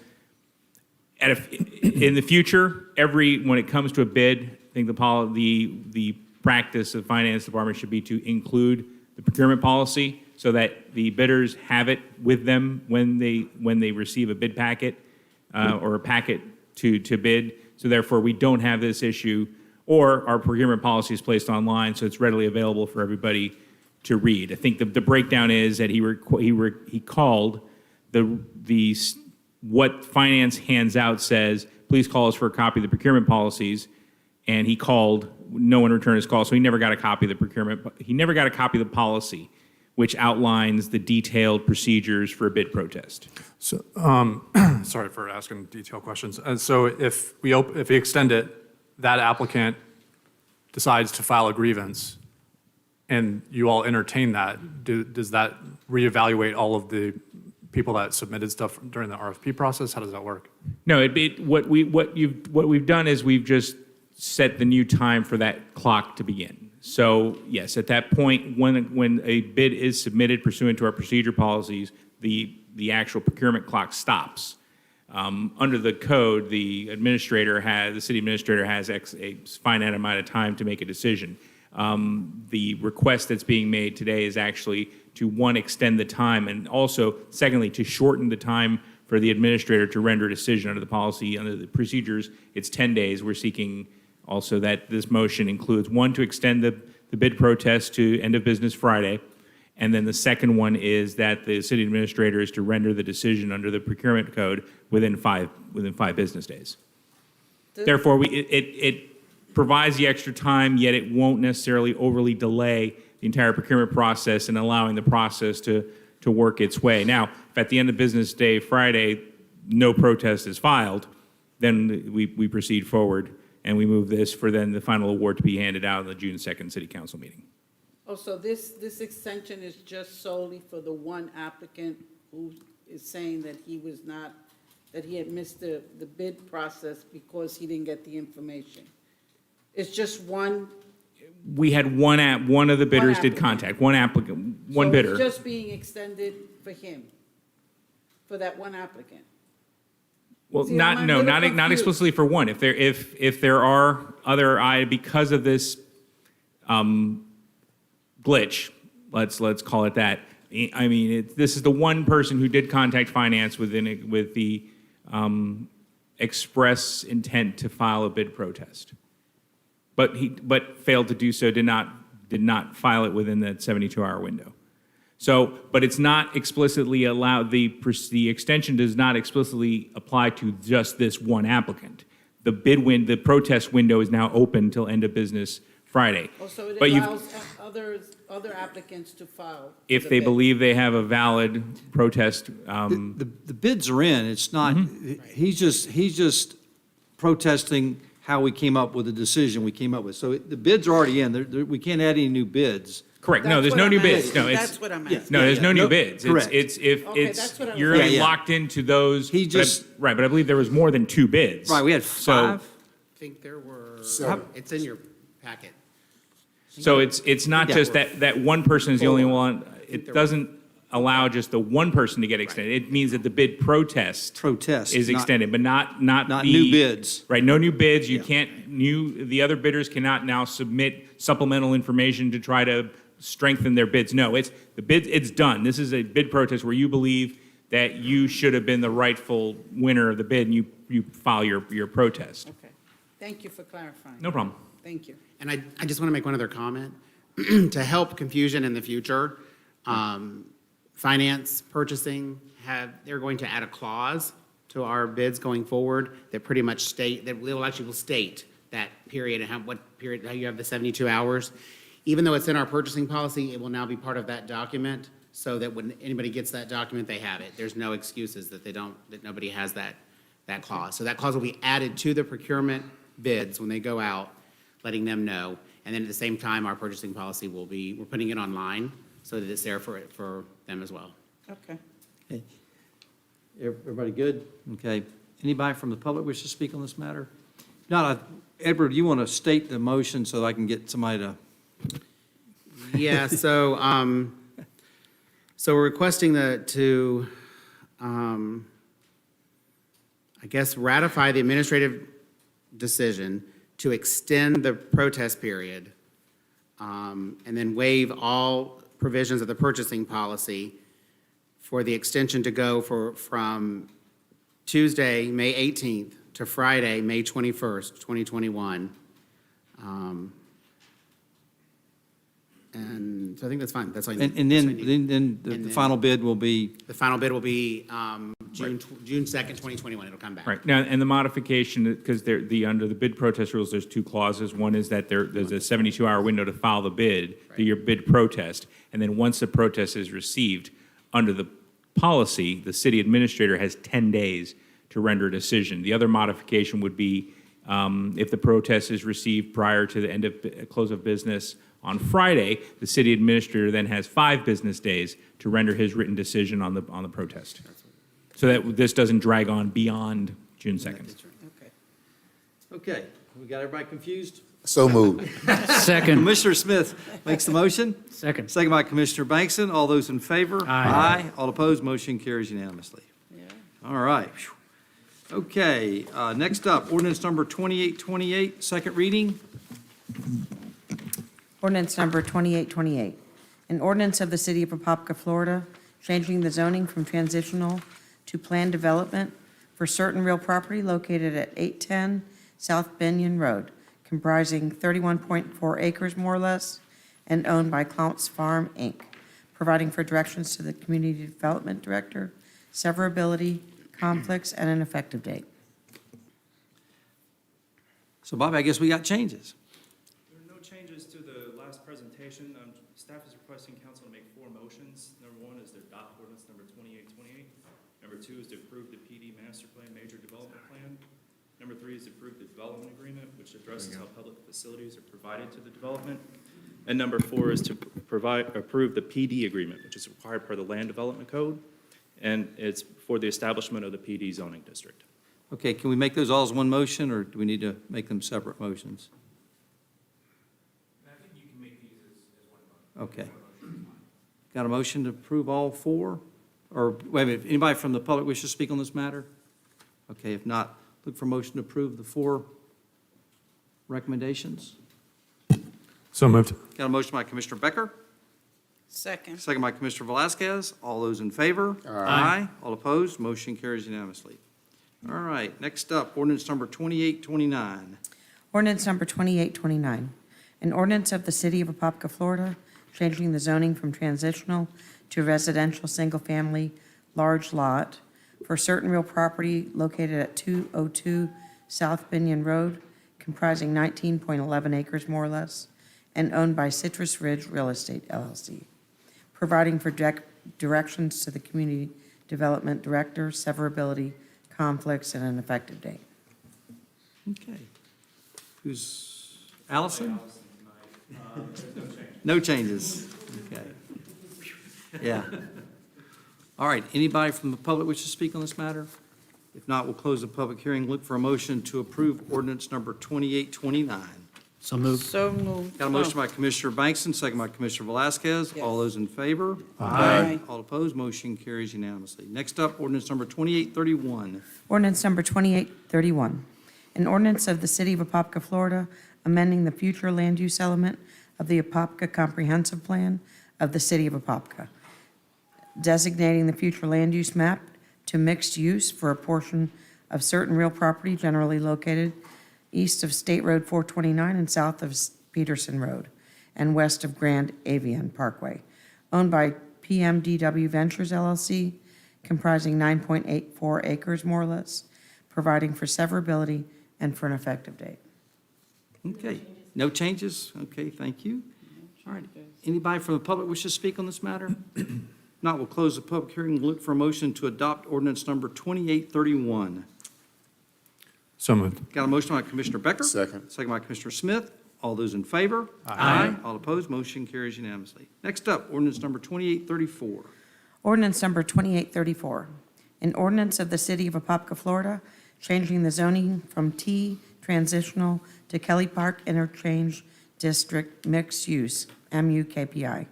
in the future, when it comes to a bid, I think the practice of the finance department should be to include the procurement policy so that the bidders have it with them when they receive a bid packet or a packet to bid. So therefore, we don't have this issue, or our procurement policy is placed online so it's readily available for everybody to read. I think the breakdown is that he called what finance hands out says, please call us for a copy of the procurement policies, and he called, no one returned his call, so he never got a copy of the procurement. He never got a copy of the policy, which outlines the detailed procedures for a bid protest. So, sorry for asking detailed questions. And so if we extend it, that applicant decides to file a grievance, and you all entertain that, does that reevaluate all of the people that submitted stuff during the RFP process? How does that work? No, what we've done is we've just set the new time for that clock to begin. So yes, at that point, when a bid is submitted pursuant to our procedure policies, the actual procurement clock stops. Under the code, the city administrator has a finite amount of time to make a decision. The request that's being made today is actually to, one, extend the time, and also, secondly, to shorten the time for the administrator to render a decision under the policy. Under the procedures, it's 10 days. We're seeking also that this motion includes, one, to extend the bid protest to end of business Friday, and then the second one is that the city administrator is to render the decision under the procurement code within five business days. Therefore, it provides the extra time, yet it won't necessarily overly delay the entire procurement process and allowing the process to work its way. Now, if at the end of business day Friday, no protest is filed, then we proceed forward and we move this for then the final award to be handed out in the June 2nd City Council meeting. Oh, so this extension is just solely for the one applicant who is saying that he had missed the bid process because he didn't get the information? It's just one? We had one of the bidders did applicant. contact, one applicant, one So bidder. it's just being extended for him, for that one applicant? Well, See, I'm a little not confused. explicitly for one. If there are other, because of this glitch, let's call it that. I mean, this is the one person who did contact finance with the express intent to file a bid protest, but failed to do so. Did not file it within that 72-hour window. So, but it's not explicitly allowed. The extension does not explicitly apply to just this one applicant. The protest window is now open till end of business Friday. Oh, so it But allows other applicants to file? if the they bid. believe they have a valid protest, The bids are in, it's not, he's just protesting how we came up with the decision we came up with. So the bids are already in, we can't add any new bids. correct. No, That's there's what no I'm new asking. bids. No, That's what I'm asking. no, there's no new Nope, bids. correct. Okay, that's what I was You're asking. Yeah, yeah. locked into those. He but I- just- right, but I believe there was more than two bids. Right, we had So- 5. I think there were, Seven. it's in your packet. So it's not Yeah. just that one person is the only one. It doesn't allow just the one person to get extended. It means that the bid protest is not- extended, but not Not the- new bids. Right, no new bids. You Yeah. can't, the other bidders cannot now submit supplemental information to try to strengthen their bids. No, it's done. This is a bid protest where you believe that you should have been the rightful winner of the bid, and you file your protest. Okay, thank you for clarifying. No problem. Thank you. And I just want to make one other comment. To help confusion in the future, finance, purchasing, they're going to add a clause to our bids going forward that pretty much will state that period and how you have the 72 hours. Even though it's in our purchasing policy, it will now be part of that document so that when anybody gets that document, they have it. There's no excuses that nobody has that clause. So that clause will be added to the procurement bids when they go out, letting them know. And then at the same time, our purchasing policy we're putting it online so that it's there for them as well. Okay. Okay. Everybody good? Okay. Anybody from the public wish to speak on this matter? No, Edward, you want to state the motion so I can get somebody to? Yeah, so we're requesting to I guess, ratify the administrative decision to extend the protest period, and then waive all provisions of the purchasing policy for the extension to go from Tuesday, May 18th, to Friday, May 21st, 2021. And so I think that's fine. That's all. And then the final bid will be? The final bid will be June 2nd, 2021. It'll come back. Right. Now, and the modification, because under the bid protest rules, there's two clauses. One is that there's a 72-hour window to file the bid, do your bid protest. And then once the protest is received, under the policy, the city administrator has 10 days to render a decision. The other modification would be if the protest is received prior to the end of close of business on Friday, the city administrator then has 5 business days to render his written decision on the protest. So that this doesn't drag on beyond June 2nd. Okay, we got everybody confused? So moved. Second. Commissioner Smith makes the motion. Second. Second by Commissioner Bankson. All those in favor? Aye. All opposed, motion carries unanimously. All right. Okay, next up, ordinance number 2828, second reading. Ordinance number 2828, an ordinance of the City of Apopka, Florida, changing the zoning from transitional to planned development for certain real property located at 810 South Benyon Road, comprising 31.4 acres more or less, and owned by Clounce Farm, Inc., providing for directions to the Community Development Director, severability, conflicts, and an effective date. So Bobby, I guess we got changes. There are no changes to the last presentation. Staff is requesting council to make 4 motions. Number 1 is to adopt ordinance number 2828. Number 2 is to approve the PD Master Plan Major Development Plan. Number 3 is to approve the development agreement, which addresses how public facilities are provided to the development. And number 4 is to approve the PD agreement, which is required per the Land Development Code, and it's for the establishment of the PD zoning district. Okay, can we make those all as one motion, or do we need to make them separate motions? Okay. Got a motion to approve all four? Or, wait a minute, anybody from the public wish to speak on this matter? Okay, if not, look for motion to approve the four recommendations. So moved. Got a motion by Commissioner Becker, Second. second by Commissioner Velasquez. All those in favor? Aye. All opposed? Motion carries unanimously. All right, next up, ordinance number 2829. Ordinance number 2829, an ordinance of the City of Apopka, Florida, changing the zoning from transitional to residential single-family large lot for certain real property located at 202 South Binion Road, comprising 19.11 acres more or less, and owned by Citrus Ridge Real Estate LLC, providing for directions to the Community Development Director, severability, conflicts, and an effective date. Okay. Who's, Allison? No changes. Okay. Yeah. All right, anybody from the public wish to speak on this matter? If not, we'll close the public hearing. Look for a motion to approve ordinance number 2829. So moved. So moved. Got a motion by Commissioner Bankson, second by Commissioner Velasquez. Yes. All those in favor? Aye. All opposed, motion carries unanimously. Next up, ordinance number 2831. Ordinance number 2831, an ordinance of the City of Apopka, Florida, amending the future land use element of the Apopka Comprehensive Plan of the City of Apopka, designating the future land use map to mixed use for a portion of certain real property generally located east of State Road 429 and south of Peterson Road, and west of Grand Avian Parkway, owned by PMDW Ventures LLC, comprising 9.84 acres more or less, providing for severability and for an effective date. Okay, no changes? Okay, thank you. All right, anybody from the public wish to speak on this matter? If not, we'll close the public hearing and look for a motion to adopt ordinance number 2831. So moved. Got a motion by Commissioner Becker. Second. Second by Commissioner Smith. All those in favor? Aye. All opposed, motion carries unanimously. Next up, ordinance number 2834. Ordinance number 2834, an ordinance of the City of Apopka, Florida, changing the zoning from T transitional to Kelly Park Interchange District Mixed Use, MUKPI,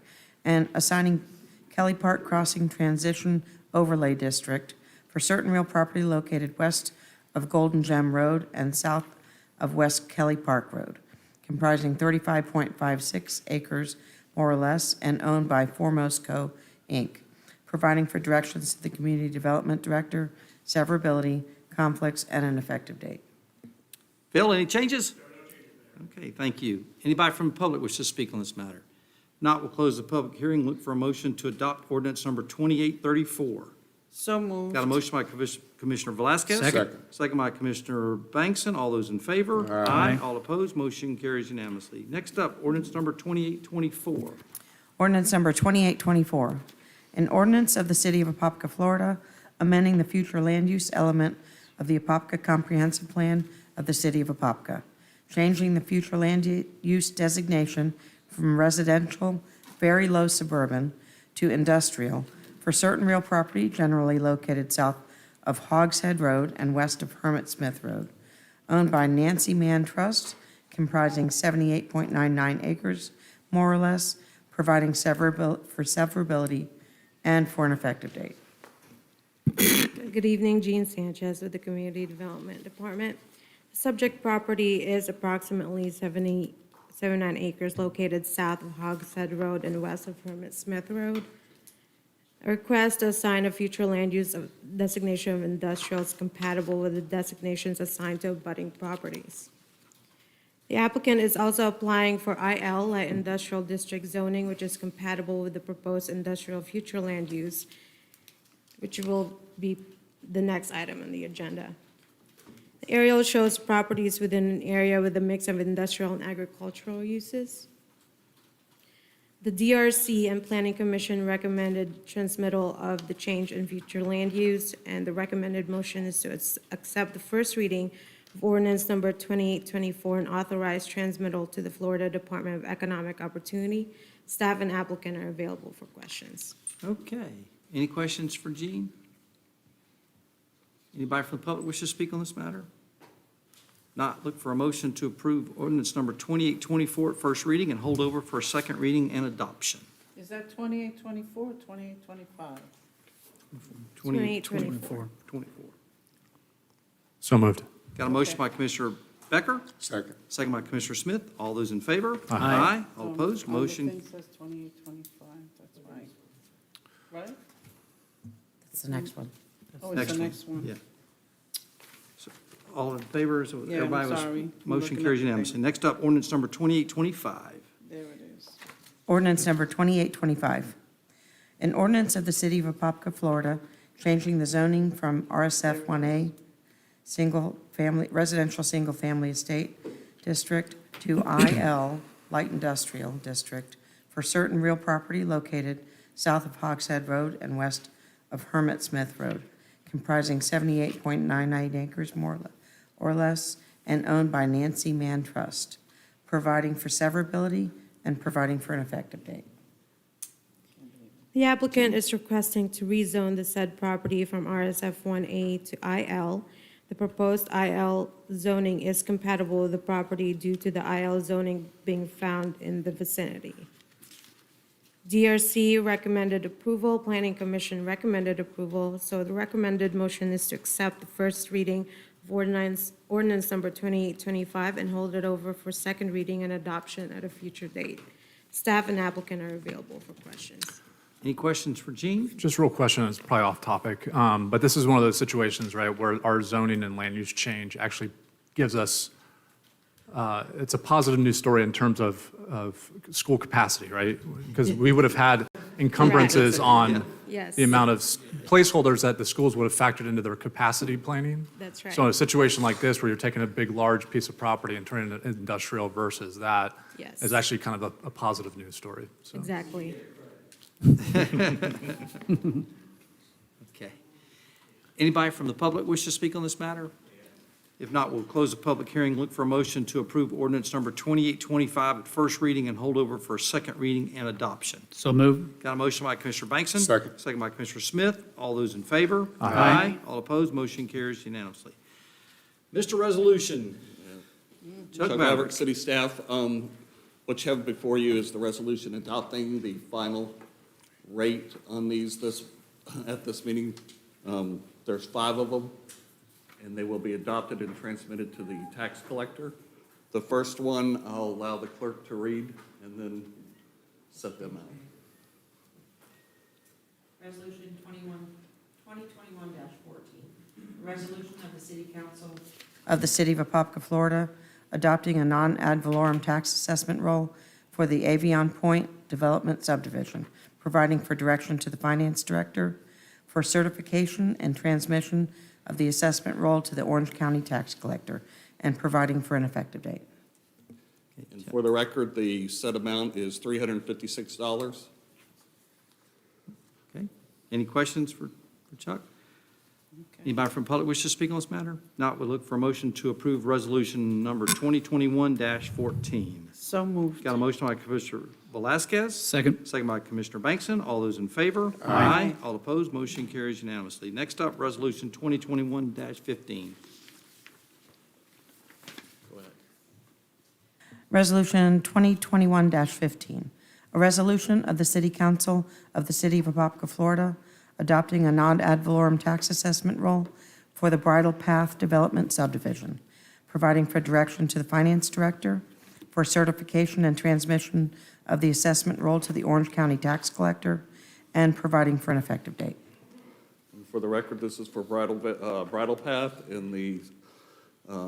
and assigning Kelly Park Crossing Transition Overlay District for certain real property located west of Golden Gem Road and south of West Kelly Park Road, comprising 35.56 acres more or less and owned by Foremost Co., Inc., providing for directions to the Community Development Director, severability, conflicts, and an effective date. Bill, any changes? Okay, thank you. Anybody from the public wish to speak on this matter? If not, we'll close the public hearing, look for a motion to adopt ordinance number 2834. So moved. Got a motion by Commissioner Velasquez. Second. Second by Commissioner Bankson. All those in favor? Aye. All opposed, motion carries unanimously. Next up, ordinance number 2824. Ordinance number 2824, an ordinance of the City of Apopka, Florida, amending the future land use element of the Apopka Comprehensive Plan of the City of Apopka, changing the future land use designation from residential, very low suburban, to industrial for certain real property generally located south of Hogshead Road and west of Hermit Smith Road, owned by Nancy Mann Trust, comprising 78.99 acres, more or less, providing severability and for an effective date. Good evening, Jean Sanchez with the Community Development Department. The subject property is approximately 79 acres located south of Hogshead Road and west of Hermit Smith Road. A request to assign a future land use of designation of industrials compatible with the designations assigned to abutting properties. The applicant is also applying for IL, Light Industrial District zoning, which is compatible with the proposed industrial future land use, which will be the next item on the agenda. The aerial shows properties within an area with a mix of industrial and agricultural uses. The DRC and Planning Commission recommended transmittal of the change in future land use, and the recommended motion is to accept the first reading of ordinance number 2824 and authorize transmittal to the Florida Department of Economic Opportunity. Staff and applicant are available for questions. Okay. Any questions for Jean? Anybody from the public wish to speak on this matter? Not look for a motion to approve ordinance number 2824 at first reading and hold over for a second reading and adoption. Is that 2824 or 2825? 2824. 24. So moved. Got a motion by Commissioner Becker, Second. second by Commissioner Smith. All those in favor? Aye. All opposed? On the Motion, thing says 2825, that's right. Right? That's the next one. Oh, it's the next one. yeah. So, all in favor? So Yeah, I'm everybody was- sorry. I'm Motion looking carries at the unanimously. thing. Next up, ordinance number 2825. There it is. Ordinance number 2825. An ordinance of the City of Apopka, Florida, changing the zoning from RSF 1A, residential single-family estate district to IL, light industrial district, for certain real property located south of Hogshead Road and west of Hermit Smith Road, comprising 78.99 acres more or less, and owned by Nancy Mann Trust, providing for severability and providing for an effective date. The applicant is requesting to rezone the said property from RSF 1A to IL. The proposed IL zoning is compatible with the property due to the IL zoning being found in the vicinity. DRC recommended approval, Planning Commission recommended approval, so the recommended motion is to accept the first reading of ordinance number 2825 and hold it over for second reading and adoption at a future date. Staff and applicant are available for questions. Any questions for Gene? Just real question, it's probably off topic, but this is one of those situations, right, where our zoning and land use change actually gives us, it's a positive news story in terms of school capacity, right? Because we would have had encumbrances on Yes. the amount of placeholders that the schools would have factored into their capacity planning. That's right. So in a situation like this, where you're taking a big, large piece of property and turning it industrial versus that, Yes. is actually kind of a positive news story, so. Exactly. Okay. Anybody from the public wish to speak on this matter? If not, we'll close the public hearing. Look for a motion to approve ordinance number 2825 at first reading and hold over for a second reading and adoption. So moved. Got a motion by Commissioner Bankson. Second. Second by Commissioner Smith. All those in favor? Aye. All opposed? Motion carries unanimously. Mr. Resolution. Chuck Chuck Maverick. Maverick, city staff. What you have before you is the resolution adopting the final rate on these at this meeting. There's 5 of them, and they will be adopted and transmitted to the tax collector. The first one, I'll allow the clerk to read and then set them out. Resolution 2021-14, a resolution of the City Council of the City of Apopka, Florida, adopting a non-ad valorem tax assessment roll for the Avion Point Development Subdivision, providing for direction to the Finance Director for certification and transmission of the assessment roll to the Orange County Tax Collector, and providing for an effective date. And for the record, the set amount is $356. Okay. Any questions for Chuck? Anybody from public wish to speak on this matter? Not, we'll look for a motion to approve resolution number 2021-14. So moved. Got a motion by Commissioner Velasquez. Second. Second by Commissioner Bankson. All those in favor? Aye. All opposed? Motion carries unanimously. Next up, resolution 2021-15. Go ahead. Resolution 2021-15, a resolution of the City Council of the City of Apopka, Florida, adopting a non-ad valorem tax assessment roll for the Bridle Path Development Subdivision, providing for direction to the Finance Director for certification and transmission of the assessment roll to the Orange County Tax Collector, and providing for an effective date. And for the record, this is for Bridle Path, and the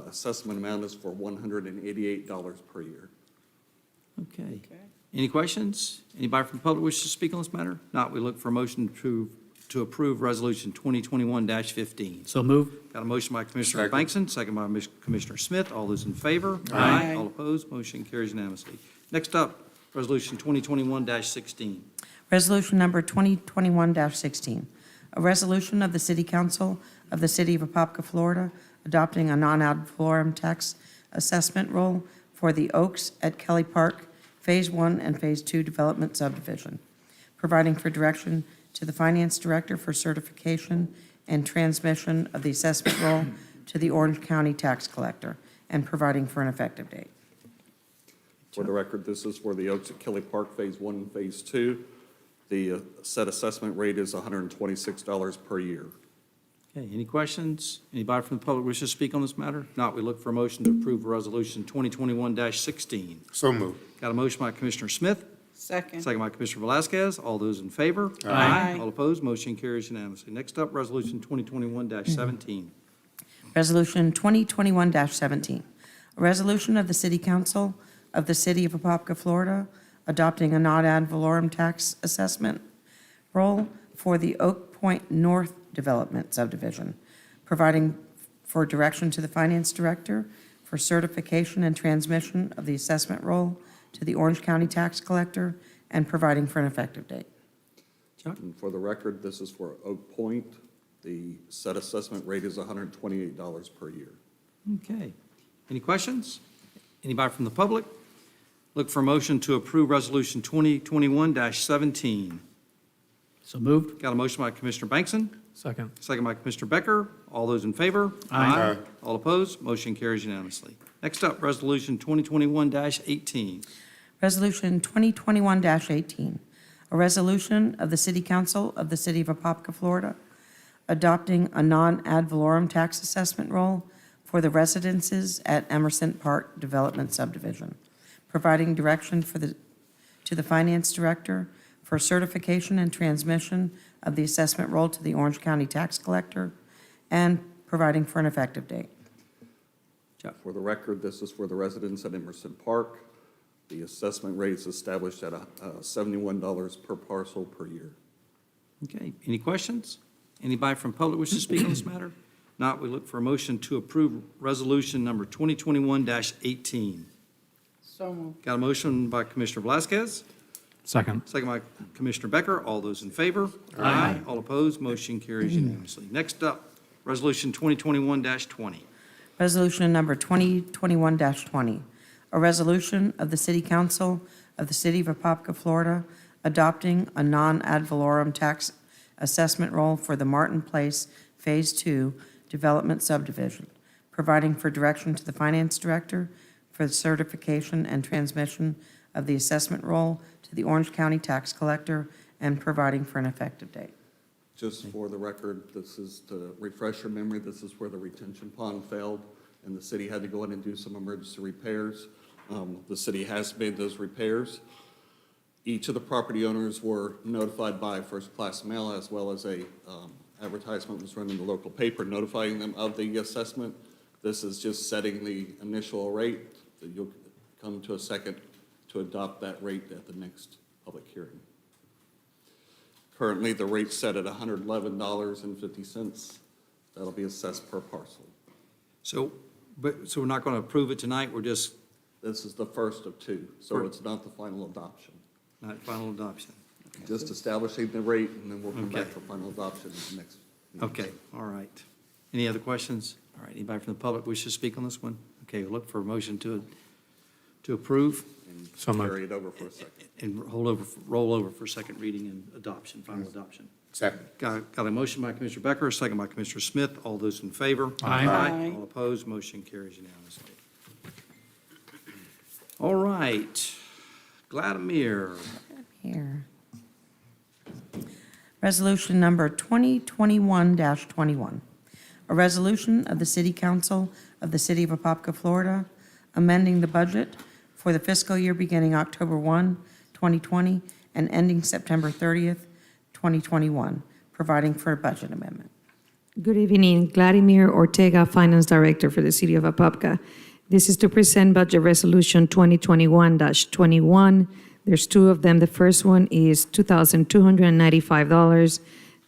assessment amount is for $188 per year. Okay. Any questions? Anybody from the public wish to speak on this matter? Not, we look for a motion to approve resolution 2021-15. So moved. Got a motion by Commissioner Bankson, second by Commissioner Smith. All those in favor? Aye. All opposed? Motion carries unanimously. Next up, resolution 2021-16. Resolution number 2021-16, a resolution of the City Council of the City of Apopka, Florida, adopting a non-ad valorem tax assessment roll for the Oaks at Kelly Park Phase 1 and Phase 2 Development Subdivision, providing for direction to the Finance Director for certification and transmission of the assessment roll to the Orange County Tax Collector, and providing for an effective date. For the record, this is for the Oaks at Kelly Park Phase 1 and Phase 2. The set assessment rate is $126 per year. Okay, any questions? Anybody from the public wish to speak on this matter? If not, we look for a motion to approve Resolution 2021-16. So moved. Got a motion by Commissioner Smith, Second. second by Commissioner Velasquez. All those in favor? Aye. All opposed? Motion carries unanimously. Next up, Resolution 2021-17. Resolution 2021-17, a resolution of the City Council of the City of Apopka, Florida, adopting a non ad valorem tax assessment role for the Oak Point North Development Subdivision, providing for direction to the Finance Director for certification and transmission of the assessment role to the Orange County Tax Collector, and providing for an effective date. And for the record, this is for Oak Point. The set assessment rate is $128 per year. Okay. Any questions? Anybody from the public? Look for a motion to approve Resolution 2021-17. So moved. Got a motion by Commissioner Bankson, Second. second by Commissioner Becker. All those in favor? Aye. Aye. All opposed? Motion carries unanimously. Next up, Resolution 2021-18. Resolution 2021-18, a resolution of the City Council of the City of Apopka, Florida, adopting a non-ad valorem tax assessment role for the residences at Emerson Park Development Subdivision, providing direction to the Finance Director for certification and transmission of the assessment role to the Orange County Tax Collector, and providing for an effective date. For the record, this is for the residents at Emerson Park. The assessment rate is established at $71 per parcel per year. Okay, any questions? Anybody from public wish to speak on this matter? Not, we look for a motion to approve Resolution number 2021-18. So moved. Got a motion by Commissioner Velasquez, Second. second by Commissioner Becker. All those in favor? Aye. All opposed? Motion carries unanimously. Next up, Resolution 2021-20. Resolution number 2021-20, a resolution of the City Council of the City of Apopka, Florida, adopting a non-ad valorem tax assessment role for the Martin Place Phase 2 Development Subdivision, providing for direction to the Finance Director for the certification and transmission of the assessment role to the Orange County Tax Collector, and providing for an effective date. Just for the record, this is to refresh your memory, this is where the retention pond failed, and the city had to go in and do some emergency repairs. The city has made those repairs. Each of the property owners were notified by first-class mail, as well as a advertisement was run in the local paper notifying them of the assessment. This is just setting the initial rate. You'll come to a second to adopt that rate at the next public hearing. Currently, the rate's set at $111.50. That'll be assessed per parcel. So we're not going to approve it tonight, we're just, This is the first of two, so it's not the final adoption. not final adoption? Just establishing the rate, and then we'll come back Okay. for final adoption in the next meeting. Okay, all right. Any other questions? All right, anybody from the public wish to speak on this one? Okay, we'll look for a motion to approve And So moved. carry it over for a second. and roll over for second reading and adoption, final adoption. Second. Got a motion by Commissioner Becker, a second by Commissioner Smith. All those in favor? Aye. All opposed? Motion carries unanimously. All right, Vladimir. Here. Resolution number 2021-21, a resolution of the City Council of the City of Apopka, Florida, amending the budget for the fiscal year beginning October 1, 2020, and ending September 30th, 2021, providing for a budget amendment. Good evening, Vladimir Ortega, Finance Director for the City of Apopka. This is to present Budget Resolution 2021-21. There's two of them. The first one is $2,295.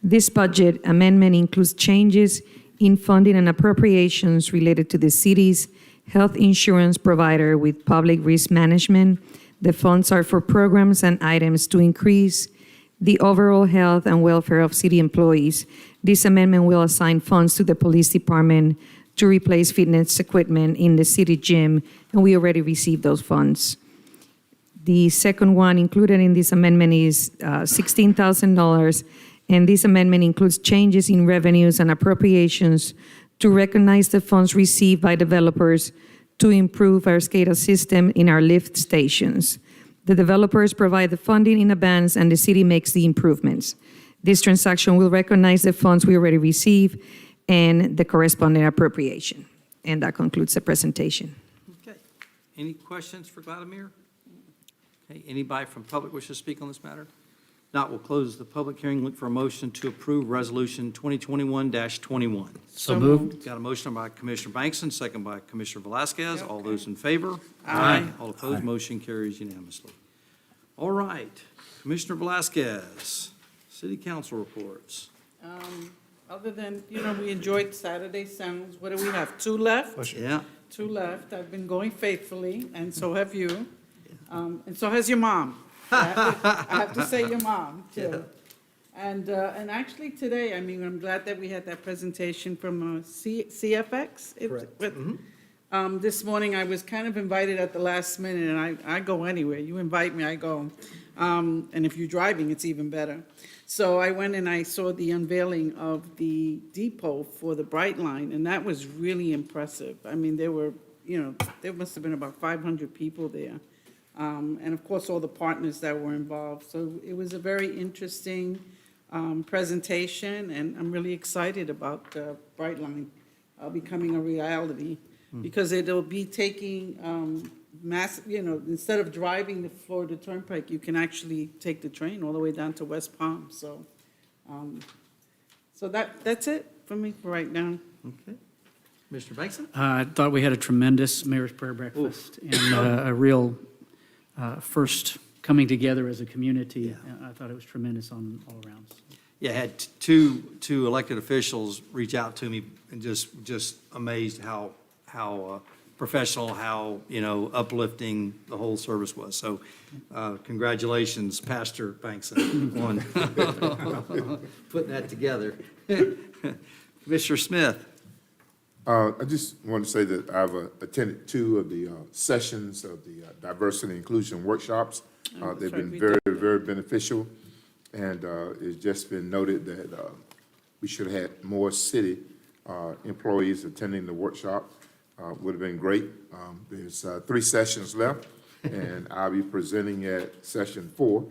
This budget amendment includes changes in funding and appropriations related to the city's health insurance provider with public risk management. The funds are for programs and items to increase the overall health and welfare of city employees. This amendment will assign funds to the police department to replace fitness equipment in the city gym, and we already received those funds. The second one included in this amendment is $16,000, and this amendment includes changes in revenues and appropriations to recognize the funds received by developers to improve our SCADA system in our lift stations. The developers provide the funding in advance, and the city makes the improvements. This transaction will recognize the funds we already receive and the corresponding appropriation. And that concludes the presentation. Okay. Any questions for Vladimir? Okay, anybody from public wish to speak on this matter? Not, we'll close the public hearing. Look for a motion to approve Resolution 2021-21. So moved. Got a motion by Commissioner Bankson, second by Commissioner Velasquez. All those in favor? Aye. All opposed, motion carries unanimously. All right, Commissioner Velasquez, City Council reports. Other than, we enjoyed Saturday Sounds. What do we have, 2 left? Yeah. 2 left. I've been going faithfully, and so have you. And so has your mom. I have to say your mom, too. And actually today, I'm glad that we had that presentation from CFX. Correct. This morning, I was kind of invited at the last minute, and I go anywhere. You invite me, I go. And if you're driving, it's even better. So I went and I saw the unveiling of the depot for the Bright Line, and that was really impressive. There were, there must have been about 500 people there. And of course, all the partners that were involved. So it was a very interesting presentation, and I'm really excited about Bright Line becoming a reality, because it'll be taking instead of driving the Florida Turnpike, you can actually take the train all the way down to West Palm. So, that's it for me for right now. Okay. Mr. Bankson? I thought we had a tremendous Mayor's Prayer Breakfast and a real first coming together as a community. I thought it was tremendous on all around. Yeah, I had two elected officials reach out to me and just amazed how professional, how, uplifting the whole service was. So congratulations, Pastor Bankson, on putting that together. Commissioner Smith. I just want to say that I've attended 2 of the sessions of the diversity and inclusion workshops. They've been very, very beneficial, and it's just been noted that we should have had more city employees attending the workshop. Would have been great. There's 3 sessions left, and I'll be presenting at session 4.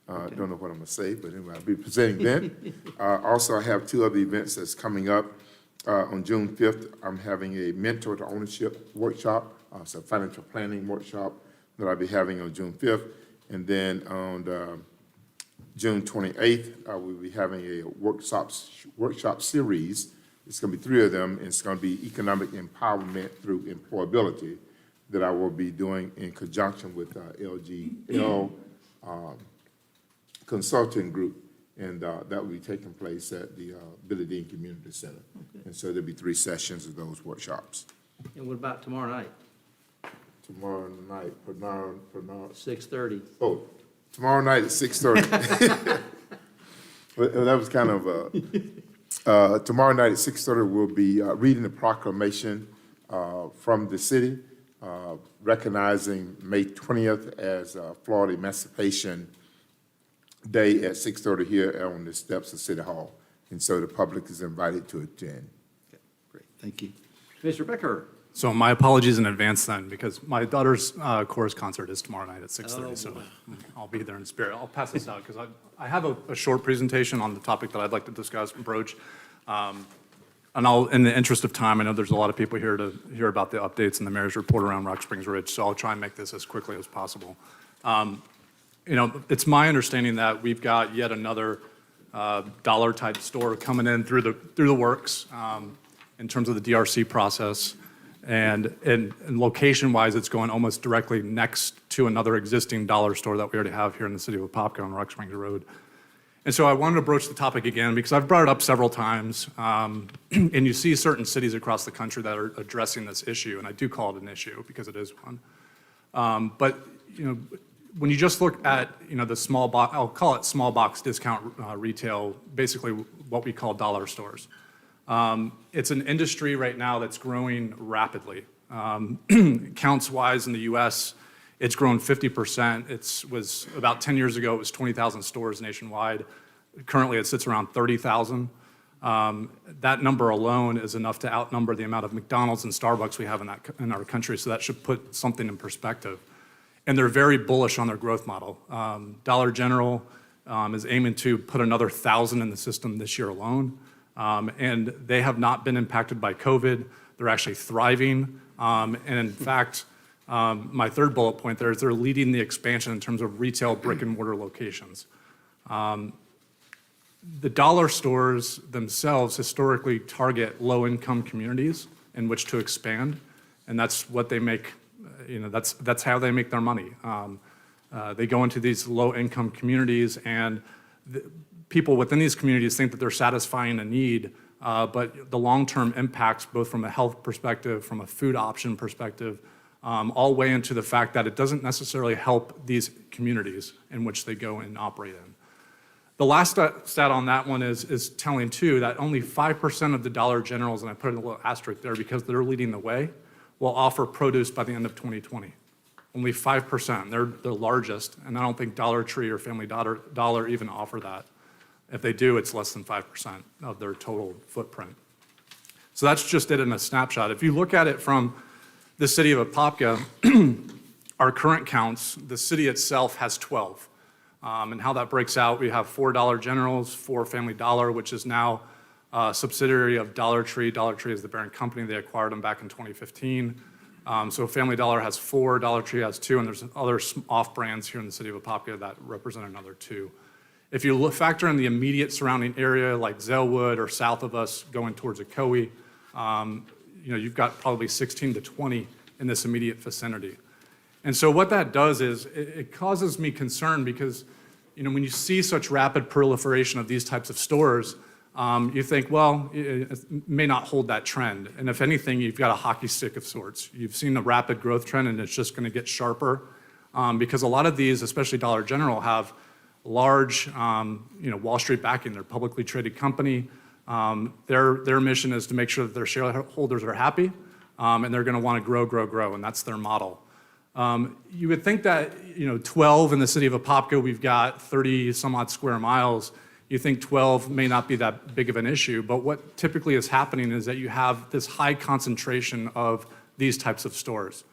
Don't know what I'm going to say, but anyway, I'll be presenting then. Also, I have 2 other events that's coming up. On June 5th, I'm having a mentor to ownership workshop. It's a financial planning workshop that I'll be having on June 5th. And then on June 28th, we'll be having a workshop series. It's going to be 3 of them, and it's going to be economic empowerment through employability that I will be doing in conjunction with LGL Consulting Group. And that will be taking place at the Billy Dean Community Center. Okay. And so there'll be 3 sessions of those workshops. And what about tomorrow night? Tomorrow night, 6:30. Oh, tomorrow night at 6:30. Well, that was kind of, tomorrow night at 6:30, we'll be reading the proclamation from the city, recognizing May 20th as Florida Emancipation Day at 6:30 here on the steps of City Hall. And so the public is invited to attend. Okay, great, thank you. Commissioner Becker. So my apologies in advance then, because my daughter's chorus concert is tomorrow night at 6:30, so I'll be there in spirit. I'll pass this out, because I have a short presentation on the topic that I'd like to discuss and broach. And I'll, in the interest of time, I know there's a lot of people here to hear about the updates and the mayor's report around Rock Springs Ridge, so I'll try and make this as quickly as possible. It's my understanding that we've got yet another dollar-type store coming in through the works in terms of the DRC process. And location-wise, it's going almost directly next to another existing dollar store that we already have here in the city of Apopka on Rock Springs Road. And so I wanted to broach the topic again because I've brought it up several times. And you see certain cities across the country that are addressing this issue, and I do call it an issue because it is one. But when you just look at the small box, I'll call it small box discount retail, basically what we call dollar stores. It's an industry right now that's growing rapidly. Counts-wise in the U.S., it's grown 50%. It was about 10 years ago, it was 20,000 stores nationwide. Currently, it sits around 30,000. That number alone is enough to outnumber the amount of McDonald's and Starbucks we have in our country, so that should put something in perspective. And they're very bullish on their growth model. Dollar General is aiming to put another 1,000 in the system this year alone, and they have not been impacted by COVID. They're actually thriving, and in fact, my third bullet point there is they're leading the expansion in terms of retail brick and mortar locations. The dollar stores themselves historically target low-income communities in which to expand, and that's what they make, that's how they make their money. They go into these low-income communities, and people within these communities think that they're satisfying a need, but the long-term impacts, both from a health perspective, from a food option perspective, all weigh into the fact that it doesn't necessarily help these communities in which they go and operate in. The last stat on that one is telling too, that only 5% of the Dollar Generals, and I put a little asterisk there because they're leading the way, will offer produce by the end of 2020. Only 5%, they're the largest, and I don't think Dollar Tree or Family Dollar even offer that. If they do, it's less than 5% of their total footprint. So that's just it in a snapshot. If you look at it from the city of Apopka, our current counts, the city itself has 12. And how that breaks out, we have 4 Dollar Generals, 4 Family Dollar, which is now a subsidiary of Dollar Tree. Dollar Tree is the parent company. They acquired them back in 2015. So Family Dollar has 4, Dollar Tree has 2, and there's other off-brands here in the city of Apopka that represent another 2. If you factor in the immediate surrounding area like Zellwood or south of us going towards Ocoee, you've got probably 16 to 20 in this immediate vicinity. And so what that does is it causes me concern because, when you see such rapid proliferation of these types of stores, you think, well, it may not hold that trend. And if anything, you've got a hockey stick of sorts. You've seen the rapid growth trend, and it's just going to get sharper because a lot of these, especially Dollar General, have large, Wall Street backing. They're a publicly traded company. Their mission is to make sure that their shareholders are happy, and they're going to want to grow, and that's their model. You would think that, 12 in the city of Apopka, we've got 30 some odd square miles. You think 12 may not be that big of an issue, but what typically is happening is that you have this high concentration of these types of stores.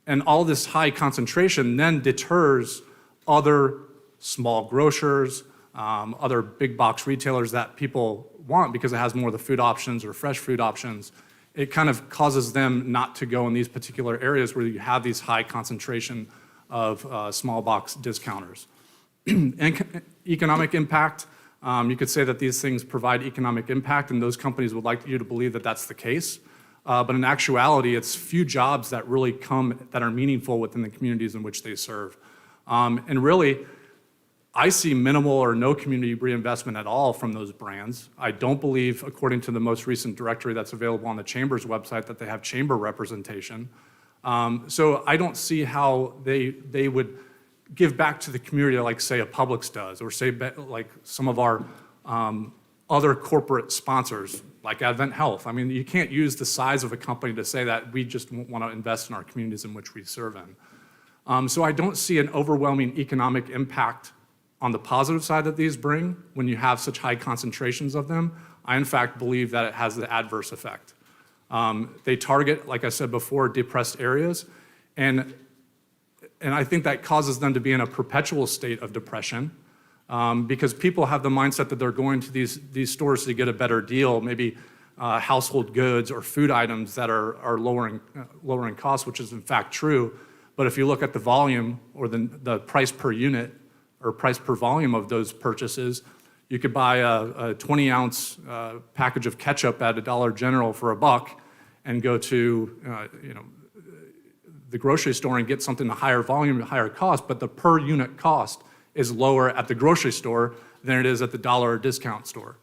And all this high concentration then deters other small grocers, other big box retailers that people want because it has more of the food options or fresh food options. It kind of causes them not to go in these particular areas where you have these high concentration of small box discounters. And economic impact, you could say that these things provide economic impact, and those companies would like you to believe that that's the case. But in actuality, it's few jobs that really come that are meaningful within the communities in which they serve. And really, I see minimal or no community reinvestment at all from those brands. I don't believe, according to the most recent directory that's available on the Chamber's website, that they have chamber representation. So I don't see how they would give back to the community like, say, a Publix does, or say, like some of our other corporate sponsors, like Advent Health. I mean, you can't use the size of a company to say that we just want to invest in our communities in which we serve in. So I don't see an overwhelming economic impact on the positive side that these bring when you have such high concentrations of them. I, in fact, believe that it has the adverse effect. They target, like I said before, depressed areas, and I think that causes them to be in a perpetual state of depression because people have the mindset that they're going to these stores to get a better deal, maybe household goods or food items that are lowering costs, which is in fact true. But if you look at the volume or the price per unit or price per volume of those purchases, you could buy a 20-ounce package of ketchup at a Dollar General for $1 and go to the grocery store and get something a higher volume, a higher cost, but the per unit cost is lower at the grocery store than it is at the dollar or discount store.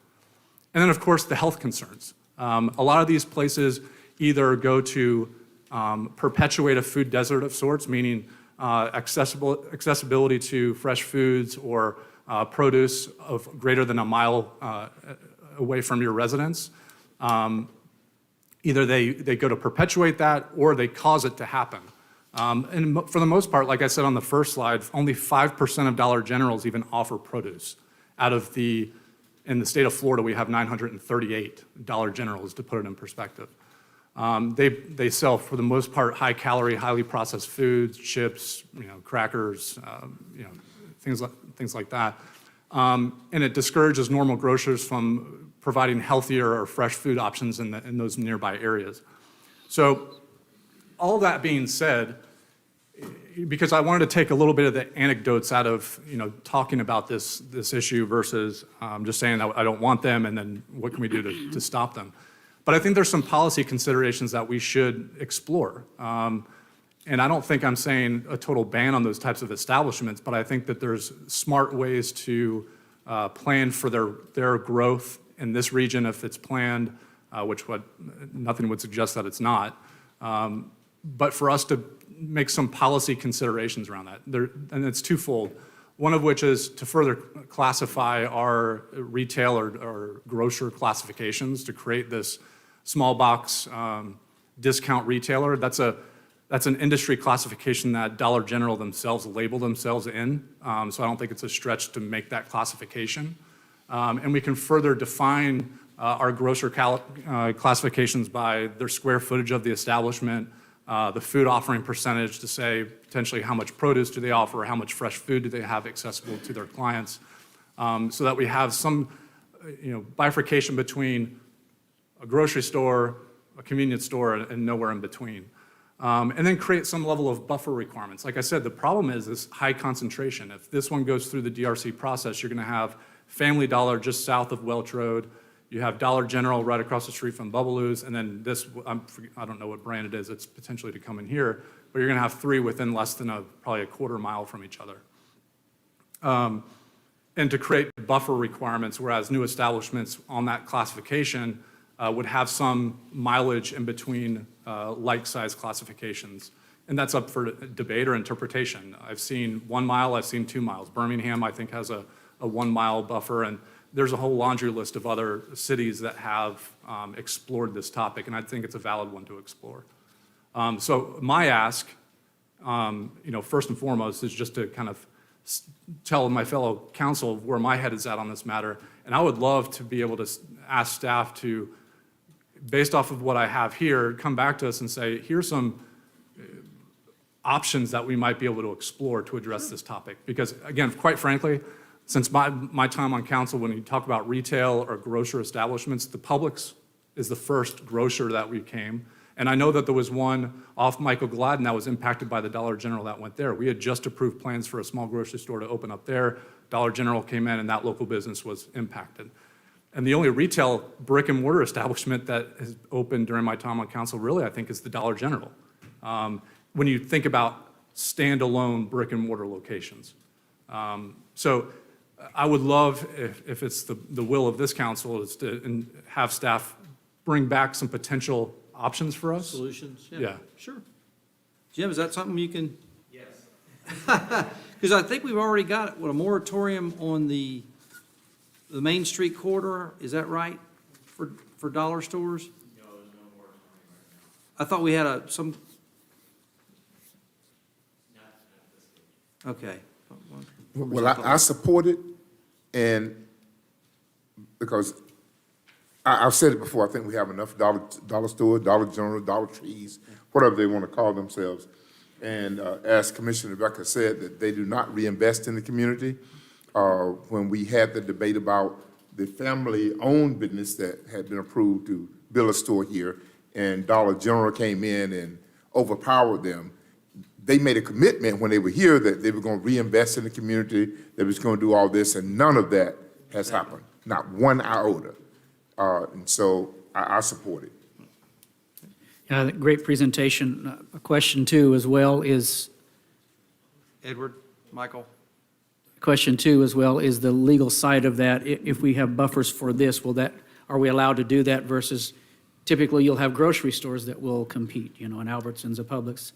And then, of course, the health concerns. A lot of these places either go to perpetuate a food desert of sorts, meaning accessibility to fresh foods or produce of greater than a mile away from your residence. Either they go to perpetuate that or they cause it to happen. And for the most part, like I said on the first slide, only 5% of Dollar Generals even offer produce out of the In the state of Florida, we have 938 Dollar Generals, to put it in perspective. They sell, for the most part, high-calorie, highly processed foods, chips, crackers, things like that. And it discourages normal grocers from providing healthier or fresh food options in those nearby areas. So all that being said, because I wanted to take a little bit of the anecdotes out of talking about this issue versus just saying that I don't want them and then what can we do to stop them. But I think there's some policy considerations that we should explore. And I don't think I'm saying a total ban on those types of establishments, but I think that there's smart ways to plan for their growth in this region if it's planned, which nothing would suggest that it's not. But for us to make some policy considerations around that, and it's twofold. One of which is to further classify our retail or grocer classifications to create this small box discount retailer. That's an industry classification that Dollar General themselves label themselves in. So I don't think it's a stretch to make that classification. And we can further define our grocer classifications by their square footage of the establishment, the food offering percentage to say potentially how much produce do they offer, how much fresh food do they have accessible to their clients, so that we have some bifurcation between a grocery store, a convenience store, and nowhere in between. And then create some level of buffer requirements. Like I said, the problem is this high concentration. If this one goes through the DRC process, you're going to have Family Dollar just south of Welch Road. You have Dollar General right across the street from Bubbaloo's, and then this, I don't know what brand it is, it's potentially to come in here, but you're going to have three within less than probably a quarter mile from each other. And to create buffer requirements, whereas new establishments on that classification would have some mileage in between like-size classifications. And that's up for debate or interpretation. I've seen 1 mile, I've seen 2 miles. Birmingham, I think, has a 1 mile buffer, and there's a whole laundry list of other cities that have explored this topic, and I think it's a valid one to explore. So my ask, first and foremost, is just to kind of tell my fellow council where my head is at on this matter, and I would love to be able to ask staff to, based off of what I have here, come back to us and say, here's some options that we might be able to explore to address this topic. Because again, quite frankly, since my time on council, when you talk about retail or grocer establishments, the Publix is the first grocer that we came. And I know that there was one off Michael Gladden that was impacted by the Dollar General that went there. We had just approved plans for a small grocery store to open up there. Dollar General came in and that local business was impacted. And the only retail brick and mortar establishment that has opened during my time on council really, I think, is the Dollar General. When you think about standalone brick and mortar locations. So I would love, if it's the will of this council, is to have staff bring back some potential options for us. Solutions? Yeah. Sure. Jim, is that something you can? Yes. Because I think we've already got, a moratorium on the Main Street corridor, is that right, for dollar stores? No, there's no moratorium right now. I thought we had some. Okay. Well, I support it, and because I've said it before, I think we have enough dollar stores, Dollar General, Dollar Trees, whatever they want to call themselves. And as Commissioner Rebecca said, that they do not reinvest in the community. When we had the debate about the family-owned business that had been approved to build a store here, and Dollar General came in and overpowered them, they made a commitment when they were here that they were going to reinvest in the community, they was going to do all this, and none of that has happened, not one iota. And so I support it. Yeah, great presentation. A question too as well is, Edward, Michael? question two as well is the legal side of that. If we have buffers for this, are we allowed to do that versus typically you'll have grocery stores that will compete, an Albertsons, a Publix.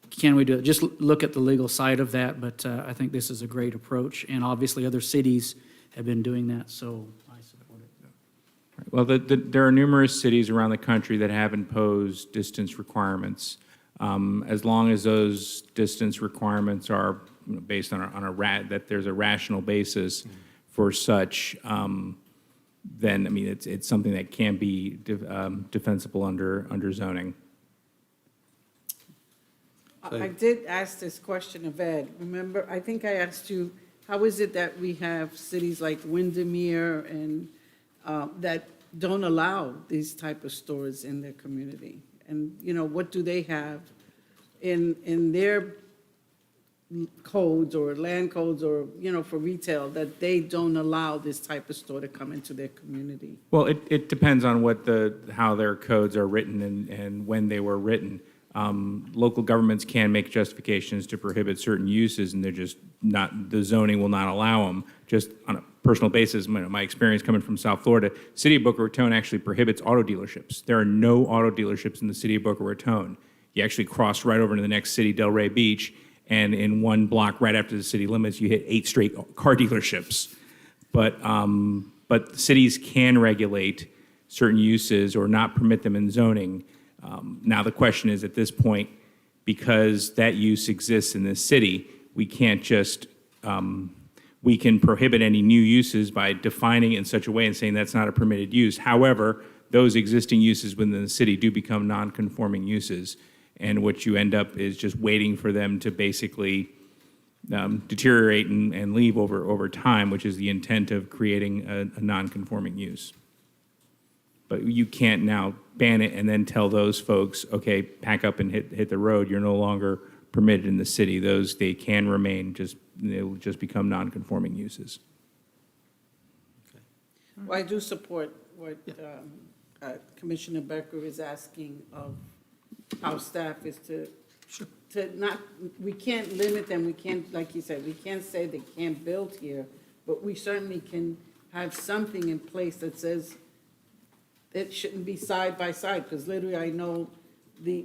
Can we do it? Just look at the legal side of that, but I think this is a great approach, and obviously other cities have been doing that, so I support it. Well, there are numerous cities around the country that have imposed distance requirements. As long as those distance requirements are based on that there's a rational basis for such, then, I mean, it's something that can be defensible under zoning. I did ask this question of Ed. Remember, I think I asked you, how is it that we have cities like Windermere and that don't allow these type of stores in their community? And, you know, what do they have in their codes or land codes or, you know, for retail that they don't allow this type of store to come into their community? Well, it depends on how their codes are written and when they were written. Local governments can make justifications to prohibit certain uses, and they're just not, the zoning will not allow them. Just on a personal basis, my experience coming from South Florida, City of Boca Raton actually prohibits auto dealerships. There are no auto dealerships in the City of Boca Raton. You actually cross right over to the next city, Delray Beach, and in one block right after the city limits, you hit 8 straight car dealerships. But cities can regulate certain uses or not permit them in zoning. Now, the question is, at this point, because that use exists in this city, we can't just, we can prohibit any new uses by defining it in such a way and saying that's not a permitted use. However, those existing uses within the city do become non-conforming uses. And what you end up is just waiting for them to basically deteriorate and leave over time, which is the intent of creating a non-conforming use. But you can't now ban it and then tell those folks, okay, pack up and hit the road. You're no longer permitted in the city. They can remain, they will just become non-conforming uses. Well, I do support what Commissioner Becker is asking of our staff is to not, we can't limit them, we can't, like you said, we can't say they can't build here, but we certainly can have something in place that says it shouldn't be side by side, because literally I know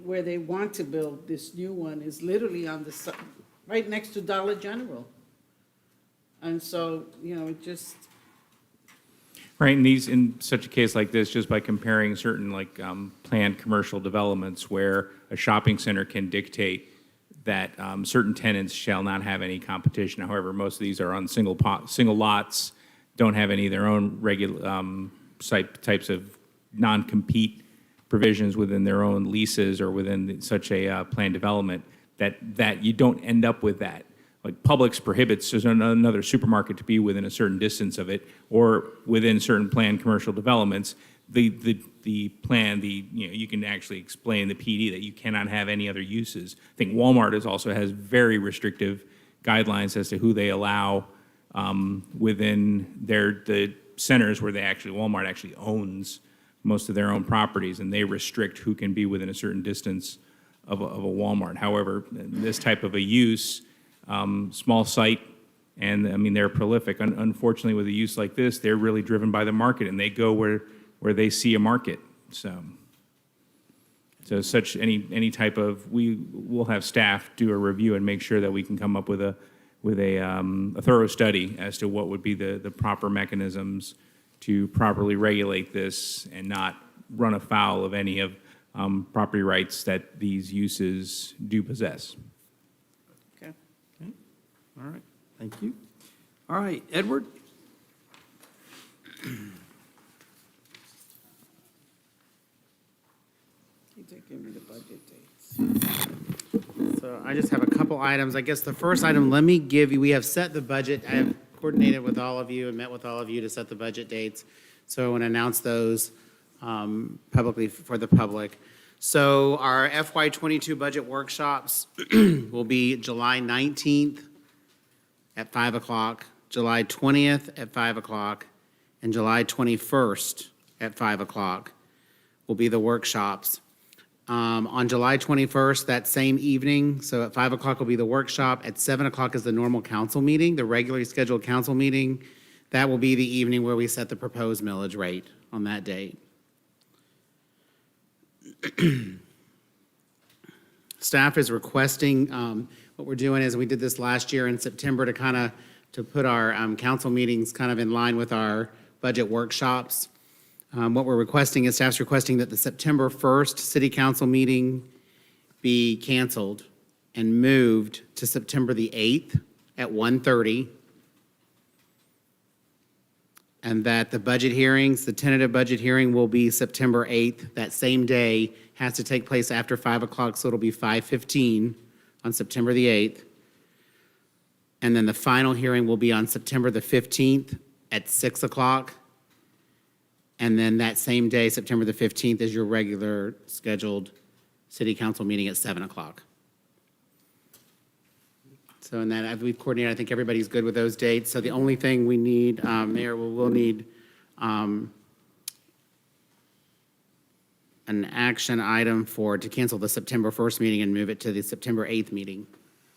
where they want to build this new one is literally on the side, right next to Dollar General. And so, you know, it just, Right, and in such a case like this, just by comparing certain planned commercial developments where a shopping center can dictate that certain tenants shall not have any competition. However, most of these are on single lots, don't have any of their own regular types of non-compete provisions within their own leases or within such a planned development, that you don't end up with that. Like Publix prohibits another supermarket to be within a certain distance of it, or within certain planned commercial developments. The plan, you can actually explain the PD that you cannot have any other uses. I think Walmart also has very restrictive guidelines as to who they allow within the centers where Walmart actually owns most of their own properties, and they restrict who can be within a certain distance of a Walmart. However, this type of a use, small site, and I mean, they're prolific. Unfortunately, with a use like this, they're really driven by the market, and they go where they see a market. So such any type of, we'll have staff do a review and make sure that we can come up with a thorough study as to what would be the proper mechanisms to properly regulate this and not run afoul of any of property rights that these uses do possess. okay. All right, thank you. All right, Edward? You did give me the budget dates. So I just have a couple items. I guess the first item, let me give you, we have set the budget. I have coordinated with all of you and met with all of you to set the budget dates. So I want to announce those publicly for the public. So our FY22 budget workshops will be July 19th at 5 o'clock, July 20th at 5 o'clock, and July 21st at 5 o'clock will be the workshops. On July 21st, that same evening, so at 5 o'clock will be the workshop. At 7 o'clock is the normal council meeting, the regularly scheduled council meeting. That will be the evening where we set the proposed millage rate on that date. Staff is requesting, what we're doing is, we did this last year in September to put our council meetings kind of in line with our budget workshops. What we're requesting is, staff's requesting that the September 1st city council meeting be canceled and moved to September the 8th at 1:30. and that the budget hearings, the tentative budget hearing will be September 8th. That same day has to take place after 5 o'clock, so it'll be 5:15 on September the 8th. And then the final hearing will be on September the 15th at 6 o'clock. And then that same day, September the 15th, is your regular scheduled city council meeting at 7 o'clock. So in that, we've coordinated, I think everybody's good with those dates. So the only thing we need, Mayor, we'll need an action item to cancel the September 1st meeting and move it to the September 8th meeting.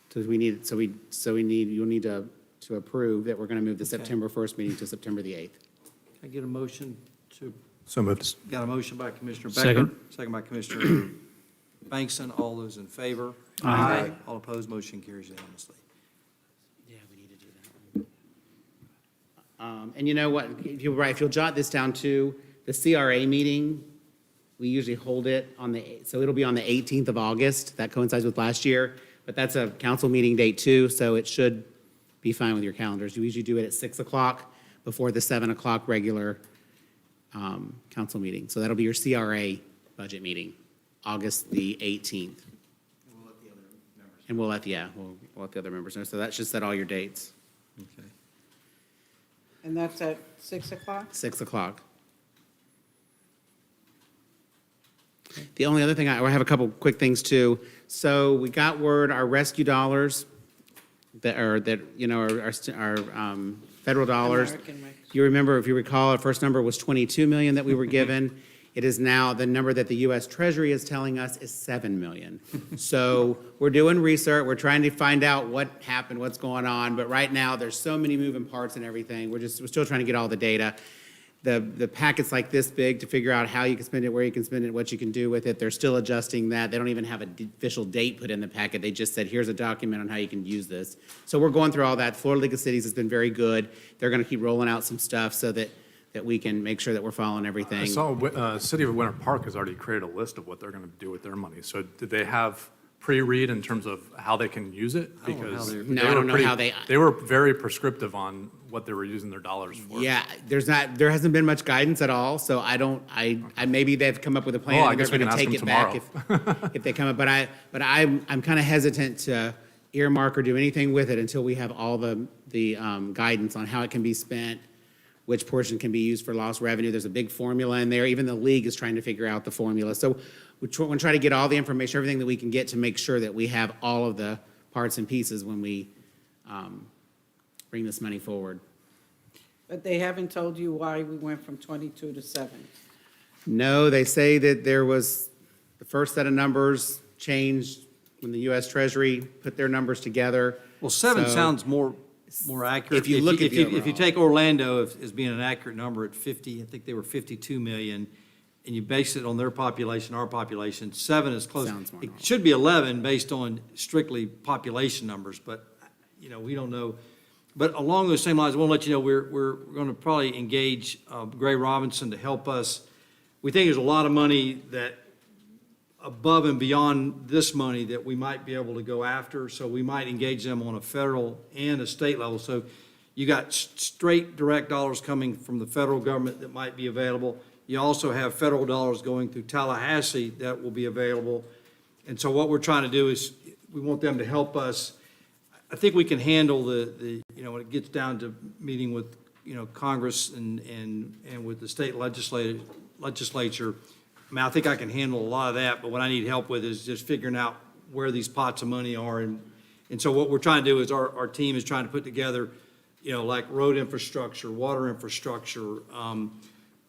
So you'll need to approve that we're going to move the September 1st meeting to September the 8th. Can I get a motion to, So moved. got a motion by Commissioner Becker. Second. Second by Commissioner Bankson. All those in favor? Aye. All opposed, motion carries unanimously. Yeah, we need to do that one. And you know what, if you'll jot this down too, the CRA meeting, we usually hold it so it'll be on the 18th of August. That coincides with last year, but that's a council meeting date too, so it should be fine with your calendars. You usually do it at 6 o'clock before the 7 o'clock regular council meeting. So that'll be your CRA budget meeting, August the 18th. And we'll let the other members know. So that should set all your dates. Okay. And that's at 6 o'clock? 6 o'clock. The only other thing, I have a couple quick things too. So we got word our rescue dollars our federal dollars. American Rescue. You remember, if you recall, our first number was 22 million that we were given. It is now, the number that the U.S. Treasury is telling us is 7 million. So we're doing research, we're trying to find out what happened, what's going on, but right now, there's so many moving parts and everything, we're still trying to get all the data. The packet's like this big to figure out how you can spend it, where you can spend it, what you can do with it. They're still adjusting that. They don't even have an official date put in the packet. They just said, here's a document on how you can use this. So we're going through all that. Florida League of Cities has been very good. They're going to keep rolling out some stuff so that we can make sure that we're following everything. I saw City of Winter Park has already created a list of what they're going to do with their money. So did they have pre-read in terms of how they can use it? I don't know how Because they're- No, I don't know how they were very prescriptive on what they were using their dollars for. Yeah, there hasn't been much guidance at all, so maybe they've come up with a plan Well, I and they're guess we gonna can take ask it them back if they come up, but I'm kind of hesitant to earmark or do anything with it until we have all the guidance on how it can be spent, which portion can be used for lost revenue. There's a big formula in there. Even the league is trying to figure out the formula. So we're going to try to get all the information, everything that we can get to make sure that we have all of the parts and pieces when we bring this money forward. But they haven't told you why we went from 22 to 7? No, they say that there was, the first set of numbers changed when the U.S. Treasury put their numbers together. Well, 7 So- sounds more accurate. If you look at the if you overall. take Orlando as being an accurate number at 50, I think they were 52 million, and you base it on their population, our population, 7 is close. Sounds more It normal. should be 11 based on strictly population numbers, but, we don't know. But along those same lines, I want to let you know, we're going to probably engage Gray Robinson to help us. We think there's a lot of money that above and beyond this money that we might be able to go after, so we might engage them on a federal and a state level. So you got straight direct dollars coming from the federal government that might be available. You also have federal dollars going through Tallahassee that will be available. And so what we're trying to do is, we want them to help us. I think we can handle the when it gets down to meeting with, Congress and with the state legislature. I mean, I think I can handle a lot of that, but what I need help with is just figuring out where these pots of money are. And so what we're trying to do is our team is trying to put together, like road infrastructure, water infrastructure,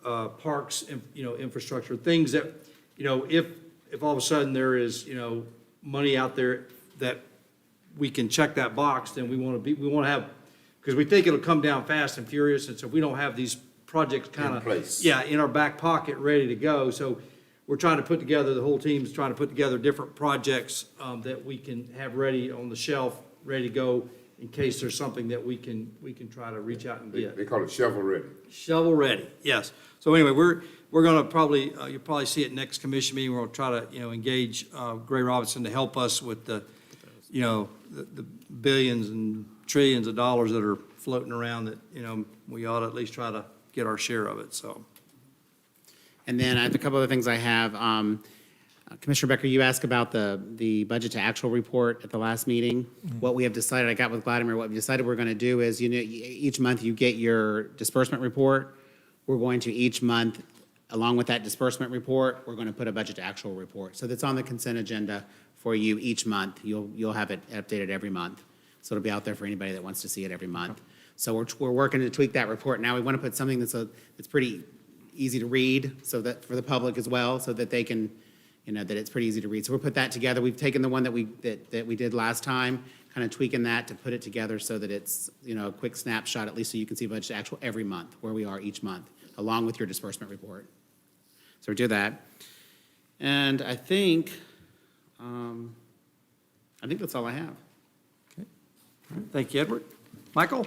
parks, infrastructure, things that, if all of a sudden there is, money out there that we can check that box, then we want to have, because we think it'll come down fast and furious. And so if we don't have these projects kind In of, place. in our back pocket, ready to go. So we're trying to put together, the whole team's trying to put together different projects that we can have ready on the shelf, ready to go in case there's something that we can try to reach out and get. They call it shovel ready. Shovel ready, yes. So anyway, we're going to probably, you'll probably see it next commission meeting. We're going to try to, engage Gray Robinson to help us with the billions and trillions of dollars that are floating around that, we ought to at least try to get our share of it, so. And then I have a couple other things I have. Commissioner Becker, you asked about the budget to actual report at the last meeting. What we have decided, I got with Vladimir, what we decided we're going to do is, each month you get your disbursement report. We're going to each month, along with that disbursement report, we're going to put a budget to actual report. So that's on the consent agenda for you each month. You'll have it updated every month. So it'll be out there for anybody that wants to see it every month. So we're working to tweak that report. Now we want to put something that's pretty easy to read, so that for the public as well, so that they can, that it's pretty easy to read. So we'll put that together. We've taken the one that we did last time, kind of tweaking that to put it together so that it's, a quick snapshot, at least so you can see budget actual every month, where we are each month, along with your disbursement report. So we do that. And I think that's all I have. Thank you, Edward. Michael?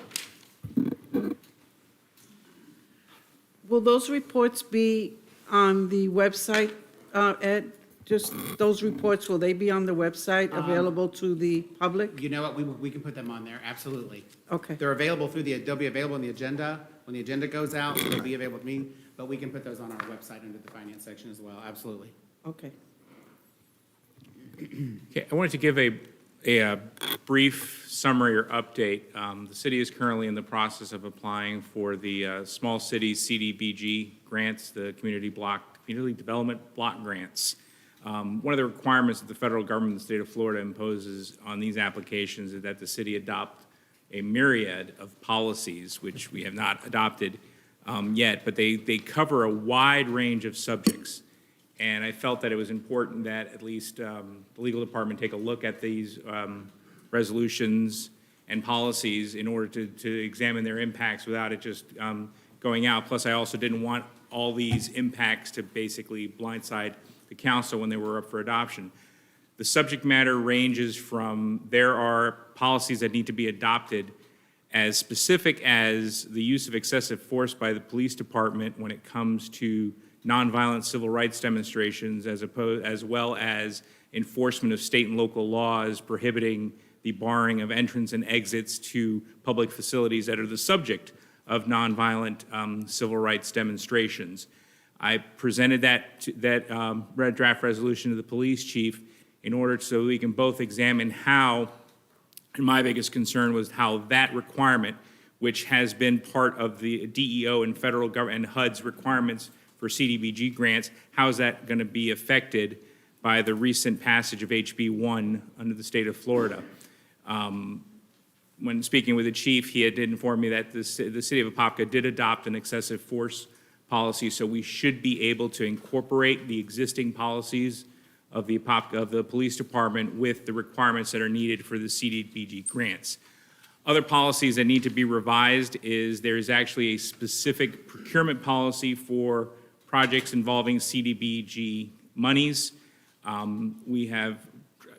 Will those reports be on the website, Ed? Just those reports, will they be on the website, available to the public? You know what, we can put them on there, absolutely. Okay. They'll be available in the agenda. When the agenda goes out, they'll be available to me, but we can put those on our website under the finance section as well, absolutely. Okay. Okay, I wanted to give a brief summary or update. The city is currently in the process of applying for the Small Cities CDBG grants, the Community Development Block Grants. One of the requirements that the federal government of the state of Florida imposes on these applications is that the city adopt a myriad of policies, which we have not adopted yet, but they cover a wide range of subjects. And I felt that it was important that at least the legal department take a look at these resolutions and policies in order to examine their impacts without it just going out. Plus, I also didn't want all these impacts to basically blindside the council when they were up for adoption. The subject matter ranges from there are policies that need to be adopted as specific as the use of excessive force by the police department when it comes to nonviolent civil rights demonstrations, as well as enforcement of state and local laws prohibiting the barring of entrance and exits to public facilities that are the subject of nonviolent civil rights demonstrations. I presented that red draft resolution to the police chief in order so we can both examine how, and my biggest concern was how that requirement, which has been part of the DEO and federal government and HUD's requirements for CDBG grants, how is that going to be affected by the recent passage of HB 1 under the state of Florida? When speaking with the chief, he had informed me that the city of Apopka did adopt an excessive force policy, so we should be able to incorporate the existing policies of the Apopka, of the police department, with the requirements that are needed for the CDBG grants. Other policies that need to be revised is there is actually a specific procurement policy for projects involving CDBG monies. We have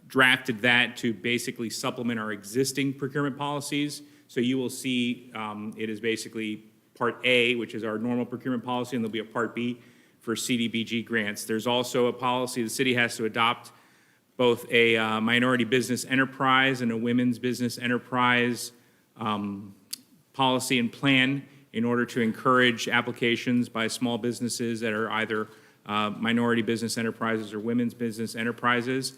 drafted that to basically supplement our existing procurement policies. So you will see it is basically Part A, which is our normal procurement policy, and there'll be a Part B for CDBG grants. There's also a policy the city has to adopt both a minority business enterprise and a women's business enterprise policy and plan in order to encourage applications by small businesses that are either minority business enterprises or women's business enterprises.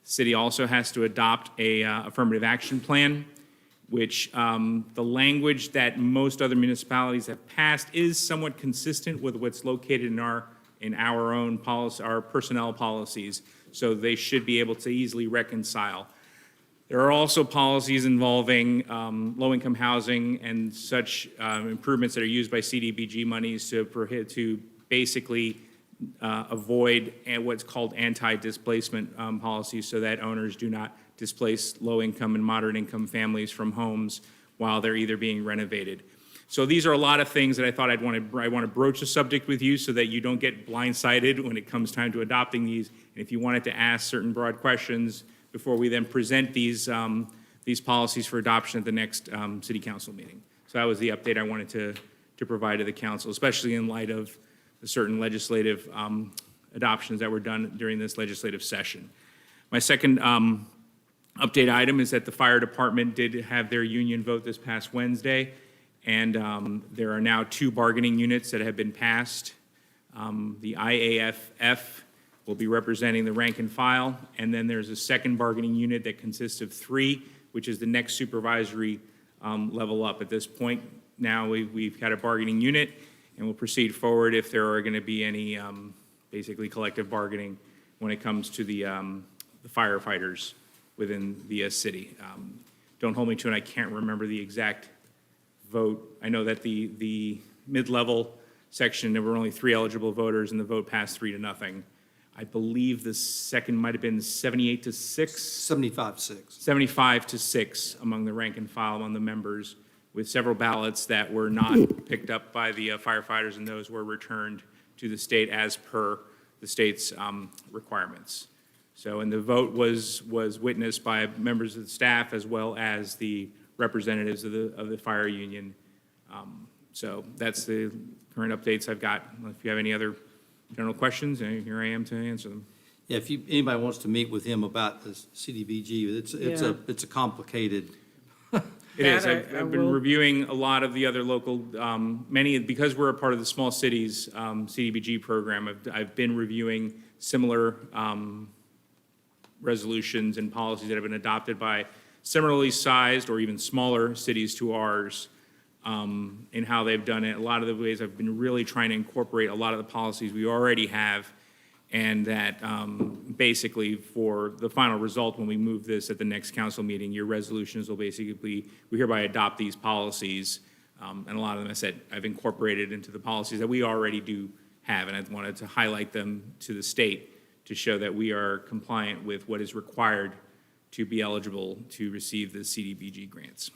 The city also has to adopt a affirmative action plan, which the language that most other municipalities have passed is somewhat consistent with what's located in our own policy, our personnel policies. So they should be able to easily reconcile. There are also policies involving low-income housing and such improvements that are used by CDBG monies to basically avoid what's called anti-displacement policies, so that owners do not displace low-income and moderate-income families from homes while they're either being renovated. So these are a lot of things that I thought I want to broach the subject with you so that you don't get blindsided when it comes time to adopting these. And if you wanted to ask certain broad questions before we then present these policies for adoption at the next city council meeting. So that was the update I wanted to provide to the council, especially in light of the certain legislative adoptions that were done during this legislative session. My second update item is that the fire department did have their union vote this past Wednesday, And there are now 2 bargaining units that have been passed. The IAFF will be representing the rank and file, and then there's a second bargaining unit that consists of 3, which is the next supervisory level up. At this point, now we've got a bargaining unit, and we'll proceed forward if there are going to be any basically collective bargaining when it comes to the firefighters within the city. Don't hold me to it, I can't remember the exact vote. I know that the mid-level section, there were only 3 eligible voters, and the vote passed 3-0. I believe the second might have been 78-6. 75-6. 75-6 among the rank and file, among the members, with several ballots that were not picked up by the firefighters, and those were returned to the state as per the state's requirements. So, and the vote was witnessed by members of the staff as well as the representatives of the fire union. So that's the current updates I've got. If you have any other general questions, here I am to answer them. Yeah, if anybody wants to meet with him about the CDBG, it's a complicated. It is. That I I've been will- reviewing a lot of the other local, because we're a part of the Small Cities CDBG program, I've been reviewing similar resolutions and policies that have been adopted by similarly sized or even smaller cities to ours, in how they've done it. A lot of the ways I've been really trying to incorporate a lot of the policies we already have, and that basically for the final result, when we move this at the next council meeting, your resolutions will basically be, we hereby adopt these policies. And a lot of them, I said, I've incorporated into the policies that we already do have, and I wanted to highlight them to the state to show that we are compliant with what is required to be eligible to receive the CDBG grants.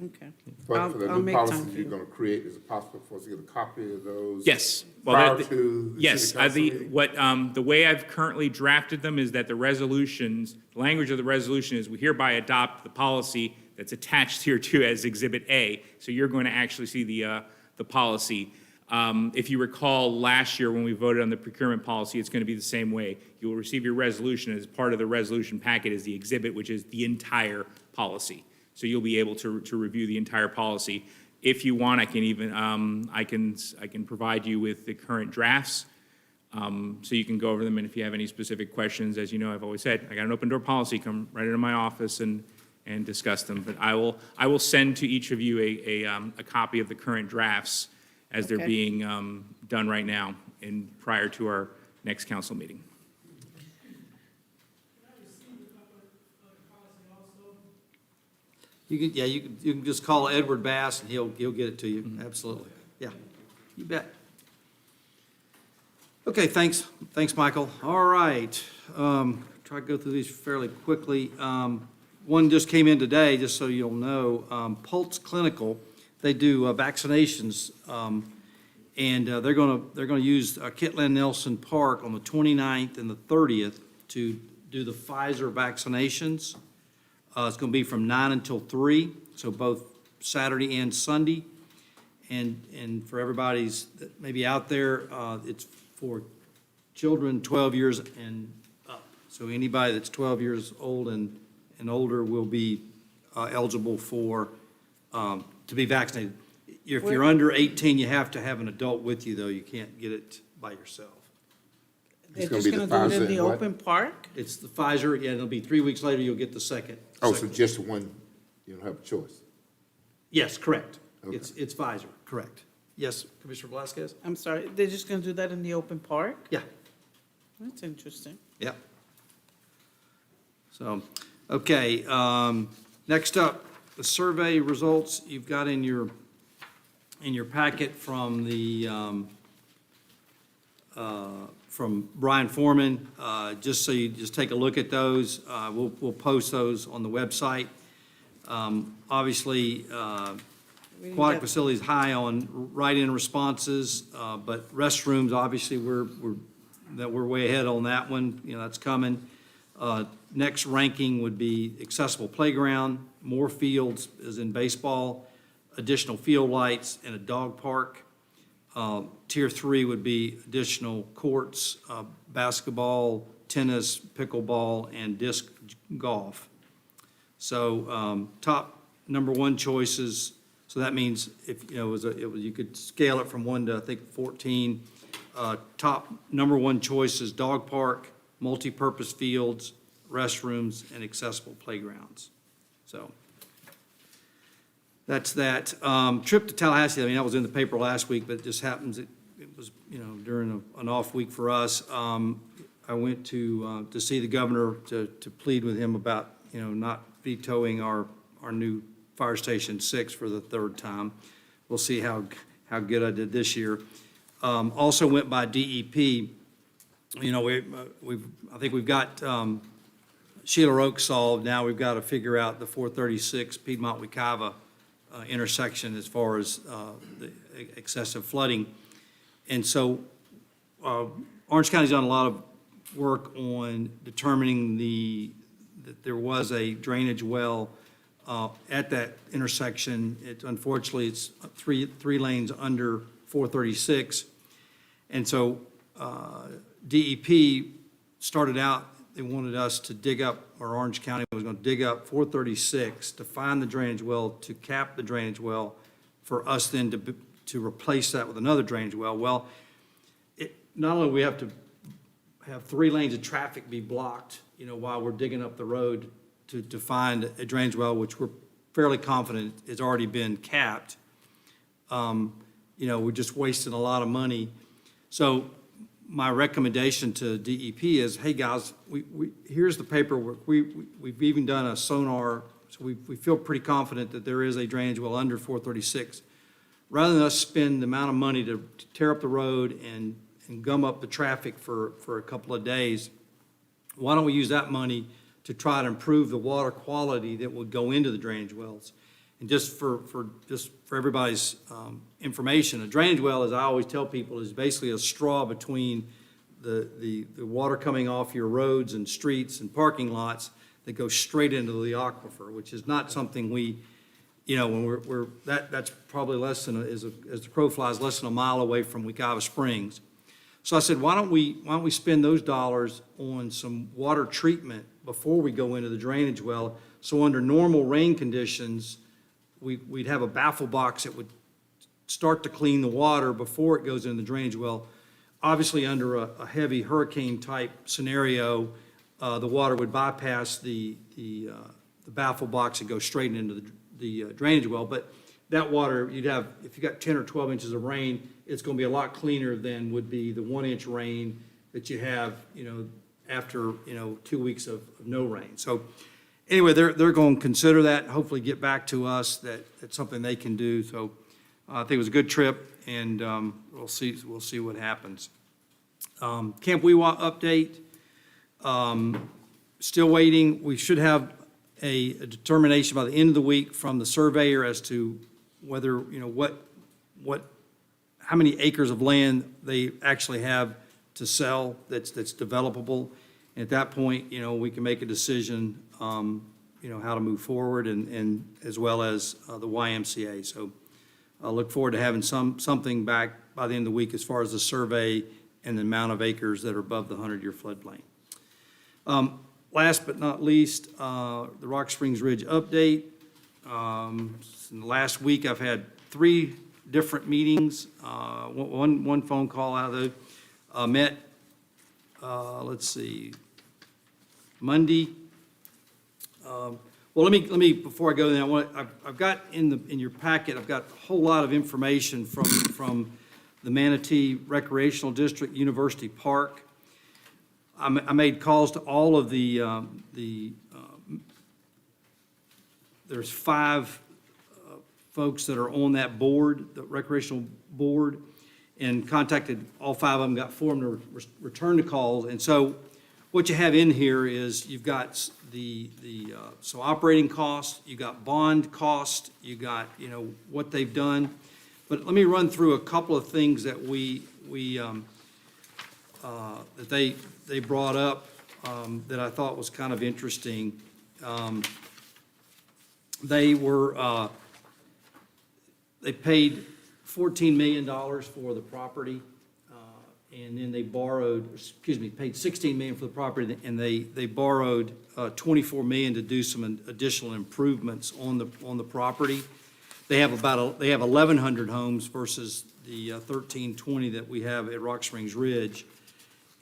Okay. But for the I'll new make time policies for you're you. gonna create, is it possible for us to get a copy of those? Yes. Well, Prior that- to the yes, city council meeting? the way I've currently drafted them is that the resolutions, the language of the resolution is we hereby adopt the policy that's attached here to as Exhibit A. So you're going to actually see the policy. If you recall, last year when we voted on the procurement policy, it's going to be the same way. You will receive your resolution as part of the resolution packet is the exhibit, which is the entire policy. So you'll be able to review the entire policy. If you want, I can even, I can provide you with the current drafts, so you can go over them, and if you have any specific questions, as you know, I've always said, I got an open door policy, come right into my office and discuss them. But I will send to each of you a copy of the current drafts as they're Okay. being done right now and prior to our next council meeting. You can just call Edward Bass and he'll get it to you, absolutely. Yeah, you bet. Okay, thanks, Michael. All right, try to go through these fairly quickly. One just came in today, just so you'll know, Pulse Clinical, they do vaccinations, and they're gonna use Kitland Nelson Park on the 29th and the 30th to do the Pfizer vaccinations. It's going to be from 9 until 3, so both Saturday and Sunday. And for everybody's that may be out there, it's for children 12 years and up. So anybody that's 12 years old and older will be eligible for, to be vaccinated. If you're under 18, you have to have an adult with you, though. You can't get it by yourself. They're gonna just be the gonna do it in Pfizer the and what? open park? It's the Pfizer, yeah, it'll be 3 weeks later, you'll get the second. Oh, so second- just one, you don't have a choice? Yes, correct. Okay. It's Pfizer, correct. Yes, Commissioner Velasquez? I'm sorry, they're just gonna do that in the open park? Yeah. That's interesting. Yeah. So, okay, next up, the survey results you've got in your packet from the, from Brian Foreman, just so you just take a look at those. We'll post those on the website. Obviously, aquatic facilities high on write-in responses, but restrooms, obviously, we're way ahead on that one, that's coming. Next ranking would be accessible playground, more fields, as in baseball, additional field lights, and a dog park. Tier 3 would be additional courts, basketball, tennis, pickleball, and disc golf. So top number one choices, So that means if, you know, you could scale it from 1 to, I think, 14. Top number 1 choice is dog park, multipurpose fields, restrooms, and accessible playgrounds. So that's that. Trip to Tallahassee, I mean, that was in the paper last week, but it just happens, it was, you know, during an off week for us. I went to see the governor to plead with him about, you know, not vetoing our new Fire Station 6 for the 3rd time. We'll see how good I did this year. Also went by DEP. You know, I think we've got Sheila Oak solved. Now we've got to figure out the 436 Piedmont-Wekiva intersection as far as the excessive flooding. And so Orange County's done a lot of work on determining that there was a drainage well at that intersection. Unfortunately, it's three lanes under 436. And so DEP started out, they wanted us to dig up, or Orange County was going to dig up 436 to find the drainage well, to cap the drainage well, for us then to replace that with another drainage well. Well, not only we have to have 3 lanes of traffic be blocked, you know, while we're digging up the road to find a drainage well, which we're fairly confident has already been capped. You know, we're just wasting a lot of money. So my recommendation to DEP is, hey, guys, here's the paperwork. We've even done a sonar, so we feel pretty confident that there is a drainage well under 436. Rather than us spend the amount of money to tear up the road and gum up the traffic for a couple of days, why don't we use that money to try to improve the water quality that would go into the drainage wells? And just for everybody's information, a drainage well, as I always tell people, is basically a straw between the water coming off your roads and streets and parking lots that goes straight into the aquifer, which is not something we, you know, when that's probably less than, as the crow flies, less than a mile away from Wekiva Springs. So I said, why don't we spend those dollars on some water treatment before we go into the drainage well? So under normal rain conditions, we'd have a baffle box that would start to clean the water before it goes into the drainage well. Obviously, under a heavy hurricane-type scenario, the water would bypass the baffle box and go straight into the drainage well. But that water, you'd have, if you got 10 or 12 inches of rain, it's going to be a lot cleaner than would be the 1-inch rain that you have, you know, after, you know, 2 weeks of no rain. So anyway, they're going to consider that and hopefully get back to us that it's something they can do. So I think it was a good trip, and we'll see what happens. Camp Weewa update. Still waiting. We should have a determination by the end of the week from the surveyor as to whether, you know, how many acres of land they actually have to sell that's developable. And at that point, you know, we can make a decision, you know, how to move forward, and as well as the YMCA. So I look forward to having something back by the end of the week as far as the survey and the amount of acres that are above the 100-year floodplain. Last but not least, the Rock Springs Ridge update. In the last week, I've had 3 different meetings, one phone call out of those. Met, let's see, Monday. Well, let me before I go there, I've got in your packet, I've got a whole lot of information from the Manatee Recreational District, University Park. I made calls to all of there's 5 folks that are on that board, the recreational board, and contacted all 5 of them, got 4 of them to return the calls. And so what you have in here is you've got so operating costs, you got bond cost, you got, you know, what they've done. But let me run through a couple of things that that they brought up that I thought was kind of interesting. They paid $14 million for the property, and then they paid $16 million for the property, and they borrowed $24 million to do some additional improvements on the property. they have 1,100 homes versus the 1,320 that we have at Rock Springs Ridge.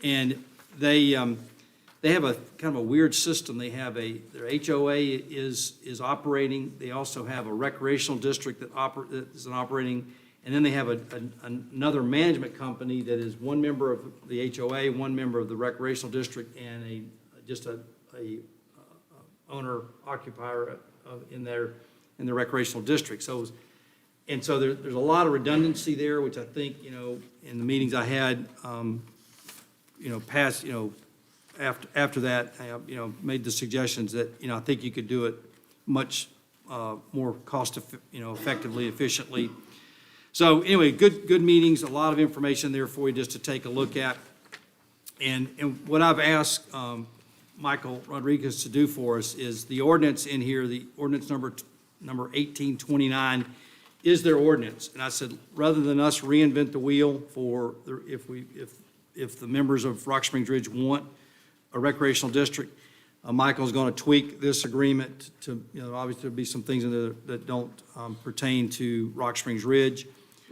And they have a kind of a weird system. They have their HOA is operating. They also have a recreational district that is operating. And then they have another management company that is one member of the HOA, one member of the recreational district, and just a owner occupier in their recreational district. So there's a lot of redundancy there, which I think, in the meetings I had, after that, made the suggestions that, I think you could do it much more effectively, efficiently. So anyway, good meetings, a lot of information there for you just to take a look at. And what I've asked Michael Rodriguez to do for us is the ordinance in here, the ordinance number 1829 is their ordinance. And I said, rather than us reinvent the wheel if the members of Rock Springs Ridge want a recreational district, Michael's going to tweak this agreement to, obviously there'll be some things in there that don't pertain to Rock Springs Ridge.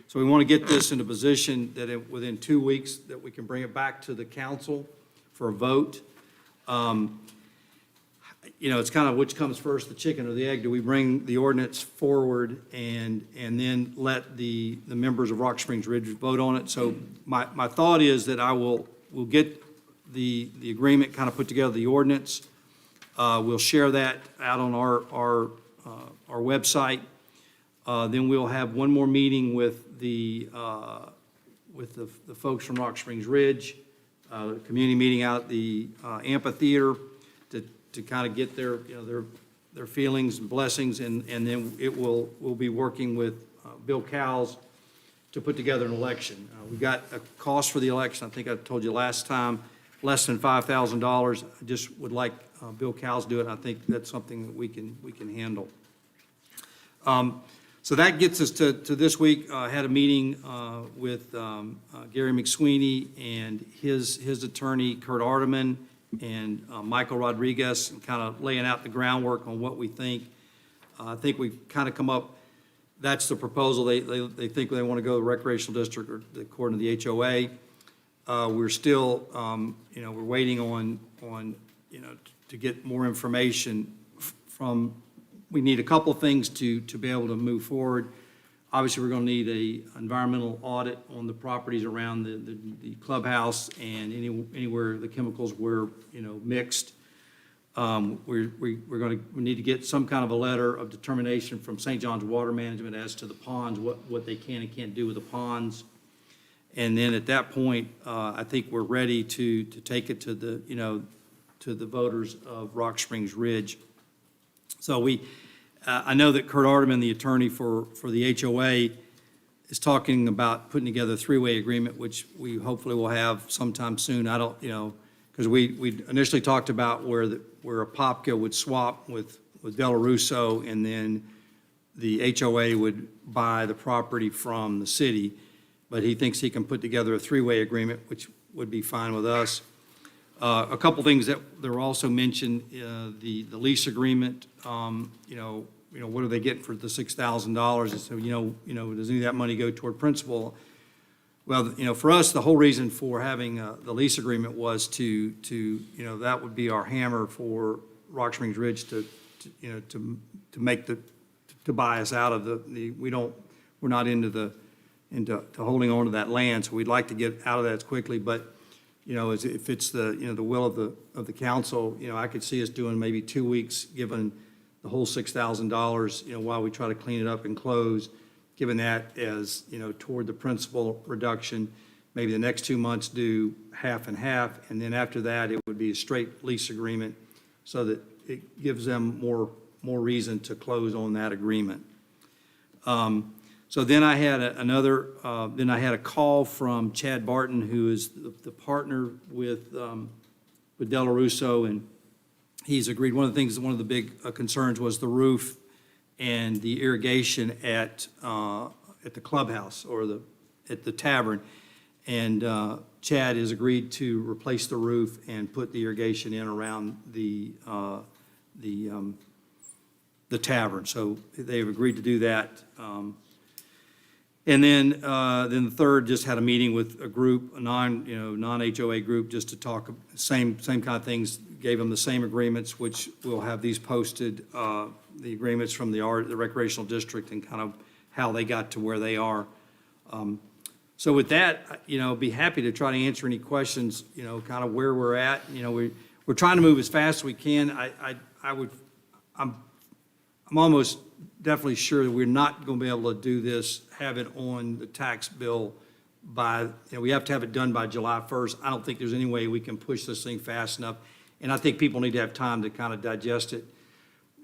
So we want to get this in a position that within 2 weeks that we can bring it back to the council for a vote. It's kind of which comes first, the chicken or the egg? Do we bring the ordinance forward and then let the members of Rock Springs Ridge vote on it? So my thought is that we'll get the agreement kind of put together, the ordinance. We'll share that out on our website. Then we'll have one more meeting with the folks from Rock Springs Ridge, community meeting out at the amphitheater to kind of get their feelings and blessings, and then we'll be working with Bill Cowles to put together an election. We got a cost for the election, I think I told you last time, less than $5,000. I just would like Bill Cowles to do it, and I think that's something that we can handle. So that gets us to this week. I had a meeting with Gary McSweeney and his attorney, Kurt Ardeman, and Michael Rodriguez, and kind of laying out the groundwork on what we think. I think we've kind of come up, that's the proposal. They think they want to go to the recreational district or according to the HOA. We're still, we're waiting on to get more information from. We need a couple of things to be able to move forward. Obviously, we're going to need an environmental audit on the properties around the clubhouse and anywhere the chemicals were, mixed. We need to get some kind of a letter of determination from St. John's Water Management as to the ponds, what they can and can't do with the ponds. And then at that point, I think we're ready to take it to the voters of Rock Springs Ridge. So I know that Kurt Ardeman, the attorney for the HOA, is talking about putting together a three-way agreement, which we hopefully will have sometime soon. I don't, because we initially talked about where Apopka would swap with Del Russo, and then the HOA would buy the property from the city. But he thinks he can put together a three-way agreement, which would be fine with us. A couple things that were also mentioned, the lease agreement, what are they getting for the $6,000? So, does any of that money go toward principal? Well, for us, the whole reason for having the lease agreement was to that would be our hammer for Rock Springs Ridge to make to buy us out of we're not into holding on to that land, so we'd like to get out of that as quickly, but if it's the will of the council, I could see us doing maybe 2 weeks, given the whole $6,000, while we try to clean it up and close, given that as, toward the principal reduction, maybe the next 2 months do half and half, and then after that, it would be a straight lease agreement so that it gives them more reason to close on that agreement. So then I had a call from Chad Barton, who is the partner with Del Russo, and he's agreed. One of the big concerns was the roof and the irrigation at the clubhouse or at the tavern. And Chad has agreed to replace the roof and put the irrigation in around the the tavern. So they've agreed to do that. And then the third just had a meeting with a group, a non-HOA group, just to talk, same kind of things, gave them the same agreements, which we'll have these posted, the agreements from the recreational district and kind of how they got to where they are. So with that, be happy to try to answer any questions, kind of where we're at. We're trying to move as fast as we can. I'm almost definitely sure that we're not going to be able to do this, have it on the tax bill by, we have to have it done by July 1st. I don't think there's any way we can push this thing fast enough. And I think people need to have time to kind of digest it.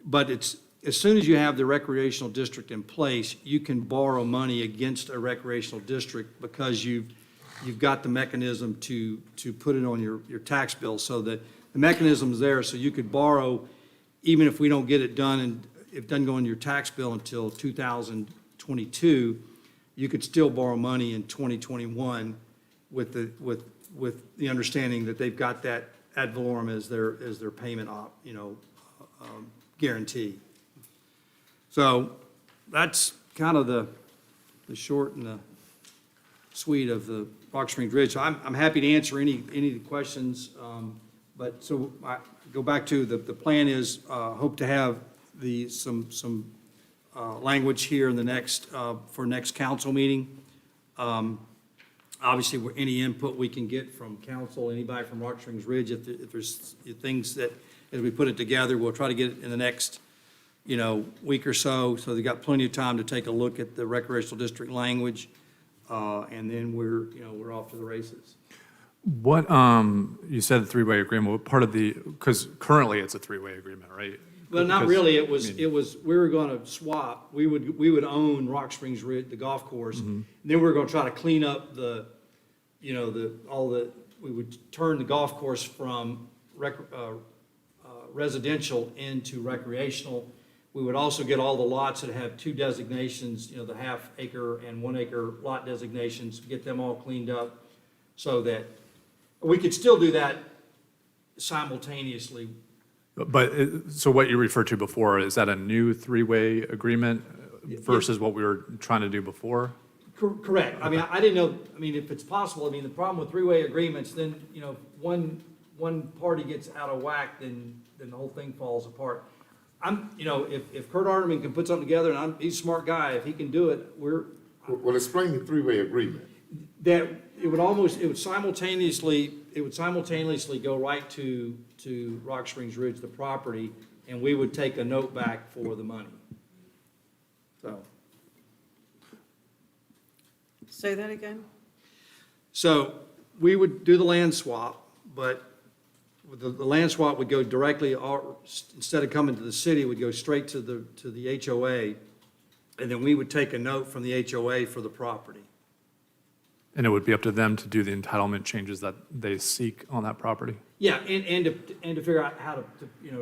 But as soon as you have the recreational district in place, you can borrow money against a recreational district because you've got the mechanism to put it on your tax bill. So that the mechanism's there, so you could borrow, even if we don't get it done, and it doesn't go in your tax bill until 2022, you could still borrow money in 2021 with the understanding that they've got that ad valorem as their payment guarantee. So that's kind of the short and the sweet of the Rock Springs Ridge. So I'm happy to answer any of the questions. But so I go back to the plan is hope to have some language here in the next for next council meeting. Obviously, any input we can get from council, anybody from Rock Springs Ridge, if there's things that as we put it together, we'll try to get it in the next week or so. So they've got plenty of time to take a look at the recreational district language, and then we're off to the races. What, you said the three-way agreement, what part of because currently it's a three-way agreement, right? Well, not really. It was, we were going to swap. We would own Rock Springs Ridge, the golf course. Mm-hmm. Then we were going to try to clean up we would turn the golf course from residential into recreational. We would also get all the lots that have two designations, the half acre and 1 acre lot designations, get them all cleaned up so that we could still do that simultaneously. But, so what you referred to before, is that a new three-way agreement versus what we were trying to do before? Correct. I mean, I didn't know, if it's possible, the problem with three-way agreements, then, one party gets out of whack, then the whole thing falls apart. If Kurt Arterman can put something together, and he's a smart guy, if he can do it, Well, explain the three-way agreement. that it would simultaneously go right to Rock Springs Ridge, the property, and we would take a note back for the money. So. Say that again? So we would do the land swap, but the land swap would go directly, instead of coming to the city, it would go straight to the HOA, and then we would take a note from the HOA for the property. And it would be up to them to do the entitlement changes that they seek on that property? Yeah, and to figure out how to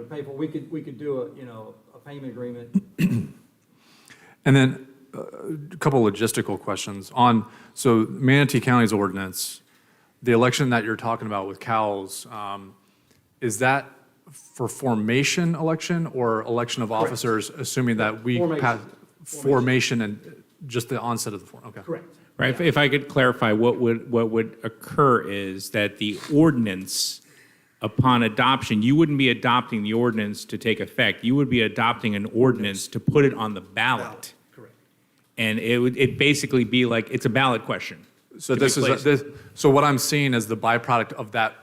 pay for it. We could do a payment agreement. And then a couple logistical questions. So Manatee County's ordinance, the election that you're talking about with cows, is that for formation election or election of officers, assuming that we pass formation and just the onset of the form? Okay. Correct. Right, if I could clarify, what would occur is that the ordinance, upon adoption, you wouldn't be adopting the ordinance to take effect. You would be adopting an ordinance to put it on the ballot. Correct. And it'd basically be like, it's a ballot question. So so what I'm seeing is the byproduct of that,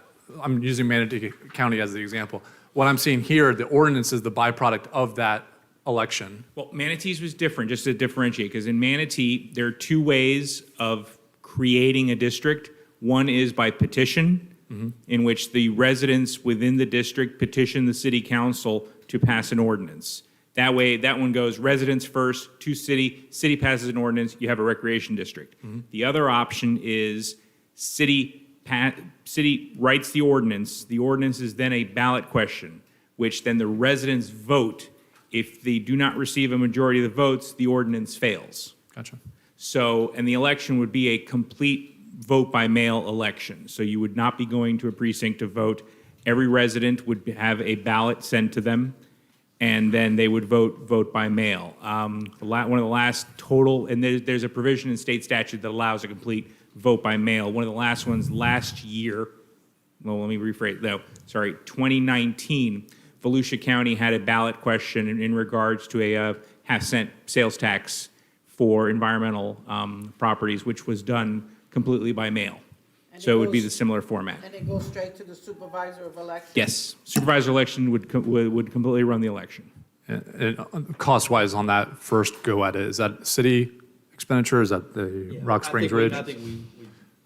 I'm using Manatee County as the example. What I'm seeing here, the ordinance is the byproduct of that election. Well, Manatee's was different, just to differentiate, because in Manatee, there are two ways of creating a district. One is by petition, in which the residents within the district petition the city council to pass an ordinance. That way, that one goes residents first to city passes an ordinance, you have a recreation district. The other option is city writes the ordinance is then a ballot question, which then the residents vote. If they do not receive a majority of the votes, the ordinance fails. Gotcha. So, and the election would be a complete vote by mail election. So you would not be going to a precinct to vote. Every resident would have a ballot sent to them, and then they would vote by mail. One of the last total, and there's a provision in state statute that allows a complete vote by mail. One of the last ones last year, well, let me rephrase, no, sorry, 2019, Volusia County had a ballot question in regards to a half-cent sales tax for environmental properties, which was done completely by mail. And So it would be goes- the similar format. And it goes straight to the supervisor of elections? Yes, supervisor election would completely run the election. And cost-wise on that first go at it, is that city expenditure, is that the Rock Springs Ridge? I think we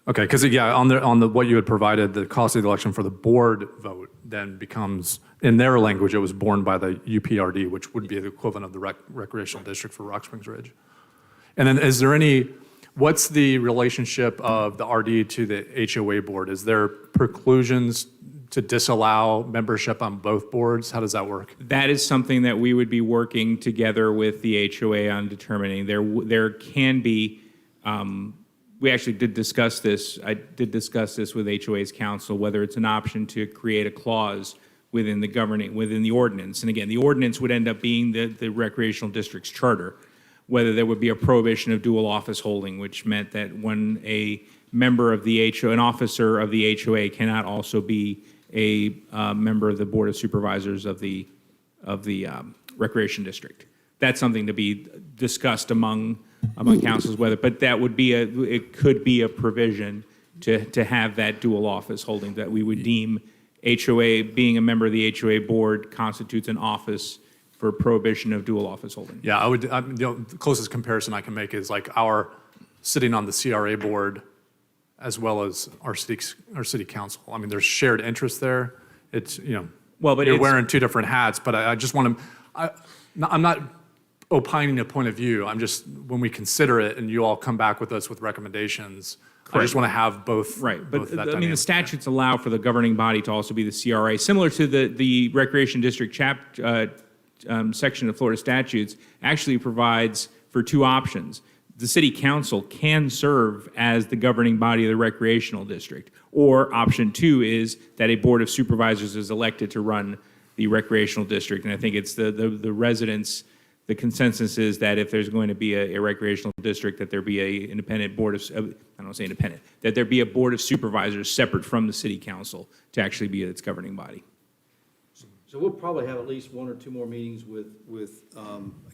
Okay, because, yeah, on the, what you had provided, the cost of the election for the board vote then becomes, in their language, it was borne by the UPRD, which would be the equivalent of the recreational district for Rock Springs Ridge. And then is there any, what's the relationship of the RD to the HOA board? Is there preclusions to disallow membership on both boards? How does that work? That is something that we would be working together with the HOA on determining. There can be, we actually did discuss this. I did discuss this with HOA's counsel, whether it's an option to create a clause within the ordinance. And again, the ordinance would end up being the recreational district's charter, whether there would be a prohibition of dual office holding, which meant that when a member of the HOA, an officer of the HOA cannot also be a member of the Board of Supervisors of the Recreation District. That's something to be discussed among councils, but that would be it could be a provision to have that dual office holding, that we would deem HOA, being a member of the HOA board constitutes an office for prohibition of dual office holding. Yeah, the closest comparison I can make is like our sitting on the CRA board as well as our city council. I mean, there's shared interest there. It's, well, but you're wearing two different hats, but I just want to, I'm not opining a point of view. I'm just, when we consider it and you all come back with us with recommendations, I just want to have both. Right, both but that I mean, the dynamic. statutes allow for the governing body to also be the CRA, similar to the Recreation District section of Florida statutes actually provides for two options. The city council can serve as the governing body of the recreational district, or option two is that a board of supervisors is elected to run the recreational district. And I think it's the residents, the consensus is that if there's going to be a recreational district, that there be a independent board of, I don't want to say independent, that there be a board of supervisors separate from the city council to actually be its governing body. So we'll probably have at least one or two more meetings with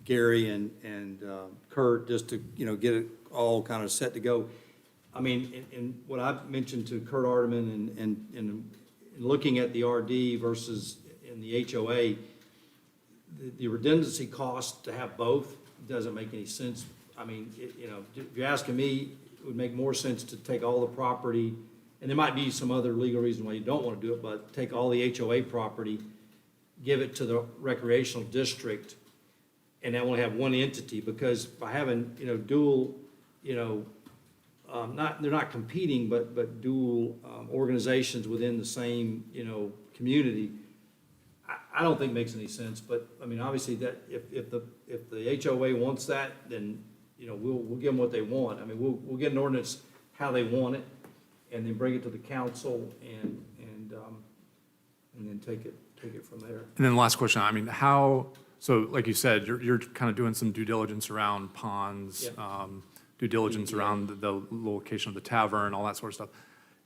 Gary and Kurt, just to, get it all kind of set to go. I mean, and what I've mentioned to Kurt Ardeman and looking at the RD versus in the HOA, the redundancy cost to have both doesn't make any sense. I mean, if you're asking me, it would make more sense to take all the property, and there might be some other legal reason why you don't want to do it, but take all the HOA property, give it to the recreational district, and then only have one entity, because by having, dual, they're not competing, but dual organizations within the same, community, I don't think makes any sense. But, I mean, obviously, that if the HOA wants that, then, we'll give them what they want. I mean, we'll get an ordinance how they want it, and then bring it to the council and then take it from there. And then the last question, I mean, so like you said, you're kind of doing some due diligence around ponds, due diligence around the location of the tavern, all that sort of stuff.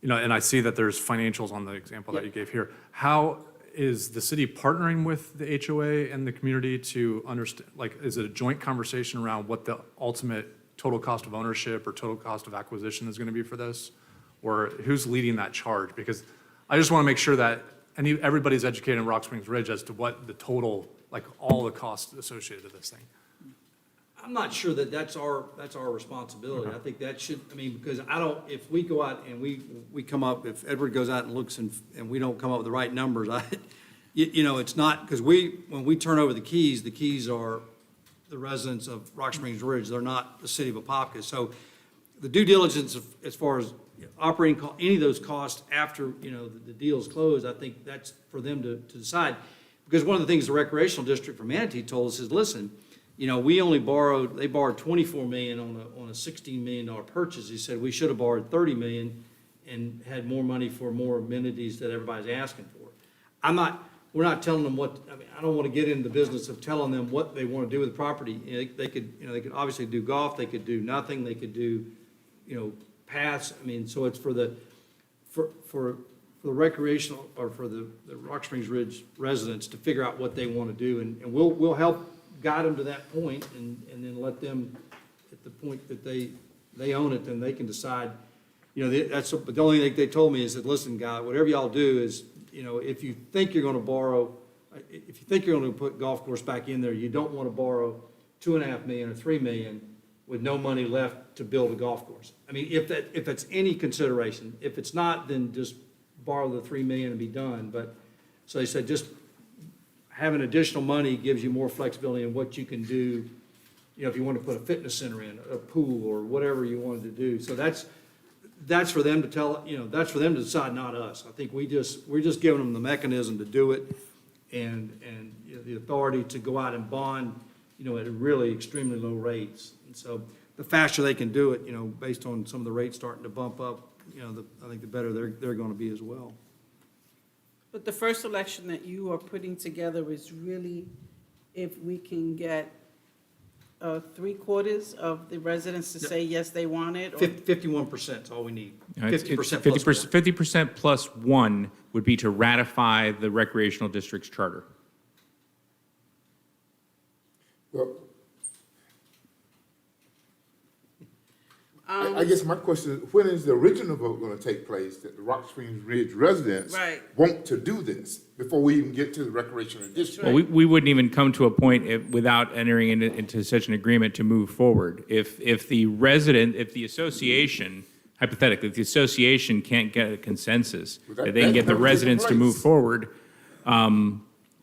And I see that there's financials on the example that you gave here. How is the city partnering with the HOA and the community to understand, like, is it a joint conversation around what the ultimate total cost of ownership or total cost of acquisition is going to be for this? Or who's leading that charge? Because I just want to make sure that everybody's educated in Rock Springs Ridge as to what the total, like, all the costs associated with this thing. I'm not sure that that's our responsibility. I think that should, because if we go out and we come up, if Edward goes out and looks and we don't come up with the right numbers, it's not, because when we turn over the keys are the residents of Rock Springs Ridge. They're not the city of Apopka. So the due diligence as far as operating any of those costs after, the deal's closed, I think that's for them to decide. Because one of the things the recreational district for Manatee told us is, listen, they borrowed 24 million on a $16 million purchase. He said we should have borrowed 30 million and had more money for more amenities that everybody's asking for. we're not telling them what, I mean, I don't want to get into the business of telling them what they want to do with the property. They could obviously do golf, they could do nothing, they could do, paths. I mean, so it's for the recreational, or for the Rock Springs Ridge residents to figure out what they want to do, and we'll help guide them to that point, and then let them, at the point that they own it, then they can decide, but the only thing they told me is that, listen, guy, whatever y'all do is, if you think you're gonna borrow, if you think you're gonna put golf course back in there, you don't wanna borrow $2.5 million or $3 million with no money left to build a golf course. I mean, if that's any consideration. If it's not, then just borrow the $3 million and be done. But, so they said, just having additional money gives you more flexibility in what you can do, if you want to put a fitness center in, a pool, or whatever you wanted to do. So that's for them to tell, that's for them to decide, not us. I think we're just giving them the mechanism to do it, and the authority to go out and bond, at really extremely low rates. And so the faster they can do it, based on some of the rates starting to bump up, I think the better they're going to be as well. But the first election that you are putting together is really if we can get 3/4 of the residents to say yes, they want it? Or 51% is all we need. 50% plus 50% plus one would be to ratify the recreational district's charter. Well, I guess my question is, when is the original vote going to take place that the Rock Springs Ridge residents Right. want to do this before we even get to the recreational district? Well, we wouldn't even come to a point without entering into such an agreement to move forward. If the association, hypothetically, if the association can't get a consensus, Well, that they can get the never residents to taken move place. forward,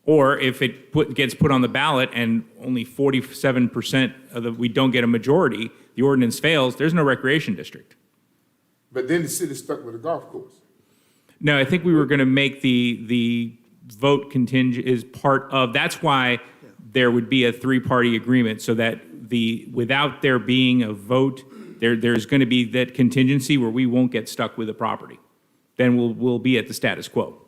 or if it gets put on the ballot and only 47% we don't get a majority, the ordinance fails, there's no recreation district. But then the city's stuck with a golf course. No, I think we were going to make the vote contingent is part of, that's why there would be a three-party agreement, so that without there being a vote, there's going to be that contingency where we won't get stuck with the property. Then we'll be at the status quo.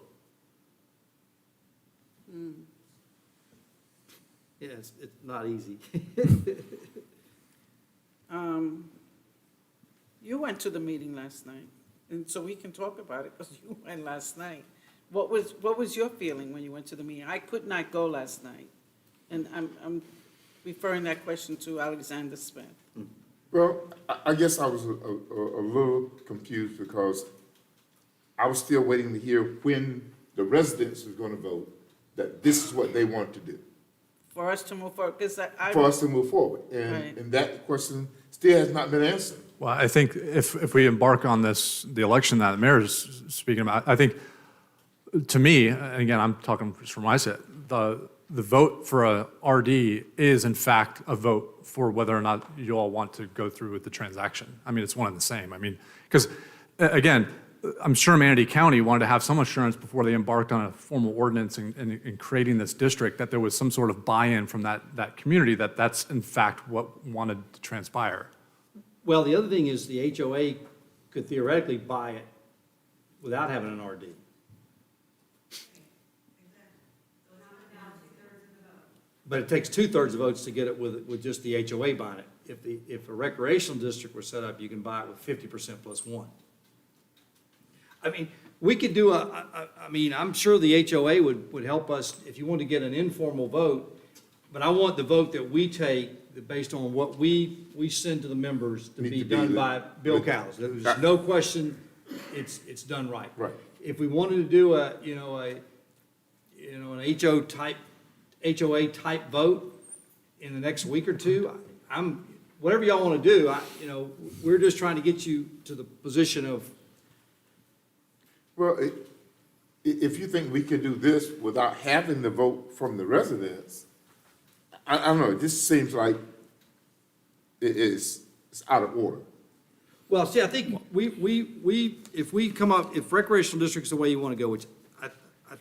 Yeah, it's not easy. You went to the meeting last night, and so we can talk about it, because you went last night. What was your feeling when you went to the meeting? I could not go last night, and I'm referring that question to Alexander Smith. Well, I guess I was a little confused, because I was still waiting to hear when the residents was going to vote that this is what they want to do. For us to move forward, because For us to move forward. Right. And that question still has not been answered. Well, I think if we embark on the election that the mayor is speaking about, I think, to me, and again, I'm talking from my side, the vote for a RD is in fact a vote for whether or not you all want to go through with the transaction. I mean, it's one and the same. I mean, because again, I'm sure Manatee County wanted to have some assurance before they embarked on a formal ordinance in creating this district, that there was some sort of buy-in from that community, that's in fact what wanted to transpire. Well, the other thing is the HOA could theoretically buy it without having an RD. But it takes 2/3 of votes to get it with just the HOA buying it. If a recreational district were set up, you can buy it with 50% plus one. I mean, we could do I'm sure the HOA would help us if you want to get an informal vote, but I want the vote that we take based on what we send to the members to be done by Bill Cowles. There's no question, it's done right. Right. If we wanted to do an HOA type vote in the next week or two, whatever y'all want to do, we're just trying to get you to the position of. Well, if you think we can do this without having the vote from the residents, I don't know, it just seems like it's out of order. Well, see, I think if recreational district's the way you want to go, which I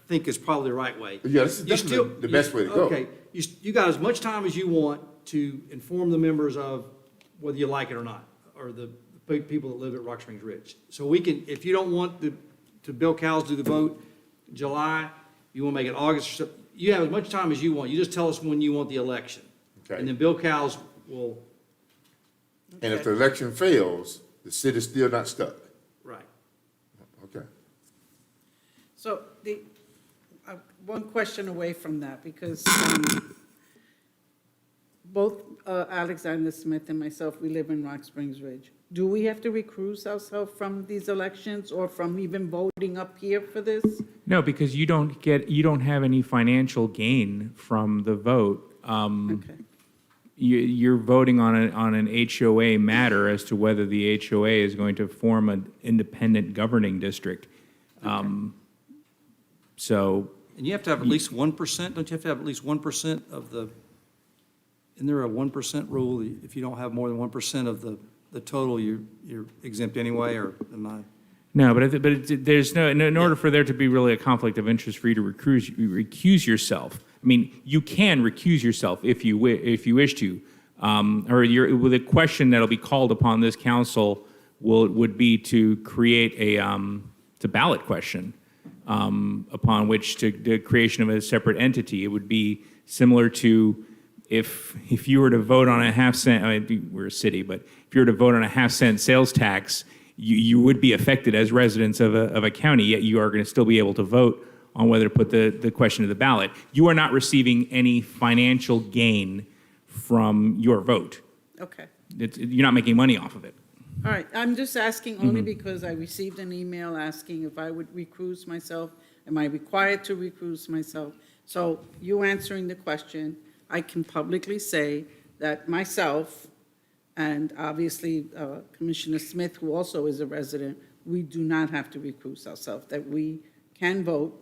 think is probably the right way. Yeah, this is definitely the best way to go. Okay, you got as much time as you want to inform the members of whether you like it or not, or the people that live at Rock Springs Ridge. So we can, if you don't want to Bill Cowles do the vote in July, you want to make it August, or Sep- you have as much time as you want. You just tell us when you want the election. Okay. And then Bill Cowles will, And if the election fails, the city's still not stuck. right. Okay. So one question away from that, because both Alexander Smith and myself, we live in Rock Springs Ridge. Do we have to recuse ourselves from these elections or from even voting up here for this? No, because you don't have any financial gain from the vote. Okay. You're voting on an HOA matter as to whether the HOA is going to form an independent governing district. So, And you have to have at least 1%, don't you have to have at least 1% of the, isn't there a 1% rule? If you don't have more than 1% of the total, you're exempt anyway, or am I? no, there's no, in order for there to be really a conflict of interest for you to recuse yourself, I mean, you can recuse yourself if you wish to, or the question that'll be called upon this council would be to create a ballot question, upon which the creation of a separate entity. It would be similar to if you were to vote on a half-cent, I mean, we're a city, but if you were to vote on a half-cent sales tax, you would be affected as residents of a county, yet you are going to still be able to vote on whether to put the question to the ballot. You are not receiving any financial gain from your vote. Okay. You're not making money off of it. All right, I'm just asking only because I received an email asking if I would recuse myself. Am I required to recuse myself? So you answering the question, I can publicly say that myself and obviously Commissioner Smith, who also is a resident, we do not have to recuse ourselves, that we can vote,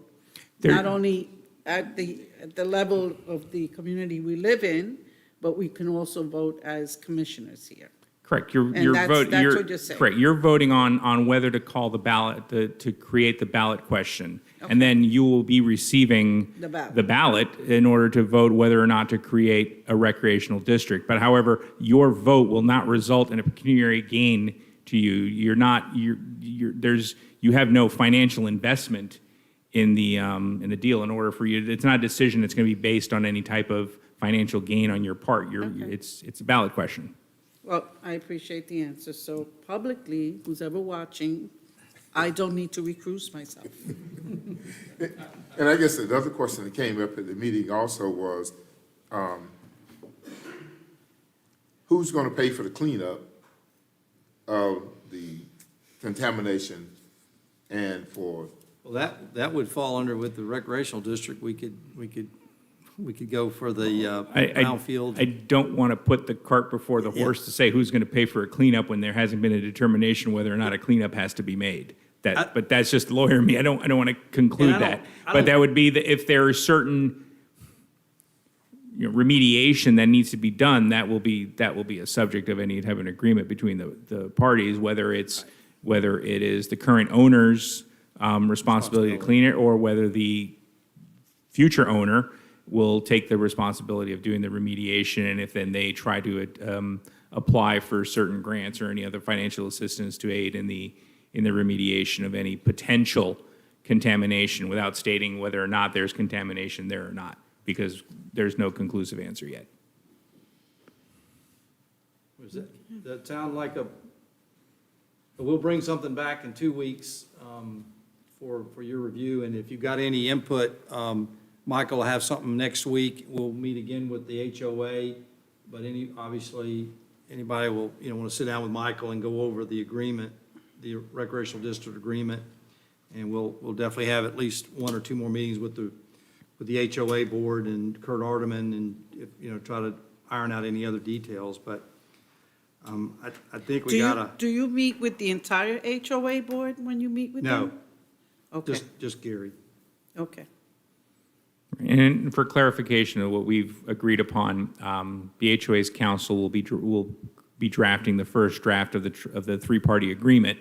not only at the level of the community we live in, but we can also vote as commissioners here. Correct. That's what you're saying. Correct. You're voting on whether to call the ballot, to create the ballot question. Okay. And then you will be receiving The ballot. the ballot in order to vote whether or not to create a recreational district. But however, your vote will not result in a pecuniary gain to you. You have no financial investment in the deal in order for you. It's not a decision that's going to be based on any type of financial gain on your part. It's a ballot question. Well, I appreciate the answer. So publicly, who's ever watching, I don't need to recuse myself. And I guess another question that came up at the meeting also was, who's going to pay for the cleanup of the contamination and for? Well, that would fall under with the recreational district. We could go for the brownfield. I don't want to put the cart before the horse to say who's going to pay for a cleanup when there hasn't been a determination whether or not a cleanup has to be made. But that's just lawyer me. I don't want to conclude that. But that would be if there are certain remediation that needs to be done, that will be a subject of any type of an agreement between the parties, whether it is the current owner's responsibility to clean it, or whether the future owner will take the responsibility of doing the remediation, and if then they try to apply for certain grants or any other financial assistance to aid in the remediation of any potential contamination without stating whether or not there's contamination there or not, because there's no conclusive answer yet. Does that sound like we'll bring something back in 2 weeks for your review, and if you've got any input, Michael will have something next week. We'll meet again with the HOA, but obviously, anybody will, want to sit down with Michael and go over the agreement, the recreational district agreement, and we'll definitely have at least 1 or 2 more meetings with the HOA board and Kurt Ardeman, and try to iron out any other details. But I think we gotta. Do you meet with the entire HOA board when you meet with them? No. Okay. Just Gary. Okay. And for clarification of what we've agreed upon, the HOA's council will be drafting the first draft of the three-party agreement.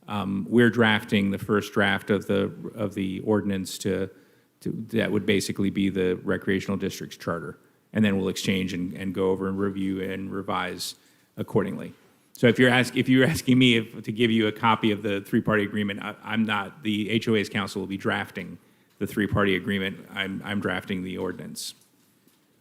We're drafting the first draft of the ordinance that would basically be the recreational district's charter, and then we'll exchange and go over and review and revise accordingly. So if you're asking me to give you a copy of the three-party agreement, I'm not. The HOA's council will be drafting the three-party agreement, I'm drafting the ordinance.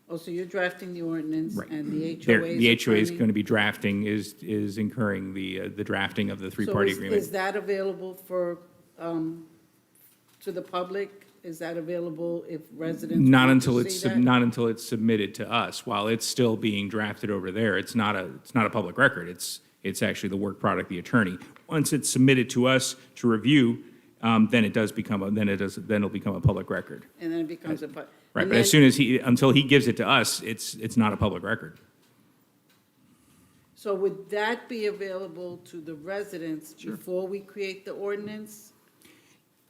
Oh, so you're drafting the ordinance Right. and the HOA There- is The HOA is approving? going to be drafting, is incurring the drafting of the three-party So agreement. is that available for, to the public? Is that available if residents Not want to until see that? not until it's submitted to us. While it's still being drafted over there, it's not a public record. It's actually the work product, the attorney. Once it's submitted to us to review, then it'll become a public record. And then it becomes a, Right, and but as then- soon as until he gives it to us, it's not a public record. So would that be available to the residents before we create the ordinance?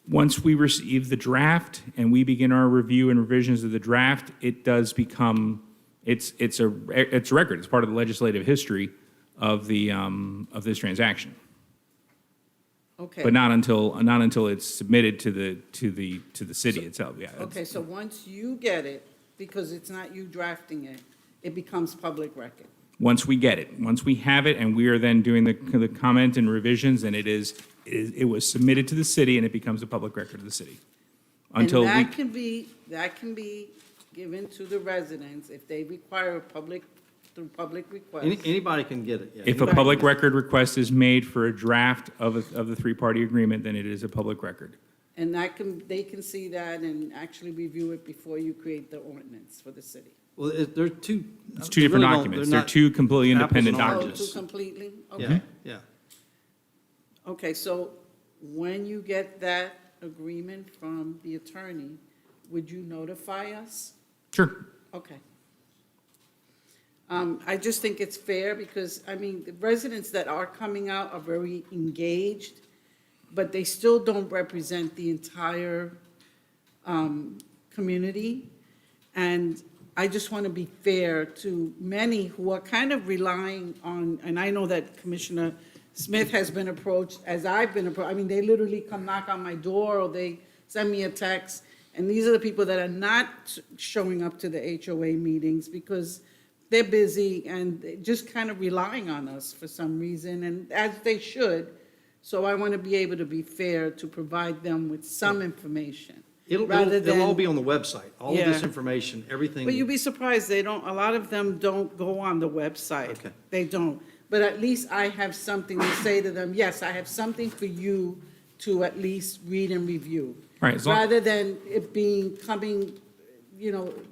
Once we receive the draft and we begin our review and revisions of the draft, it does become, it's a record. It's part of the legislative history of this transaction. Okay. But not until it's submitted to the city itself, yeah. Okay, so once you get it, because it's not you drafting it, it becomes public record. Once we get it, once we have it, and we are then doing the comment and revisions, and it was submitted to the city, and it becomes a public record of the city. Until And we, that can be given to the residents if they require through public request. Anybody can get it, yeah. if a public record request is made for a draft of the three-party agreement, then it is a public record. And they can see that and actually review it before you create the ordinance for the city. Well, they're two. It's two different documents. They're two completely independent Oh, documents. two completely? Yeah, Okay. yeah. Okay, so when you get that agreement from the attorney, would you notify us? Sure. Okay. I just think it's fair because, I mean, the residents that are coming out are very engaged, but they still don't represent the entire community. And I just want to be fair to many who are kind of relying on, and I know that Commissioner Smith has been approached, as I've been approached. I mean, they literally come knock on my door or they send me a text. And these are the people that are not showing up to the HOA meetings because they're busy and just kind of relying on us for some reason, and as they should. So I want to be able to be fair to provide them with some information. It'll all be on the website, all of this Yeah. information, everything. But you'd be surprised, a lot of them don't go on the website. Okay. They don't. But at least I have something to say to them, yes, I have something for you to at least read and review. Right, as long- Rather than it coming,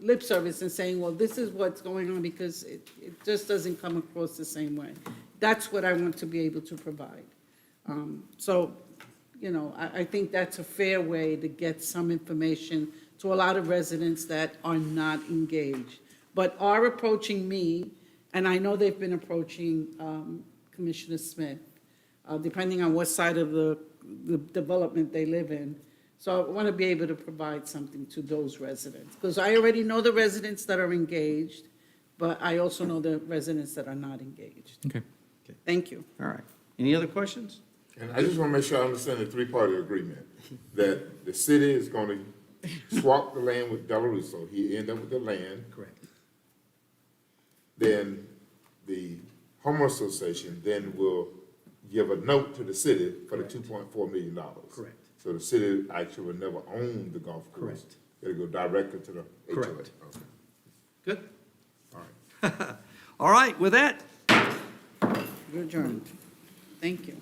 lip service and saying, well, this is what's going on, because it just doesn't come across the same way. That's what I want to be able to provide. So, I think that's a fair way to get some information to a lot of residents that are not engaged, but are approaching me, and I know they've been approaching Commissioner Smith, depending on what side of the development they live in. So I want to be able to provide something to those residents, because I already know the residents that are engaged, but I also know the residents that are not engaged. Okay. Thank you. All right. Any other questions? And I just want to make sure I understand the three-party agreement, that the city is going to swap the land with Delarusso. He end up with the land. Correct. Then the homeowner association then will give a note to the city for the $2.4 million. Correct. So the city actually will never own the golf course. Correct. It'll go directly to the HOA. Correct. Okay. Good. All right. All right, with that, You're adjourned. Thank you.